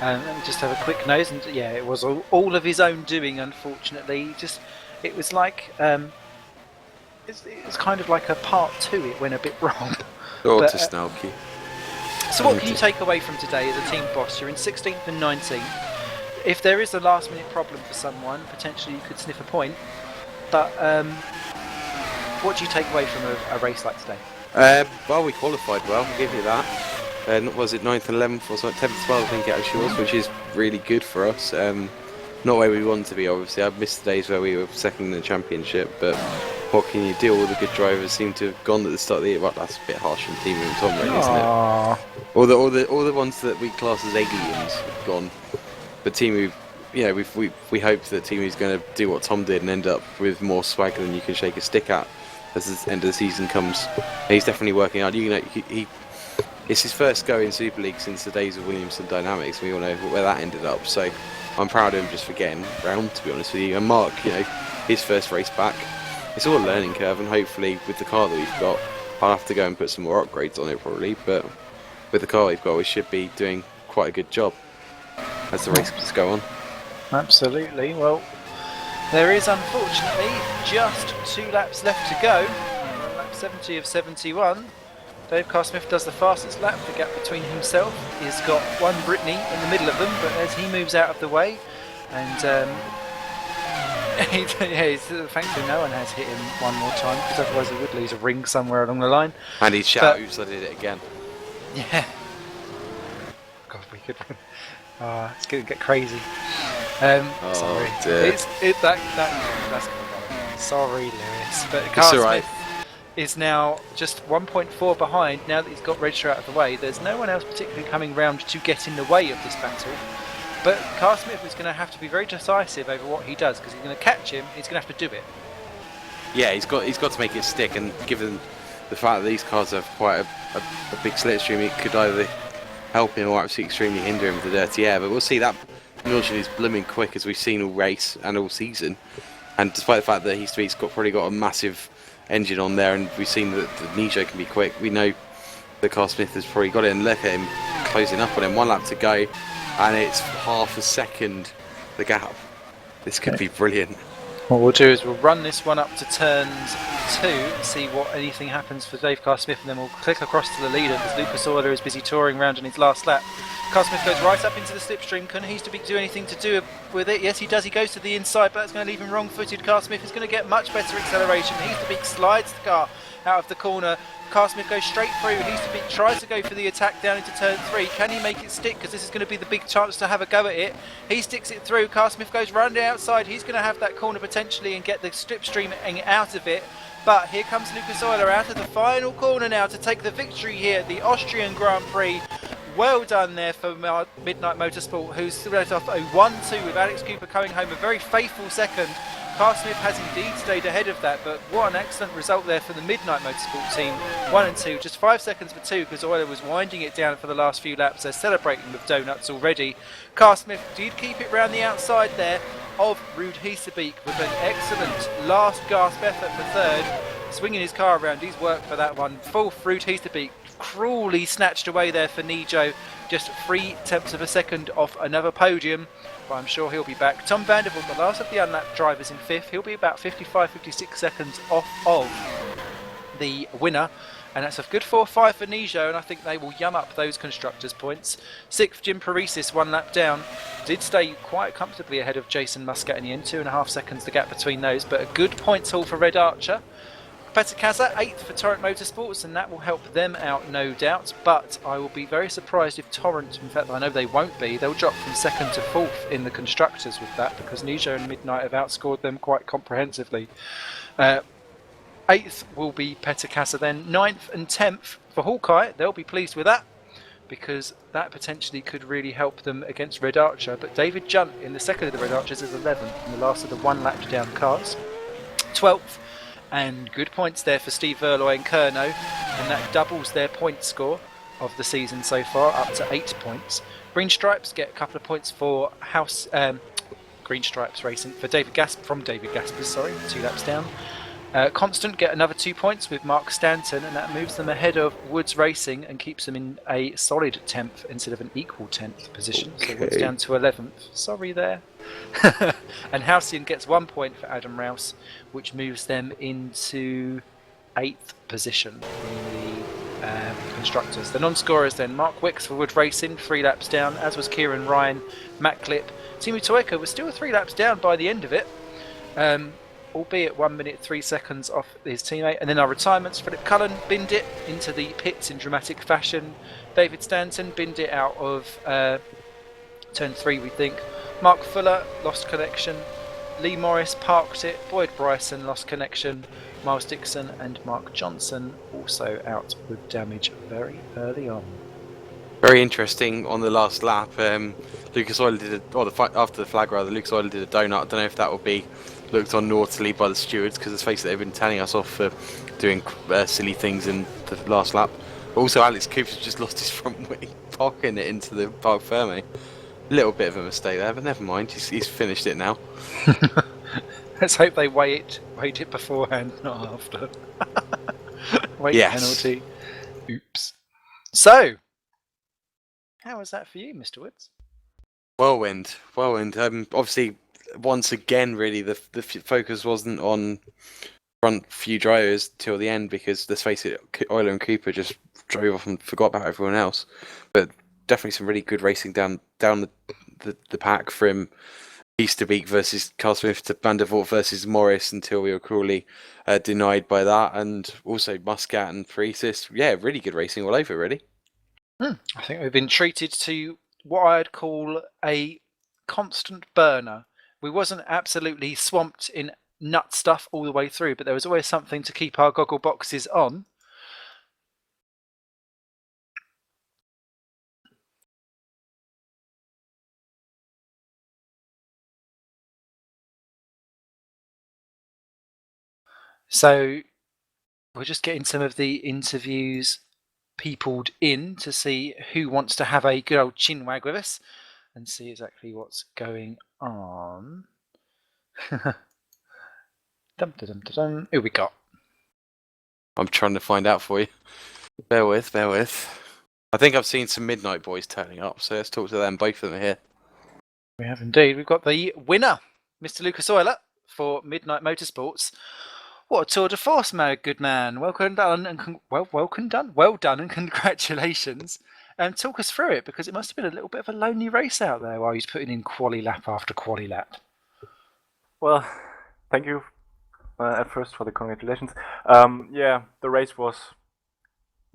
Speaker 2: Let me just have a quick nose, and yeah, it was all of his own doing. Unfortunately, it was like it was kind of like a part 2. It went a bit wrong.
Speaker 3: Oh, to Snelky.
Speaker 2: So what can you take away from today as a team boss? You're in 16th and 19th. If there is a last minute problem for someone, potentially you could sniff a point. But what do you take away from a race like today?
Speaker 3: Well, we qualified well, I'll give you that. Was it 9th and 11th or something? 10th, 12th I think it actually was, which is really good for us. Not where we want to be, obviously. I've missed the days where we were second in the championship, but what can you do? All the good drivers seem to have gone at the start of the year. Well, that's a bit harsh on Team and Tom, really, isn't it? All the ones that we class as aliens have gone. But Timu, you know, we hope that Timu's going to do what Tom did and end up with more swag than you can shake a stick at as the end of the season comes. And he's definitely working hard. You know, it's his first go in Super League since the days of Williamson Dynamics. We all know where that ended up. So I'm proud of him just for getting round, to be honest with you. And Mark, you know, his first race back. It's all a learning curve, and hopefully with the car that we've got, I'll have to go and put some more upgrades on it probably. But with the car we've got, we should be doing quite a good job as the races go on.
Speaker 2: Absolutely. Well, there is unfortunately just 2 laps left to go. Lap 70 of 71. Dave Carl Smith does the fastest lap. The gap between himself is got one Brittany in the middle of them, but as he moves out of the way and Thankfully no one has hit him one more time, because otherwise he would lose a ring somewhere along the line.
Speaker 3: And he'd shout, "Oops, I did it again."
Speaker 2: Yeah. God, we could. It's going to get crazy. Sorry.
Speaker 3: Dear.
Speaker 2: That's going to go. Sorry, Lewis. But
Speaker 3: It's
Speaker 2: Carl
Speaker 3: alright.
Speaker 2: Smith is now just 1.4 behind. Now that he's got Register out of the way, there's no one else particularly coming round to get in the way of this battle. But Carl Smith is going to have to be very decisive over what he does, because he's going to catch him. He's going to have to do it.
Speaker 3: Yeah, he's got to make it stick, and given the fact that these cars have quite a big slipstream, it could either help him or absolutely extremely hinder him with the dirty air. But we'll see. That emulsion is blooming quick, as we've seen all race and all season. And despite the fact that he's probably got a massive engine on there, and we've seen that the Nijo can be quick, we know that Carl Smith has probably got it. And look at him closing up on him. 1 lap to go, and it's half a second the gap. This could be brilliant.
Speaker 2: What we'll do is we'll run this one up to turns 2 and see what anything happens for Dave Carl Smith, and then we'll click across to the leader because Lucas Euler is busy touring around on his last lap. Carl Smith goes right up into the slipstream. Can Heasterbeek do anything to do with it? Yes, he does. He goes to the inside, but that's going to leave him wrong-footed. Carl Smith is going to get much better acceleration. Heasterbeek slides the car out of the corner. Carl Smith goes straight through. Heasterbeek tries to go for the attack down into turn 3. Can he make it stick? Because this is going to be the big chance to have a go at it. He sticks it through. Carl Smith goes running outside. He's going to have that corner potentially and get the slipstream out of it. But here comes Lucas Euler out of the final corner now to take the victory here at the Austrian Grand Prix. Well done there for Midnight Motorsport, who's led off a 1-2 with Alex Cooper coming home a very faithful second. Carl Smith has indeed stayed ahead of that, but what an excellent result there for the Midnight Motorsport team. 1 and 2, just 5 seconds for 2, because Euler was winding it down for the last few laps. They're celebrating with donuts already. Carl Smith did keep it round the outside there of Ruud Heasterbeek with an excellent last gasp effort for third. Swinging his car around, he's worked for that one. Fourth, Ruud Heasterbeek cruelly snatched away there for Nijo, just 3/10 of a second off another podium, but I'm sure he'll be back. Tom Vanderbilt, the last of the unlapped drivers in 5th, he'll be about 55-56 seconds off of the winner, and that's a good 4-5 for Nijo, and I think they will yum up those constructors' points. 6th, Jim Paresis, 1 lap down, did stay quite comfortably ahead of Jason Muscat in the end, 2.5 seconds the gap between those, but a good points haul for Red Archer. Peter Kaza, 8th for Torrent Motorsports, and that will help them out, no doubt. But I will be very surprised if Torrent, in fact I know they won't be, they'll drop from 2nd to 4th in the Constructors with that, because Nijo and Midnight have outscored them quite comprehensively. 8th will be Peter Kaza then. 9th and 10th for Hawkeye, they'll be pleased with that, because that potentially could really help them against Red Archer. But David Junt in the second of the Red Archers is 11th in the last of the 1 lap down cars. 12th. And good points there for Steve Verloy and Kerno, and that doubles their point score of the season so far, up to 8 points. Green Stripes get a couple of points for Green Stripes Racing for David Gaspers, sorry, 2 laps down. Constant get another 2 points with Mark Stanton, and that moves them ahead of Woods Racing and keeps them in a solid 10th instead of an equal 10th position. So Woods down to 11th. Sorry there. And Halcyon gets 1 point for Adam Rouse, which moves them into 8th position in the constructors. The non-scorers then, Mark Wicks for Wood Racing, 3 laps down, as was Kieran Ryan. Matt Clip. Timu Toeka was still 3 laps down by the end of it, albeit 1 minute 3 seconds off his teammate. And then our retirements, Philip Cullen binned it into the pits in dramatic fashion. David Stanton binned it out of turn 3, we think. Mark Fuller lost connection. Lee Morris parked it. Boyd Bryson lost connection. Miles Dixon and Mark Johnson also out with damage very early on.
Speaker 3: Very interesting on the last lap. Lucas Euler did after the flag rather. Lucas Euler did a donut. I don't know if that will be looked on naughtily by the stewards, because let's face it, they've been telling us off for doing silly things in the last lap. But also, Alex Cooper's just lost his front wing, parking it into the Parc Ferme. Little bit of a mistake there, but never mind. He's finished it now.
Speaker 2: Let's hope they weigh it beforehand, not after. Penalty. Oops. So, how was that for you, Mr. Woods?
Speaker 3: Whirlwind. Obviously, once again, really, the focus wasn't on front few drivers till the end, because let's face it, Euler and Cooper just drove off and forgot about everyone else. But definitely some really good racing down the pack from Easterbeek versus Carl Smith to Van der Voort versus Morris until we were cruelly denied by that, and also Muscat and Precis. Yeah, really good racing all over, really.
Speaker 2: I think we've been treated to what I'd call a constant burner. We wasn't absolutely swamped in nut stuff all the way through, but there was always something to keep our goggle boxes on. So we're just getting some of the interviews peopled in to see who wants to have a good old chinwag with us and see exactly what's going on. Who we got?
Speaker 3: I'm trying to find out for you. Bear with. I think I've seen some Midnight Boys turning up, so let's talk to them. Both of them are here.
Speaker 2: We have indeed. We've got the winner, Mr. Lucas Euler for Midnight Motorsports. What a tour de force, my good man. Well done, and congratulations. Talk us through it, because it must have been a little bit of a lonely race out there while he's putting in quali lap after quali lap.
Speaker 5: Well, thank you at first for the congratulations. Yeah, the race was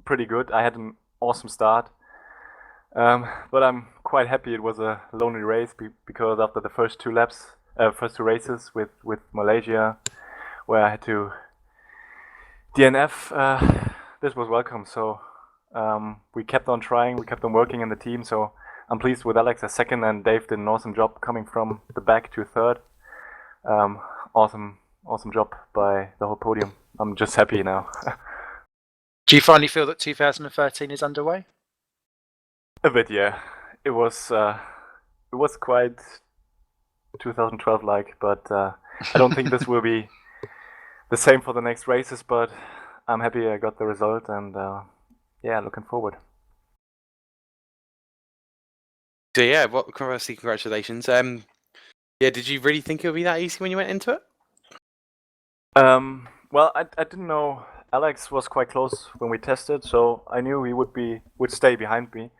Speaker 5: pretty good. I had an awesome start. But I'm quite happy it was a lonely race because after the first two races with Malaysia, where I had to DNF, this was welcome. So we kept on trying, we kept on working in the team. So I'm pleased with Alex as second, and Dave did an awesome job coming from the back to third. Awesome job by the whole podium. I'm just happy now.
Speaker 2: Do you finally feel that 2013 is underway?
Speaker 5: A bit, yeah. It was quite 2012-like, but I don't think this will be the same for the next races. But I'm happy I got the result, and yeah, looking forward.
Speaker 3: So yeah, congratulations. Yeah, did you really think it would be that easy when you went into it?
Speaker 5: Well, I didn't know. Alex was quite close when we tested, so I knew he would stay behind me.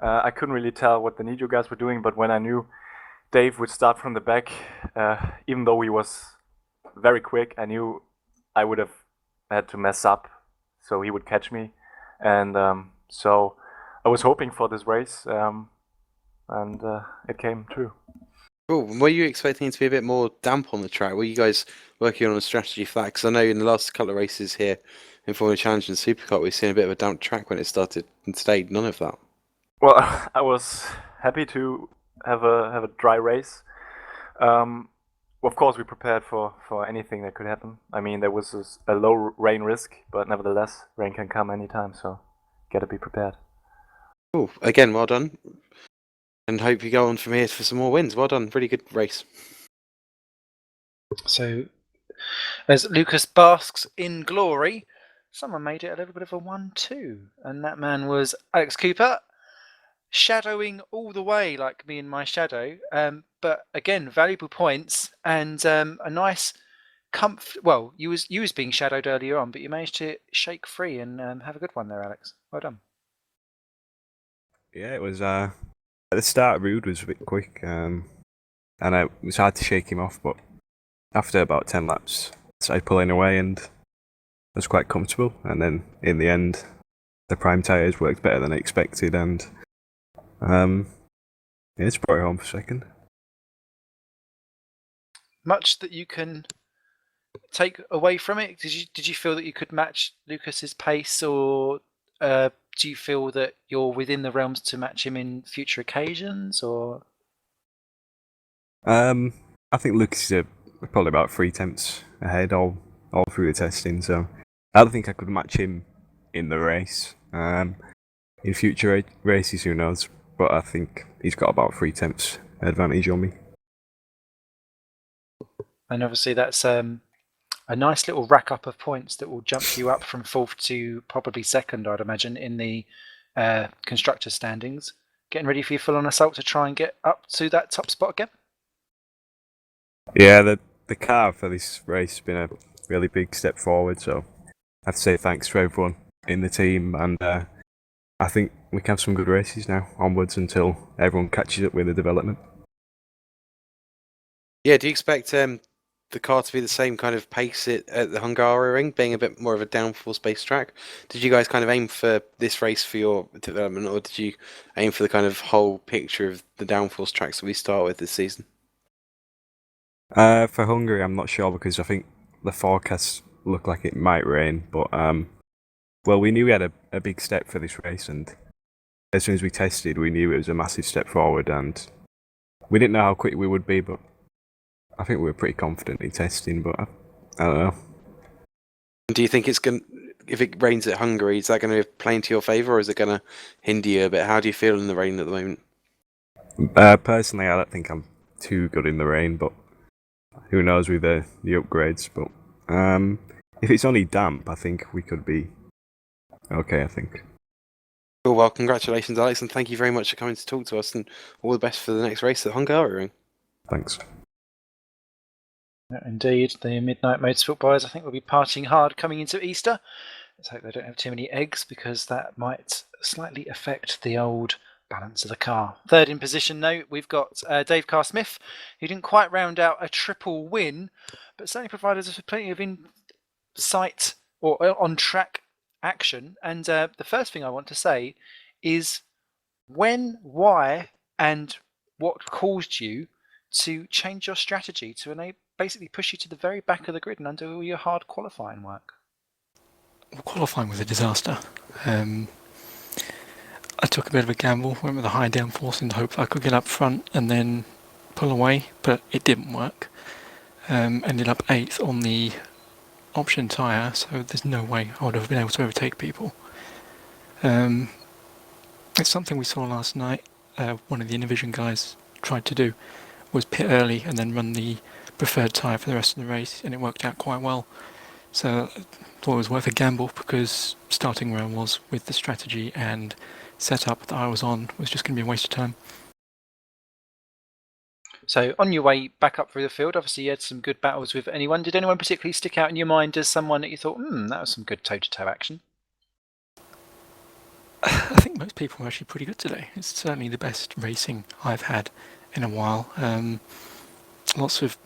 Speaker 5: I couldn't really tell what the Nijo guys were doing, but when I knew Dave would start from the back, even though he was very quick, I knew I would have had to mess up, so he would catch me. And so I was hoping for this race, and it came true.
Speaker 3: Cool. Were you expecting it to be a bit more damp on the track? Were you guys working on a strategy for that? Because I know in the last couple of races here in Formula Challenge and Supercar, we've seen a bit of a damp track when it started, and today none of that.
Speaker 5: Well, I was happy to have a dry race. Of course, we prepared for anything that could happen. I mean, there was a low rain risk, but nevertheless, rain can come anytime, so gotta be prepared.
Speaker 3: Cool. Again, well done. And hope you go on from here for some more wins. Well done. Really good race.
Speaker 2: So, as Lucas basks in glory, someone made it a little bit of a 1-2, and that man was Alex Cooper, shadowing all the way like me and my shadow. But again, valuable points and a nice comfort. Well, you was being shadowed earlier on, but you managed to shake free and have a good one there, Alex. Well done.
Speaker 6: Yeah, it was. At the start, Rude was a bit quick, and it was hard to shake him off. But after about 10 laps, I started pulling away, and I was quite comfortable. And then in the end, the prime tyres worked better than I expected, and it's brought it home for second.
Speaker 2: Much that you can take away from it? Did you feel that you could match Lucas's pace, or do you feel that you're within the realms to match him in future occasions? Or
Speaker 6: I think Lucas is probably about 3 tenths ahead all through the testing, so I don't think I could match him in the race. In future races, who knows? But I think he's got about 3 tenths advantage on me.
Speaker 2: And obviously that's a nice little rack up of points that will jump you up from 4th to probably 2nd, I'd imagine, in the constructor standings. Getting ready for your full-on assault to try and get up to that top spot again?
Speaker 6: Yeah, the car for this race has been a really big step forward, so I have to say thanks to everyone in the team, and I think we can have some good races now onwards until everyone catches up with the development.
Speaker 3: Yeah, do you expect the car to be the same kind of pace at the Hungaroring, being a bit more of a downforce-based track? Did you guys kind of aim for this race for your development, or did you aim for the kind of whole picture of the downforce tracks that we start with this season?
Speaker 6: For Hungary, I'm not sure because I think the forecasts look like it might rain. But well, we knew we had a big step for this race, and as soon as we tested, we knew it was a massive step forward, and we didn't know how quick we would be, but I think we were pretty confident in testing. But I don't know.
Speaker 3: Do you think it's going? If it rains at Hungary, is that going to play into your favour, or is it going to hinder you a bit? How do you feel in the rain at the moment?
Speaker 6: Personally, I don't think I'm too good in the rain, but who knows with the upgrades. But if it's only damp, I think we could be okay, I think.
Speaker 3: Cool, well, congratulations, Alex, and thank you very much for coming to talk to us, and all the best for the next race at Hungaroring.
Speaker 6: Thanks.
Speaker 2: Indeed, the Midnight Motorsport boys, I think, will be partying hard coming into Easter. Let's hope they don't have too many eggs, because that might slightly affect the old balance of the car. Third in position, though, we've got Dave Carr-Smith, who didn't quite round out a triple win, but certainly provided us with plenty of insight or on-track action. And the first thing I want to say is when, why, and what caused you to change your strategy to basically push you to the very back of the grid and undo all your hard qualifying work?
Speaker 7: Well, qualifying was a disaster. I took a bit of a gamble, went with a high downforce in the hope I could get up front and then pull away, but it didn't work. Ended up 8th on the option tyre, so there's no way I would have been able to overtake people. It's something we saw last night. One of the Innovision guys tried to do was pit early and then run the preferred tyre for the rest of the race, and it worked out quite well. So I thought it was worth a gamble, because starting where I was with the strategy and setup that I was on was just going to be a waste of time.
Speaker 2: So on your way back up through the field, obviously you had some good battles with anyone. Did anyone particularly stick out in your mind as someone that you thought, that was some good toe-to-toe action?
Speaker 7: I think most people were actually pretty good today. It's certainly the best racing I've had in a while. Lots of,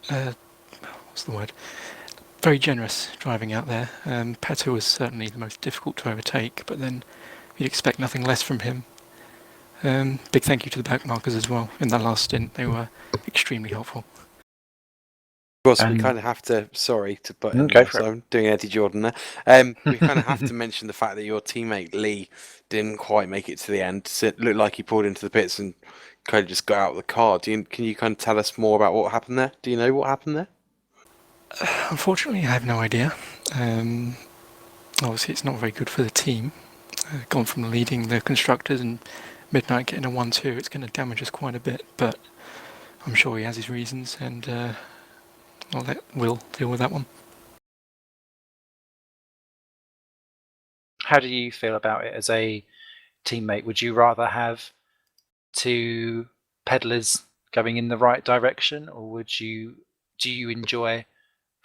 Speaker 7: what's the word? Very generous driving out there. Petter was certainly the most difficult to overtake, but then you'd expect nothing less from him. Big thank you to the backmarkers as well in that last stint. They were extremely helpful.
Speaker 3: Of course, we kind of have to, sorry to butt in, so I'm doing Eddie Jordan there. We kind of have to mention the fact that your teammate Lee didn't quite make it to the end. So it looked like he pulled into the pits and kind of just got out of the car. Can you kind of tell us more about what happened there? Do you know what happened there?
Speaker 7: Unfortunately, I have no idea. Obviously, it's not very good for the team. Gone from leading the constructors and Midnight getting a 1-2, it's going to damage us quite a bit, but I'm sure he has his reasons, and I'll let Will deal with that one.
Speaker 2: How do you feel about it as a teammate? Would you rather have two pedalers going in the right direction, or do you enjoy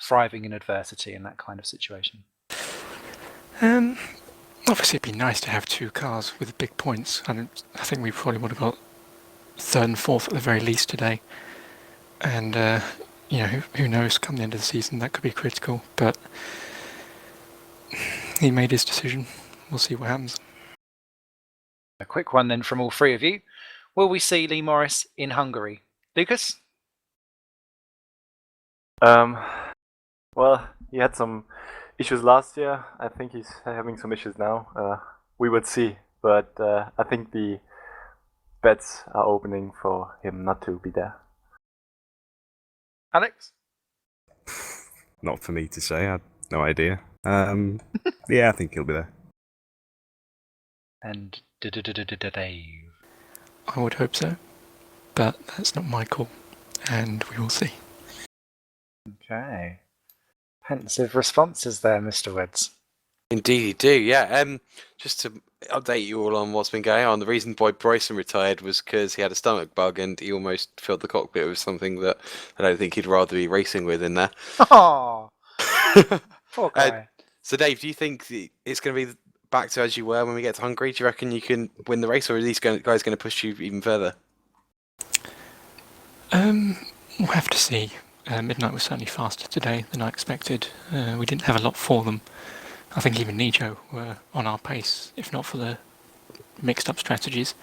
Speaker 2: thriving in adversity in that kind of situation?
Speaker 7: Obviously, it'd be nice to have two cars with big points. I think we probably would have got 3rd and 4th at the very least today. And who knows? Come the end of the season, that could be critical. But he made his decision. We'll see what happens.
Speaker 2: A quick one then from all three of you. Will we see Lee Morris in Hungary? Lucas?
Speaker 5: Well, he had some issues last year. I think he's having some issues now. We would see, but I think the bets are opening for him not to be there.
Speaker 2: Alex?
Speaker 6: Not for me to say. I had no idea. Yeah, I think he'll be there.
Speaker 2: And Dave?
Speaker 7: I would hope so, but that's not my call, and we will see.
Speaker 2: Okay. Pensive responses there, Mr. Woods.
Speaker 3: Indeed, you do, yeah. Just to update you all on what's been going on, the reason Boyd Bryson retired was because he had a stomach bug and he almost filled the cockpit with something that I don't think he'd rather be racing with in there.
Speaker 2: Oh, poor guy.
Speaker 3: So, Dave, do you think it's going to be back to as you were when we get to Hungary? Do you reckon you can win the race, or are these guys going to push you even further?
Speaker 7: We'll have to see. Midnight was certainly faster today than I expected. We didn't have a lot for them. I think even Nijo were on our pace, if not for the mixed up strategies.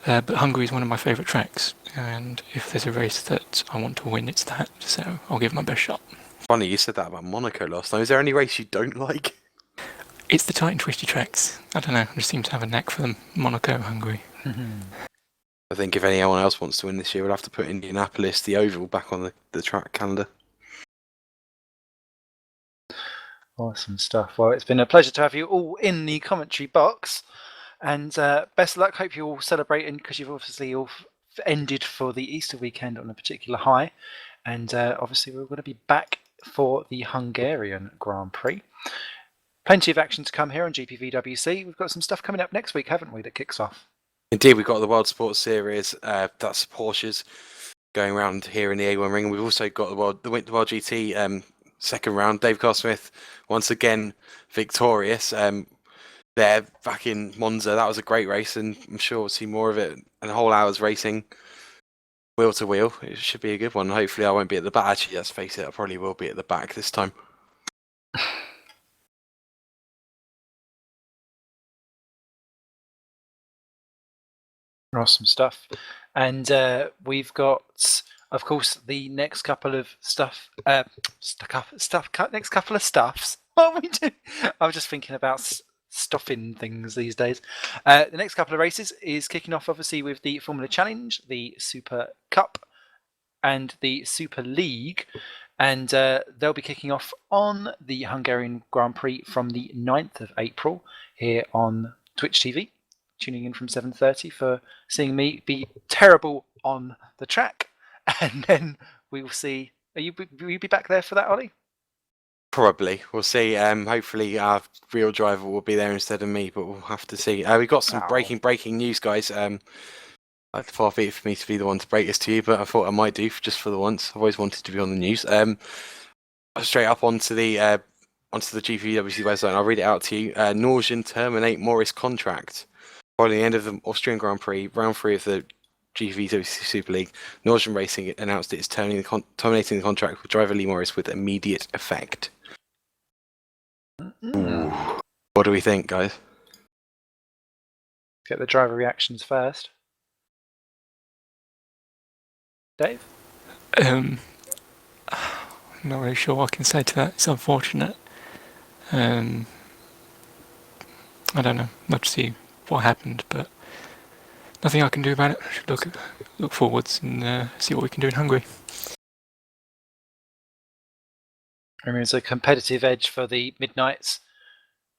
Speaker 7: But Hungary is one of my favourite tracks, and if there's a race that I want to win, it's that, so I'll give it my best shot.
Speaker 3: Funny, you said that about Monaco last time. Is there any race you don't like?
Speaker 7: It's the tight and twisty tracks. I don't know, I just seem to have a knack for them. Monaco, Hungary.
Speaker 3: I think if anyone else wants to win this year, we'll have to put Indianapolis, the Oval, back on the track calendar.
Speaker 2: Awesome stuff. Well, it's been a pleasure to have you all in the commentary box, and best of luck. Hope you're all celebrating, because you've obviously all ended for the Easter weekend on a particular high, and obviously we're going to be back for the Hungarian Grand Prix. Plenty of action to come here on GPVWC. We've got some stuff coming up next week, haven't we, that kicks off?
Speaker 3: Indeed, we've got the World Sports Series, that's Porsches going around here in the A1 ring. We've also got the World GT second round. Dave Carl-Smith, once again, victorious. There, back in Monza, that was a great race, and I'm sure we'll see more of it. And a whole hour's racing, wheel to wheel. It should be a good one. Hopefully I won't be at the back. Actually, let's face it, I probably will be at the back this time.
Speaker 2: Awesome stuff. And we've got, of course, the next couple of next couple of stuffs. What are we doing? I was just thinking about stuffing things these days. The next couple of races is kicking off, obviously, with the Formula Challenge, the Super Cup, and the Super League. And they'll be kicking off on the Hungarian Grand Prix from the 9th of April here on Twitch TV. Tuning in from 7:30 for seeing me be terrible on the track, and then we will see. Will you be back there for that, Ollie?
Speaker 3: Probably. We'll see. Hopefully our real driver will be there instead of me, but we'll have to see. We've got some breaking news, guys. Far be it for me to be the one to break this to you, but I thought I might do just for the once. I've always wanted to be on the news. Straight up onto the GPVWC website, and I'll read it out to you. Norwegian terminate Morris contract. Following the end of the Austrian Grand Prix, round 3 of the GPVWC Super League, Norwegian Racing announced it is terminating the contract with driver Lee Morris with immediate effect. Ooh. What do we think, guys?
Speaker 2: Get the driver reactions first. Dave?
Speaker 7: I'm not really sure what I can say to that. It's unfortunate. I don't know. Let's see what happened, but nothing I can do about it. I should look forwards and see what we can do in Hungary.
Speaker 2: I mean, it's a competitive edge for the Midnight's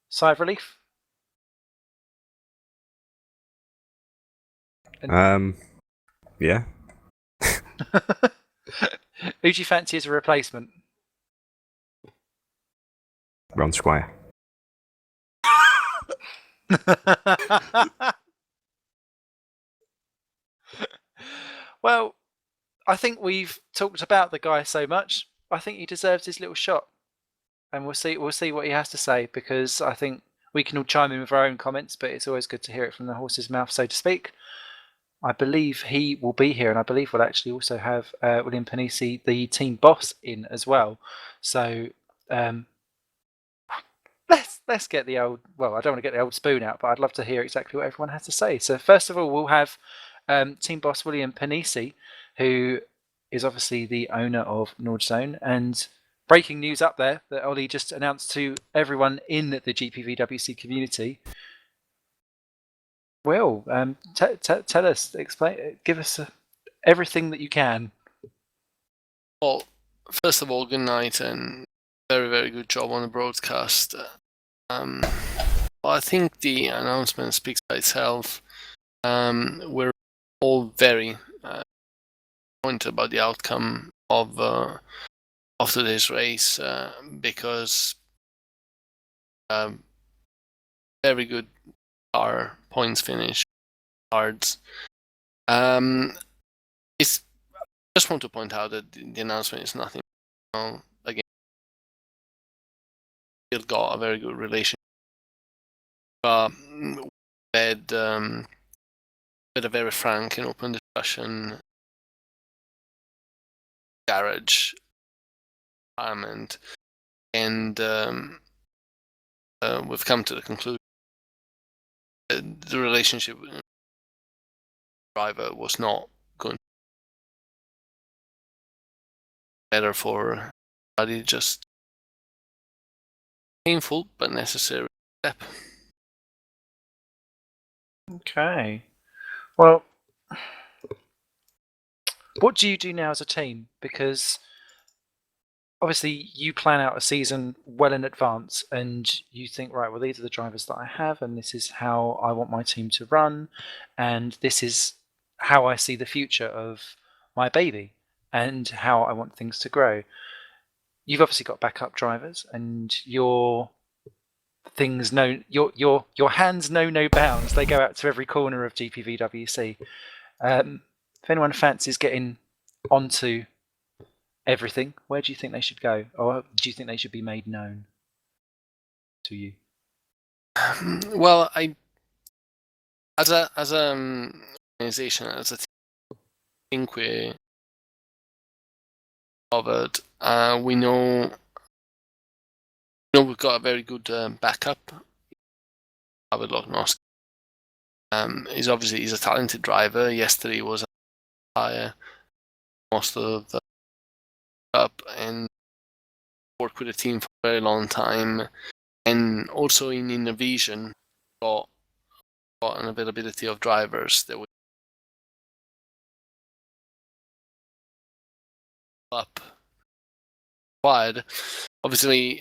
Speaker 2: sigh of relief.
Speaker 6: Yeah.
Speaker 2: Who do you fancy as a replacement?
Speaker 6: Ron Squire.
Speaker 2: Well, I think we've talked about the guy so much. I think he deserves his little shot, and we'll see what he has to say, because I think we can all chime in with our own comments, but it's always good to hear it from the horse's mouth, so to speak. I believe he will be here, and I believe we'll actually also have William Panisi, the team boss, in as well. So let's get the old. Well, I don't want to get the old spoon out, but I'd love to hear exactly what everyone has to say. So first of all, we'll have team boss William Panisi, who is obviously the owner of Nordzone, and breaking news up there that Ollie just announced to everyone in the GPVWC community. Will, tell us, explain, give us everything that you can.
Speaker 8: Well, first of all, good night and very, very good job on the broadcast. I think the announcement speaks by itself. We're all very disappointed about the outcome of today's race because very good car, points finish, cards. It's just want to point out that the announcement is nothing. Again, still got a very good relationship. We had a very frank and open discussion garage environment, and we've come to the conclusion that the relationship with the driver was not going to be better for everybody, just painful but necessary step.
Speaker 2: Okay. Well, what do you do now as a team? Because obviously you plan out a season well in advance and you think, right, well, these are the drivers that I have and this is how I want my team to run and this is how I see the future of my baby and how I want things to grow. You've obviously got backup drivers and your things know your hands know no bounds. They go out to every corner of GPVWC. If anyone fancies getting onto everything, where do you think they should go, or do you think they should be made known to you?
Speaker 8: Well, as a organization, as a team, I think we covered. We know we've got a very good backup. David Lochnosk. He's a talented driver. Yesterday he was higher most of the cup and worked with the team for a very long time. And also in Innovision, got an availability of drivers that would up wide. Obviously,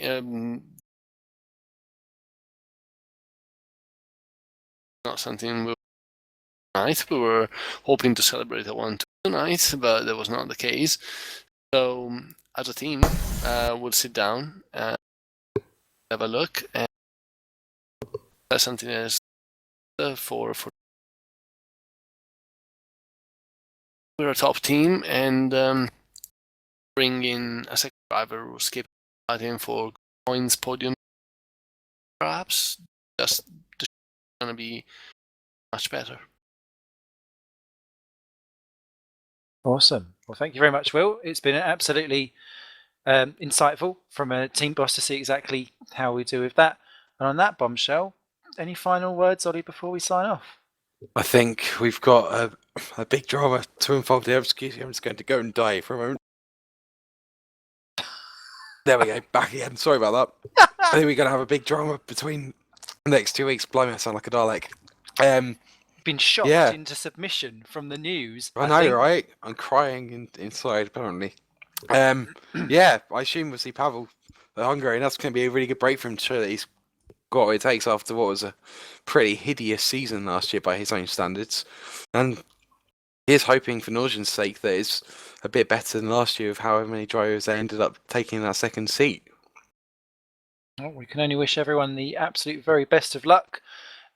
Speaker 8: not something we were hoping to celebrate a 1-2 tonight, but that was not the case. So as a team, we'll sit down and have a look, and that's something that's for we're a top team, and bring in a second driver who skip in for points podium, perhaps. Just going to be much better.
Speaker 2: Awesome. Well, thank you very much, Will. It's been absolutely insightful from a team boss to see exactly how we do with that. And on that bombshell, any final words, Ollie, before we sign off?
Speaker 3: I think we've got a big drama to unfold there. Excuse me, I'm just going to go and die for a moment. There we go, back again. Sorry about that. I think we're going to have a big drama between the next 2 weeks. Blimey, I sound like a Dalek.
Speaker 2: Been shocked into submission from the news.
Speaker 3: I know, right? I'm crying inside, apparently. Yeah, I assume we'll see Pavel at Hungary, and that's going to be a really good break for him to show that he's got what it takes after what was a pretty hideous season last year by his own standards. And he is hoping, for Norgen's sake, that it's a bit better than last year of however many drivers they ended up taking that second seat.
Speaker 2: Well, we can only wish everyone the absolute very best of luck.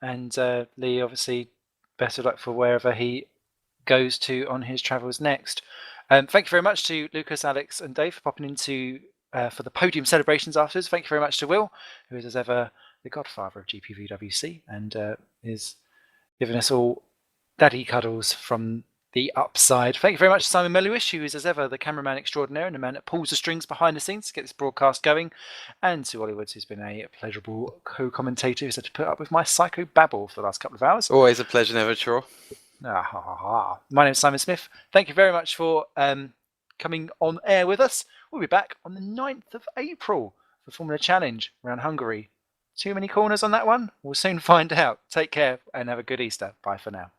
Speaker 2: And Lee, obviously, best of luck for wherever he goes to on his travels next. Thank you very much to Lucas, Alex and Dave for popping into for the podium celebrations afterwards. Thank you very much to Will, who is as ever the godfather of GPVWC and is giving us all daddy cuddles from the upside. Thank you very much to Simon Meluish, who is as ever the cameraman extraordinaire and the man that pulls the strings behind the scenes to get this broadcast going. And to Ollie Woods, who's been a pleasurable co-commentator who's had to put up with my psycho babble for the last couple of hours.
Speaker 3: Always a pleasure, never a chore.
Speaker 2: My name is Simon Smith. Thank you very much for coming on air with us. We'll be back on the 9th of April for Formula Challenge around Hungary. Too many corners on that one? We'll soon find out. Take care and have a good Easter. Bye for now.